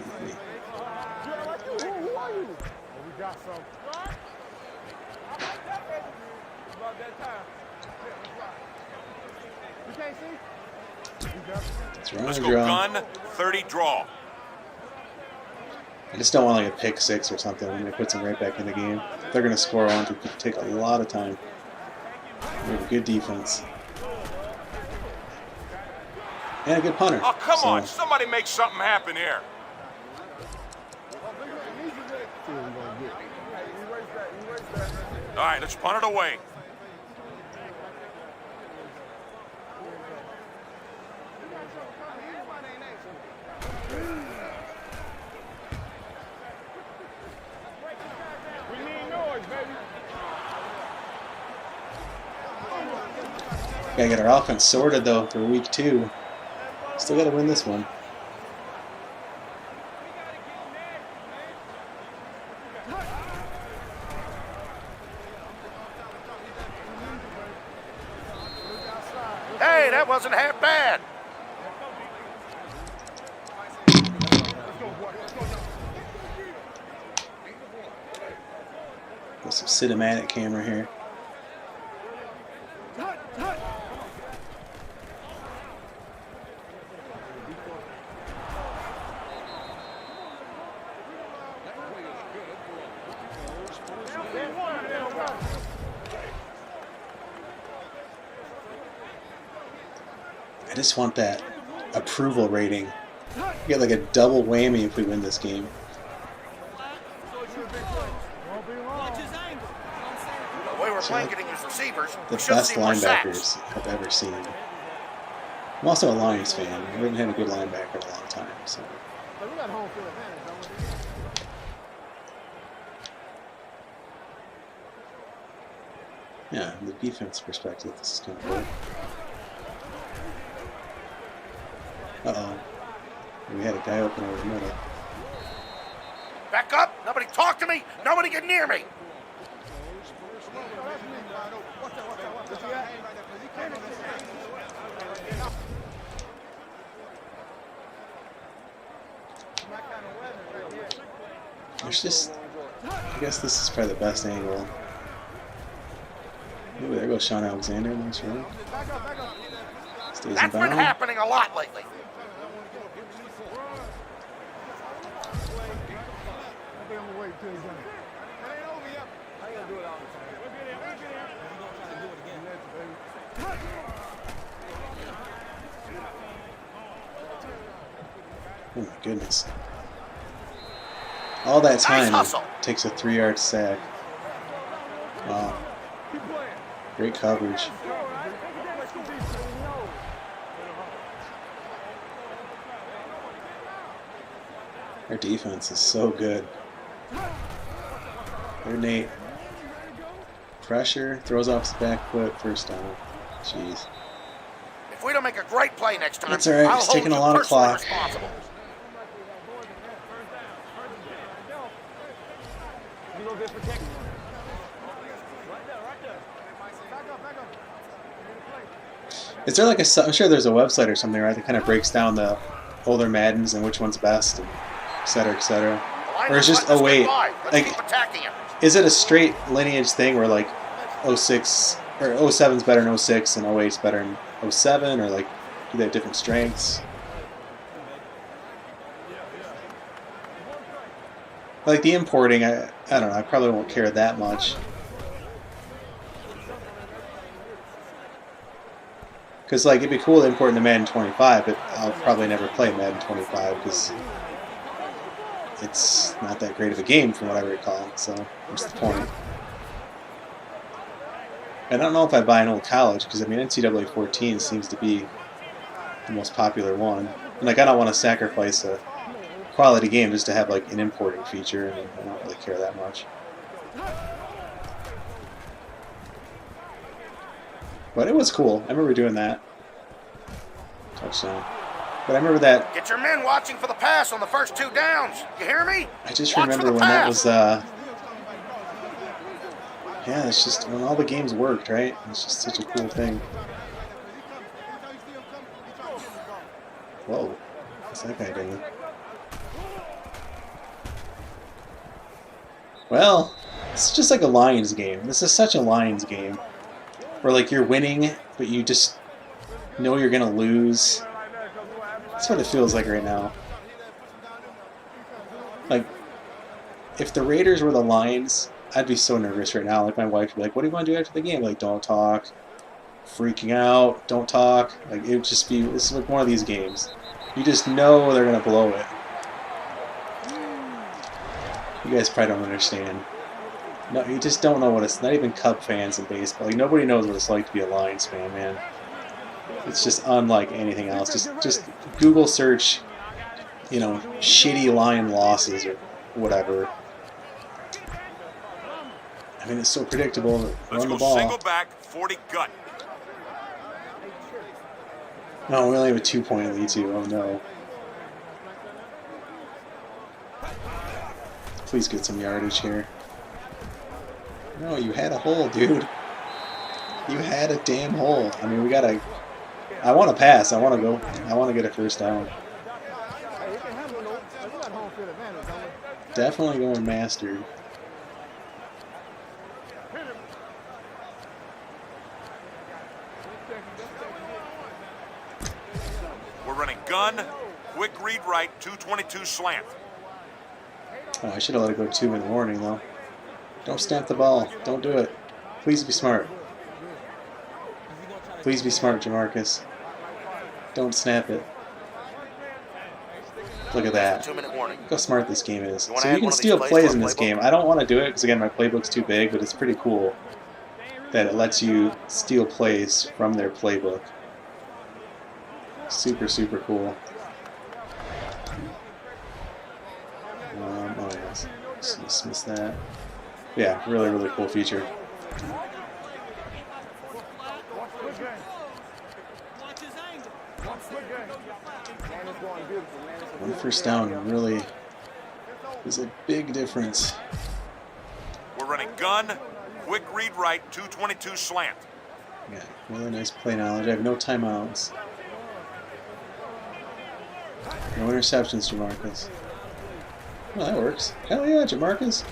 It's Let's run go draw. gun 30 draw. I just don't want like a pick six or something. I'm gonna put them right back in the game. If they're gonna score on, it could take a lot of time. We have good defense. And a good punter. Oh, come So, on. Somebody make something happen here. All right, let's punt it away. Gotta get our offense sorted though for week 2. Still gotta win this one. Hey, that wasn't half bad. Got some cinematic camera here. I just want that approval rating. We get like a double whammy if we win this game. The way we're blanketing his receivers, The we should best see more linebackers sacks. I've ever seen. I'm also a Lions fan. We haven't had a good linebacker in a long time. So. Yeah, the defense perspective, this is kind of cool. Uh-oh. We had a guy open over the middle. Back up. Nobody talk to me. Nobody get near me. There's just, I guess this is probably the best angle. Ooh, there goes Sean Alexander. Nice run. Stays in That's been bounds. happening a lot lately. Oh my goodness. All that time hustle. it takes a 3-yard sack. Wow. Great coverage. Our defense is so good. There, Nate. Pressure, throws off his back foot, first down. Jeez. If we don't make a great play next time, That's all right, I'll it's hold taking a you lot of personally clock. responsible. Is there like a, I'm sure there's a website or something, right, that kind of breaks down the older Maddens and which one's best, and et cetera, et cetera. The Line Or it's this just, let's oh get wait, by. Let's like, keep attacking him. is it a straight lineage thing where like 06 or 07's better than 06 and 08's better than 07, or like do they have different strengths? Like the importing, I don't know, I probably won't care that much. Because like it'd be cool to import into Madden 25, but I'll probably never play Madden 25 because it's not that great of a game from what I recall, so what's the point? And I don't know if I buy an old college, because I mean NCAA 14 seems to be the most popular one. And like I don't want to sacrifice a quality game just to have like an importing feature, and I don't really care that much. But it was cool. I remember doing that. Touchdown. But I remember that. Get your men watching for the pass on the first 2 downs. You hear me? I just Watch for remember the when that pass. was. Yeah, it's just when all the games worked, right? It's just such a cool thing. Whoa, what's that guy doing? Well, it's just like a Lions game. This is such a Lions game. Where like you're winning, but you just know you're gonna lose. That's what it feels like right now. Like, if the Raiders were the Lions, I'd be so nervous right now. Like my wife would be like, "What do you want to do after the game?" Like, don't talk. Freaking out. Don't talk. Like it would just be. This is like one of these games. You just know they're gonna blow it. You guys probably don't understand. No, you just don't know what it's. Not even Cub fans in baseball. Like nobody knows what it's like to be a Lions fan, man. It's just unlike anything else. Just Google search, you know, shitty Lion losses or whatever. I mean, it's so predictable. Let's Run the go ball. single back, 40 gut. No, we only have a 2-point lead too. Oh no. Please get some yardage here. No, you had a hole, dude. You had a damn hole. I mean, we gotta. I want to pass. I want to go. I want to get a first down. Hey, he can handle those. We got home field advantage, don't we? Definitely going mastered. We're running gun, quick read right, 222 slant. Oh, I should have let it go 2 in the morning, though. Don't snap the ball. Don't do it. Please be smart. Please be smart, Jamarcus. Don't snap it. Look at that. 2-minute warning. Look how smart this game is. You wanna So add you can one of these steal plays plays to in our this playbook? game. I don't want to do it because, again, my playbook's too big, but it's pretty cool that it lets you steal plays from their playbook. Super, super cool. Oh, yes. Just dismiss that. Yeah, really, really cool feature. Man, it's going beautiful, man. It's a One first down really is a big difference. We're running gun, quick read right, 222 slant. Yeah, really nice play knowledge. I have no timeouts. No interceptions, Jamarcus. Well, that works. Hell yeah, Jamarcus.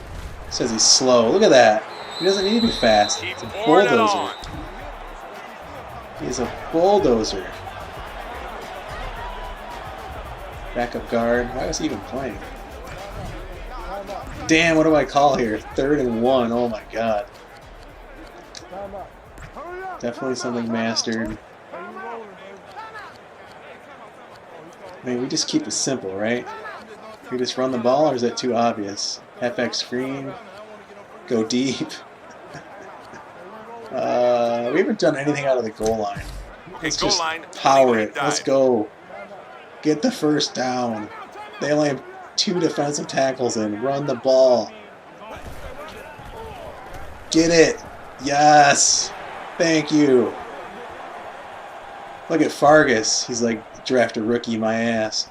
Says he's slow. Look at that. He doesn't need to be fast. Keep He's a pouring it bulldozer. on. He's a bulldozer. Backup guard. Why was he even playing? Damn, what do I call here? 3rd and 1. Oh my god. Definitely something mastered. I mean, we just keep it simple, right? We just run the ball, or is that too obvious? FX screen. Go deep. We haven't done anything out of the goal line. Okay, Let's goal just line. power 20-minute it. Let's dive. go. Get the first down. They only have 2 defensive tackles in. Run the ball. Get it. Yes. Thank you. Look at Fargus. He's like, draft a rookie my ass.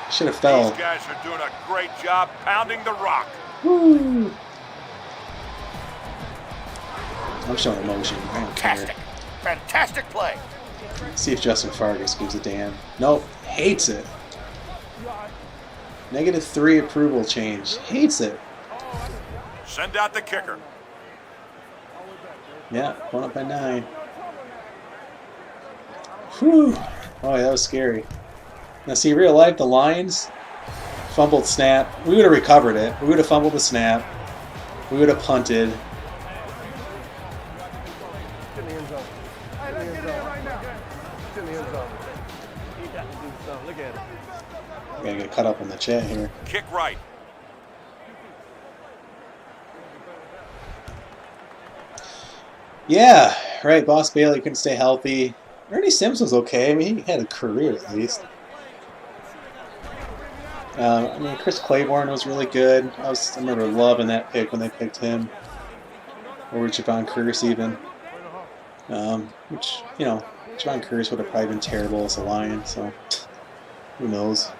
Should have fell. These guys are doing a great job pounding the rock. Woo. I'm showing emotion. I don't Fantastic. care. Fantastic play. See if Justin Fargus gives a damn. Nope. Hates it. -3 approval change. Hates it. Send out the kicker. Yeah, going up by 9. Whew. Oh, yeah, that was scary. Now, see, real life, the Lions fumbled snap. We would have recovered it. We would have fumbled the snap. We would have punted. Get in the end zone. Hey, let's get in there right now. Get in the end zone. He got to do something. Look at it. Gotta get cut up in the chat here. Kick right. Yeah, right. Boss Bailey couldn't stay healthy. Ernie Sims was okay. I mean, he had a career at least. I mean, Chris Claiborne was really good. I remember loving that pick when they picked him over Javon Curse even. Which, you know, Javon Curse would have probably been terrible as a Lion, so who knows.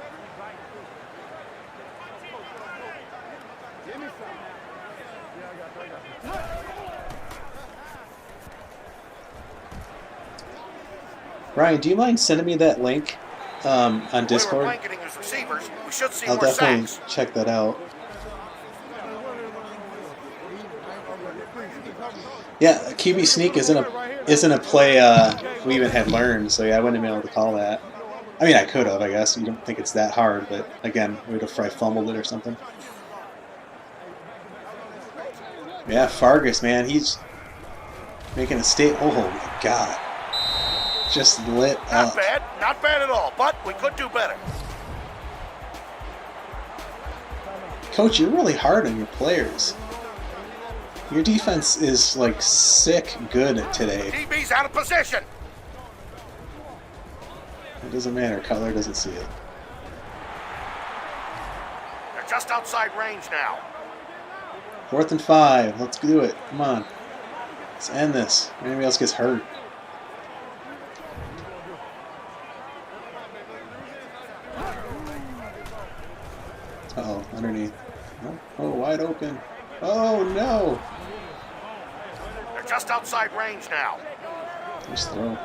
Ryan, do you mind sending me that link on Discord? blanketing his receivers. We should see I'll more definitely sacks. check that out. Yeah, QB sneak isn't a play we even had learned, so yeah, I wouldn't have been able to call that. I mean, I could have, I guess. You don't think it's that hard, but again, we would have probably fumbled it or something. Yeah, Fargus, man, he's making a oh my god. Just lit up. Not bad at all, but we could do better. Coach, you're really hard on your players. Your defense is like sick good today. DB's out of position. It doesn't matter, Cutler doesn't see it. They're just outside range now. 4th and 5, let's do it, come on. Let's end this, anybody else gets hurt. Uh-oh, underneath. Oh, wide open. Oh, no! They're just outside range now. Nice throw.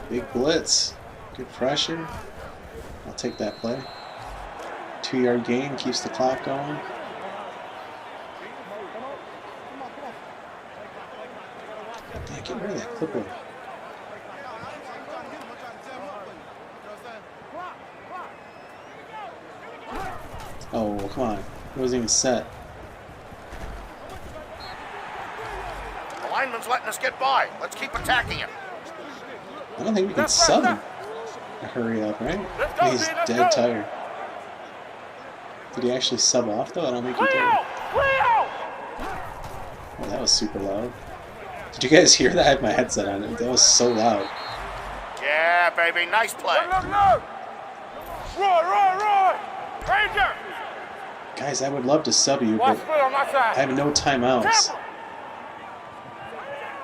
Big blitz. Good pressure. I'll take that play. 2-yard gain, keeps the clock going. Yeah, get rid of that clipper. Oh, come on. It wasn't even set. The lineman's letting us get by. Let's keep attacking him. I don't think we can sub him. Hurry up, right? He's dead tired. Did he actually sub off, though? I don't think he did. Oh, that was super loud. Did you guys hear that? I had my headset on. That was so loud. Yeah, baby, nice play. Look. Roy. Ranger. Guys, I would love to sub you, Watch but foot on my I side. have no timeouts.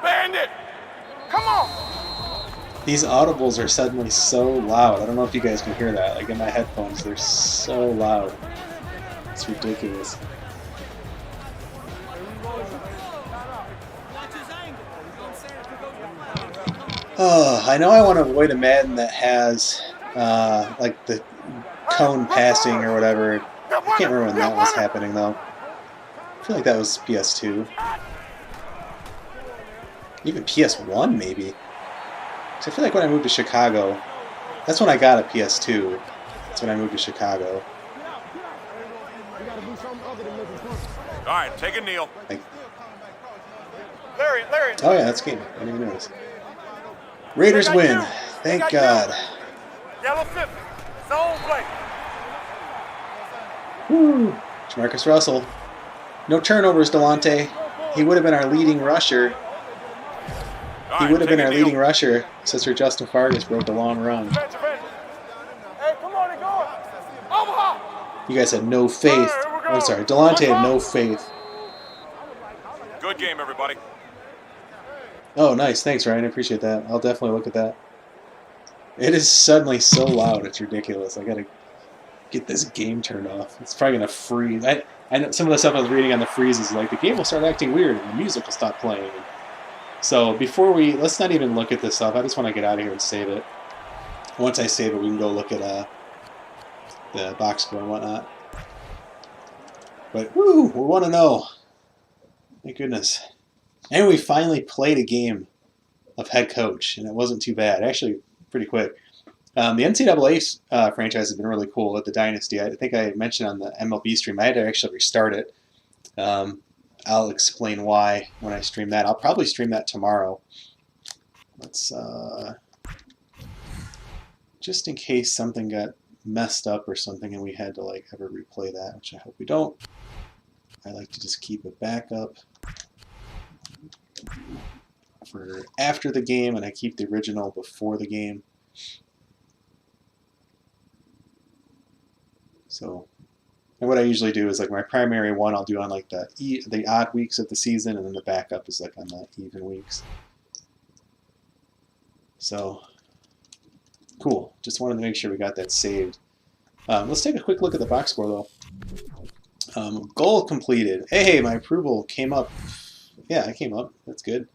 Bandit. Come on. These audibles are suddenly so loud. I don't know if you guys can hear that. Like in my headphones, they're so loud. It's ridiculous. Oh, I know I want to avoid a Madden that has like the cone passing or whatever. I can't remember when that was happening though. I feel like that was PS2. Even PS1 maybe. 'Cause I feel like when I moved to Chicago, that's when I got a PS2. That's when I moved to Chicago. All right, take a kneel. Like, Larry. oh yeah, that's game. I didn't even notice. Raiders win. Thank God. Yellow 50. Zone play. Woo. Jamarcus Russell. No turnovers, Delonte. He would have been our leading rusher. All He right, would have take been a our kneel. leading rusher since Sir Justin Fargas broke a long run. Hey, come on and go. Omaha. You guys had no faith. I'm sorry, Delonte had no faith. Good game, everybody. Oh, nice. Thanks, Ryan. I appreciate that. I'll definitely look at that. It is suddenly so loud. It's ridiculous. I gotta get this game turned off. It's probably gonna freeze. And some of the stuff I was reading on the freeze is like the game will start acting weird and the music will stop playing. So before let's not even look at this stuff. I just want to get out of here and save it. Once I save it, we can go look at the box score and whatnot. But woo, we want to know. Thank goodness. And we finally played a game of head coach, and it wasn't too bad. Actually, pretty quick. The NCAA franchise has been really cool with the Dynasty. I think I mentioned on the MLB stream, I had to actually restart it. I'll explain why when I stream that. I'll probably stream that tomorrow. Let's just in case something got messed up or something and we had to like ever replay that, which I hope we don't. I like to just keep a backup for after the game, and I keep the original before the game. So, and what I usually do is like my primary one I'll do on like the odd weeks of the season, and then the backup is like on the even weeks. So, cool. Just wanted to make sure we got that saved. Let's take a quick look at the box score though. Goal completed. Hey, my approval came up. Yeah, it came up. That's good.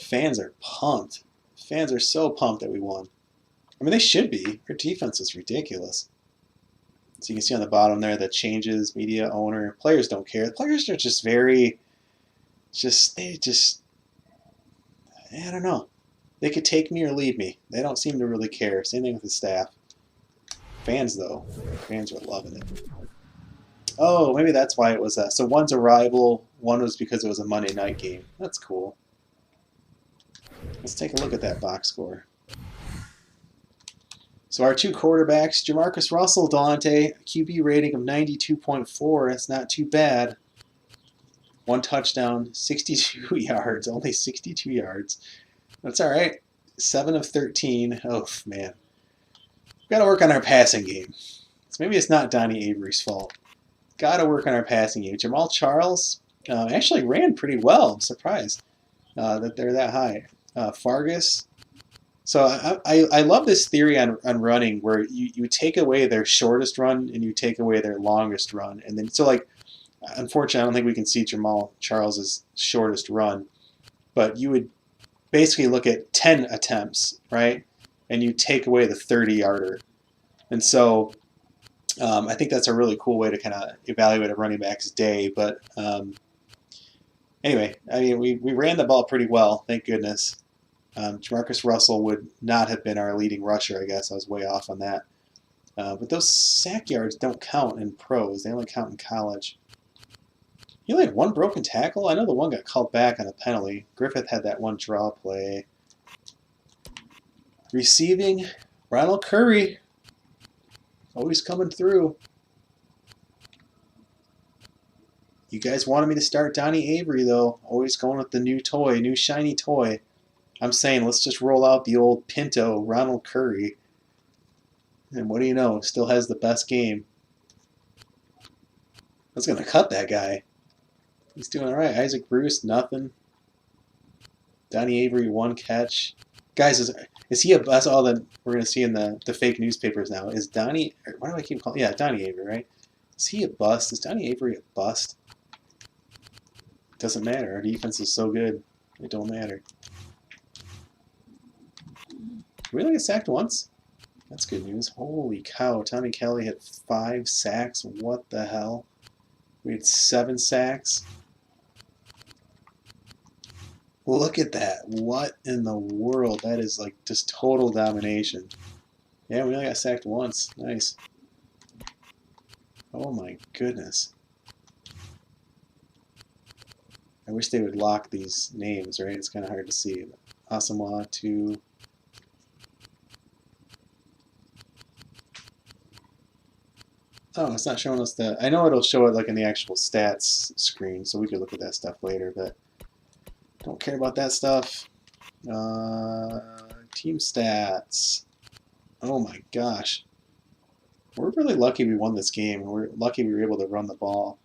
Fans are pumped. Fans are so pumped that we won. I mean, they should be. Our defense is ridiculous. So you can see on the bottom there the changes, media, owner. Players don't care. The players are just very, I don't know. They could take me or leave me. They don't seem to really care. Same thing with the staff. Fans, though. Fans are loving it. Oh, maybe that's why it was that. So one's a rival. One was because it was a Monday night game. That's cool. Let's take a look at that box score. So our two quarterbacks, Jamarcus Russell, Dante, QB rating of 92.4. That's not too bad. One touchdown, 62 yards, only 62 yards. That's all right. 7 of 13. Oh, man. We've got to work on our passing game. So maybe it's not Donnie Avery's fault. Got to work on our passing game. Jamal Charles actually ran pretty well. I'm surprised that they're that high. Fargus. So I love this theory on running where you take away their shortest run and you take away their longest run. And then, so like, unfortunately, I don't think we can see Jamal Charles's shortest run, but you would basically look at 10 attempts, right? And you take away the 30-yarder. And so I think that's a really cool way to kind of evaluate a running back's day. But anyway, I mean, we ran the ball pretty well, thank goodness. Jamarcus Russell would not have been our leading rusher, I guess. I was way off on that. But those sack yards don't count in pros. They only count in college. He only had one broken tackle? I know the one got called back on a penalty. Griffith had that one draw play. Receiving, Ronald Curry. Always coming through. You guys wanted me to start Donnie Avery, though. Always going with the new toy, new shiny toy. I'm saying let's just roll out the old Pinto, Ronald Curry. And what do you know? Still has the best game. I was going to cut that guy. He's doing all right. Isaac Bruce, nothing. Donnie Avery, one catch. Guys, is he a bust? That's all that we're going to see in the fake newspapers now. Is Donnie, why do I keep calling? Yeah, Donnie Avery, right? Is he a bust? Is Donnie Avery a bust? Doesn't matter. Our defense is so good. It don't matter. We only get sacked once? That's good news. Holy cow. Tommy Kelly had 5 sacks. What the hell? We had 7 sacks. Look at that. What in the world? That is like just total domination. Yeah, we only got sacked once. Nice. Oh my goodness. I wish they would lock these names, right? It's kind of hard to see. Asamoah, 2. Oh, it's not showing us the... I know it'll show it like in the actual stats screen, so we could look at that stuff later, but don't care about that stuff. Team stats. Oh my gosh. We're really lucky we won this game. We're lucky we were able to run the ball.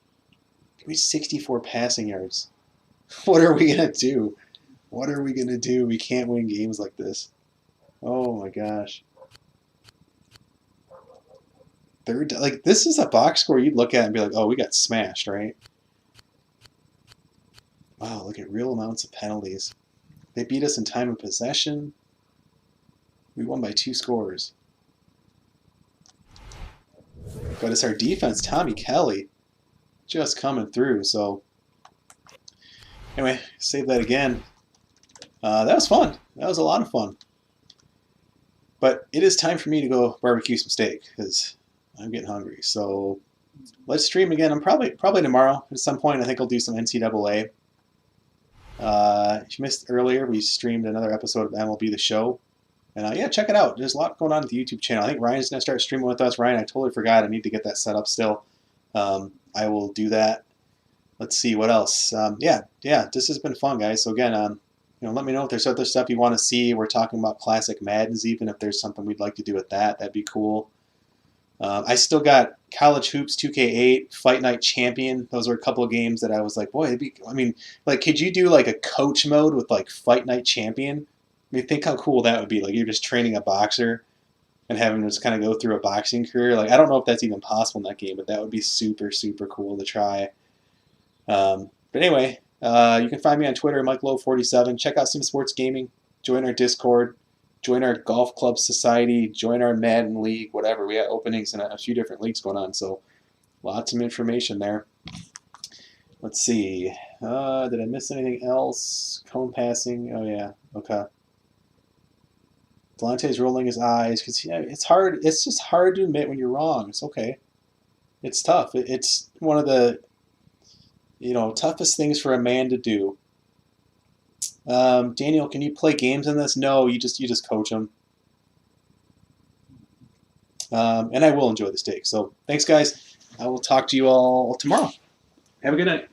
We had 64 passing yards. What are we going to do? What are we going to do? We can't win games like this. Oh my gosh. Third, like, this is a box score you'd look at and be like, oh, we got smashed, right? Wow, look at real amounts of penalties. They beat us in time of possession. We won by 2 scores. But it's our defense, Tommy Kelly, just coming through. So, anyway, save that again. That was fun. That was a lot of fun. But it is time for me to go barbecue some steak because I'm getting hungry. So let's stream again. I'm probably tomorrow at some point. I think I'll do some NCAA. If you missed earlier, we streamed another episode of MLB The Show. And yeah, check it out. There's a lot going on at the YouTube channel. I think Ryan's going to start streaming with us. Ryan, I totally forgot. I need to get that set up still. I will do that. Let's see what else. Yeah, this has been fun, guys. So again, let me know if there's other stuff you want to see. We're talking about classic Maddens, even if there's something we'd like to do with that. That'd be cool. I still got College Hoops 2K8, Fight Night Champion. Those were a couple of games that I was like, boy, could you do like a coach mode with like Fight Night Champion? I mean, think how cool that would be. Like, you're just training a boxer and having to just kind of go through a boxing career. Like, I don't know if that's even possible in that game, but that would be super, super cool to try. But anyway, you can find me on Twitter, MikeLowe47. Check out Sim Sports Gaming. Join our Discord. Join our Golf Club Society. Join our Madden League, whatever. We got openings in a few different leagues going on, so lots of information there. Let's see. Did I miss anything else? Cone passing. Oh, yeah. Okay. Delante's rolling his eyes because it's hard. It's just hard to admit when you're wrong. It's okay. It's tough. It's one of the toughest things for a man to do. Daniel, can you play games in this? No, you just coach them. And I will enjoy the steak. So thanks, guys. I will talk to you all tomorrow. Have a good night.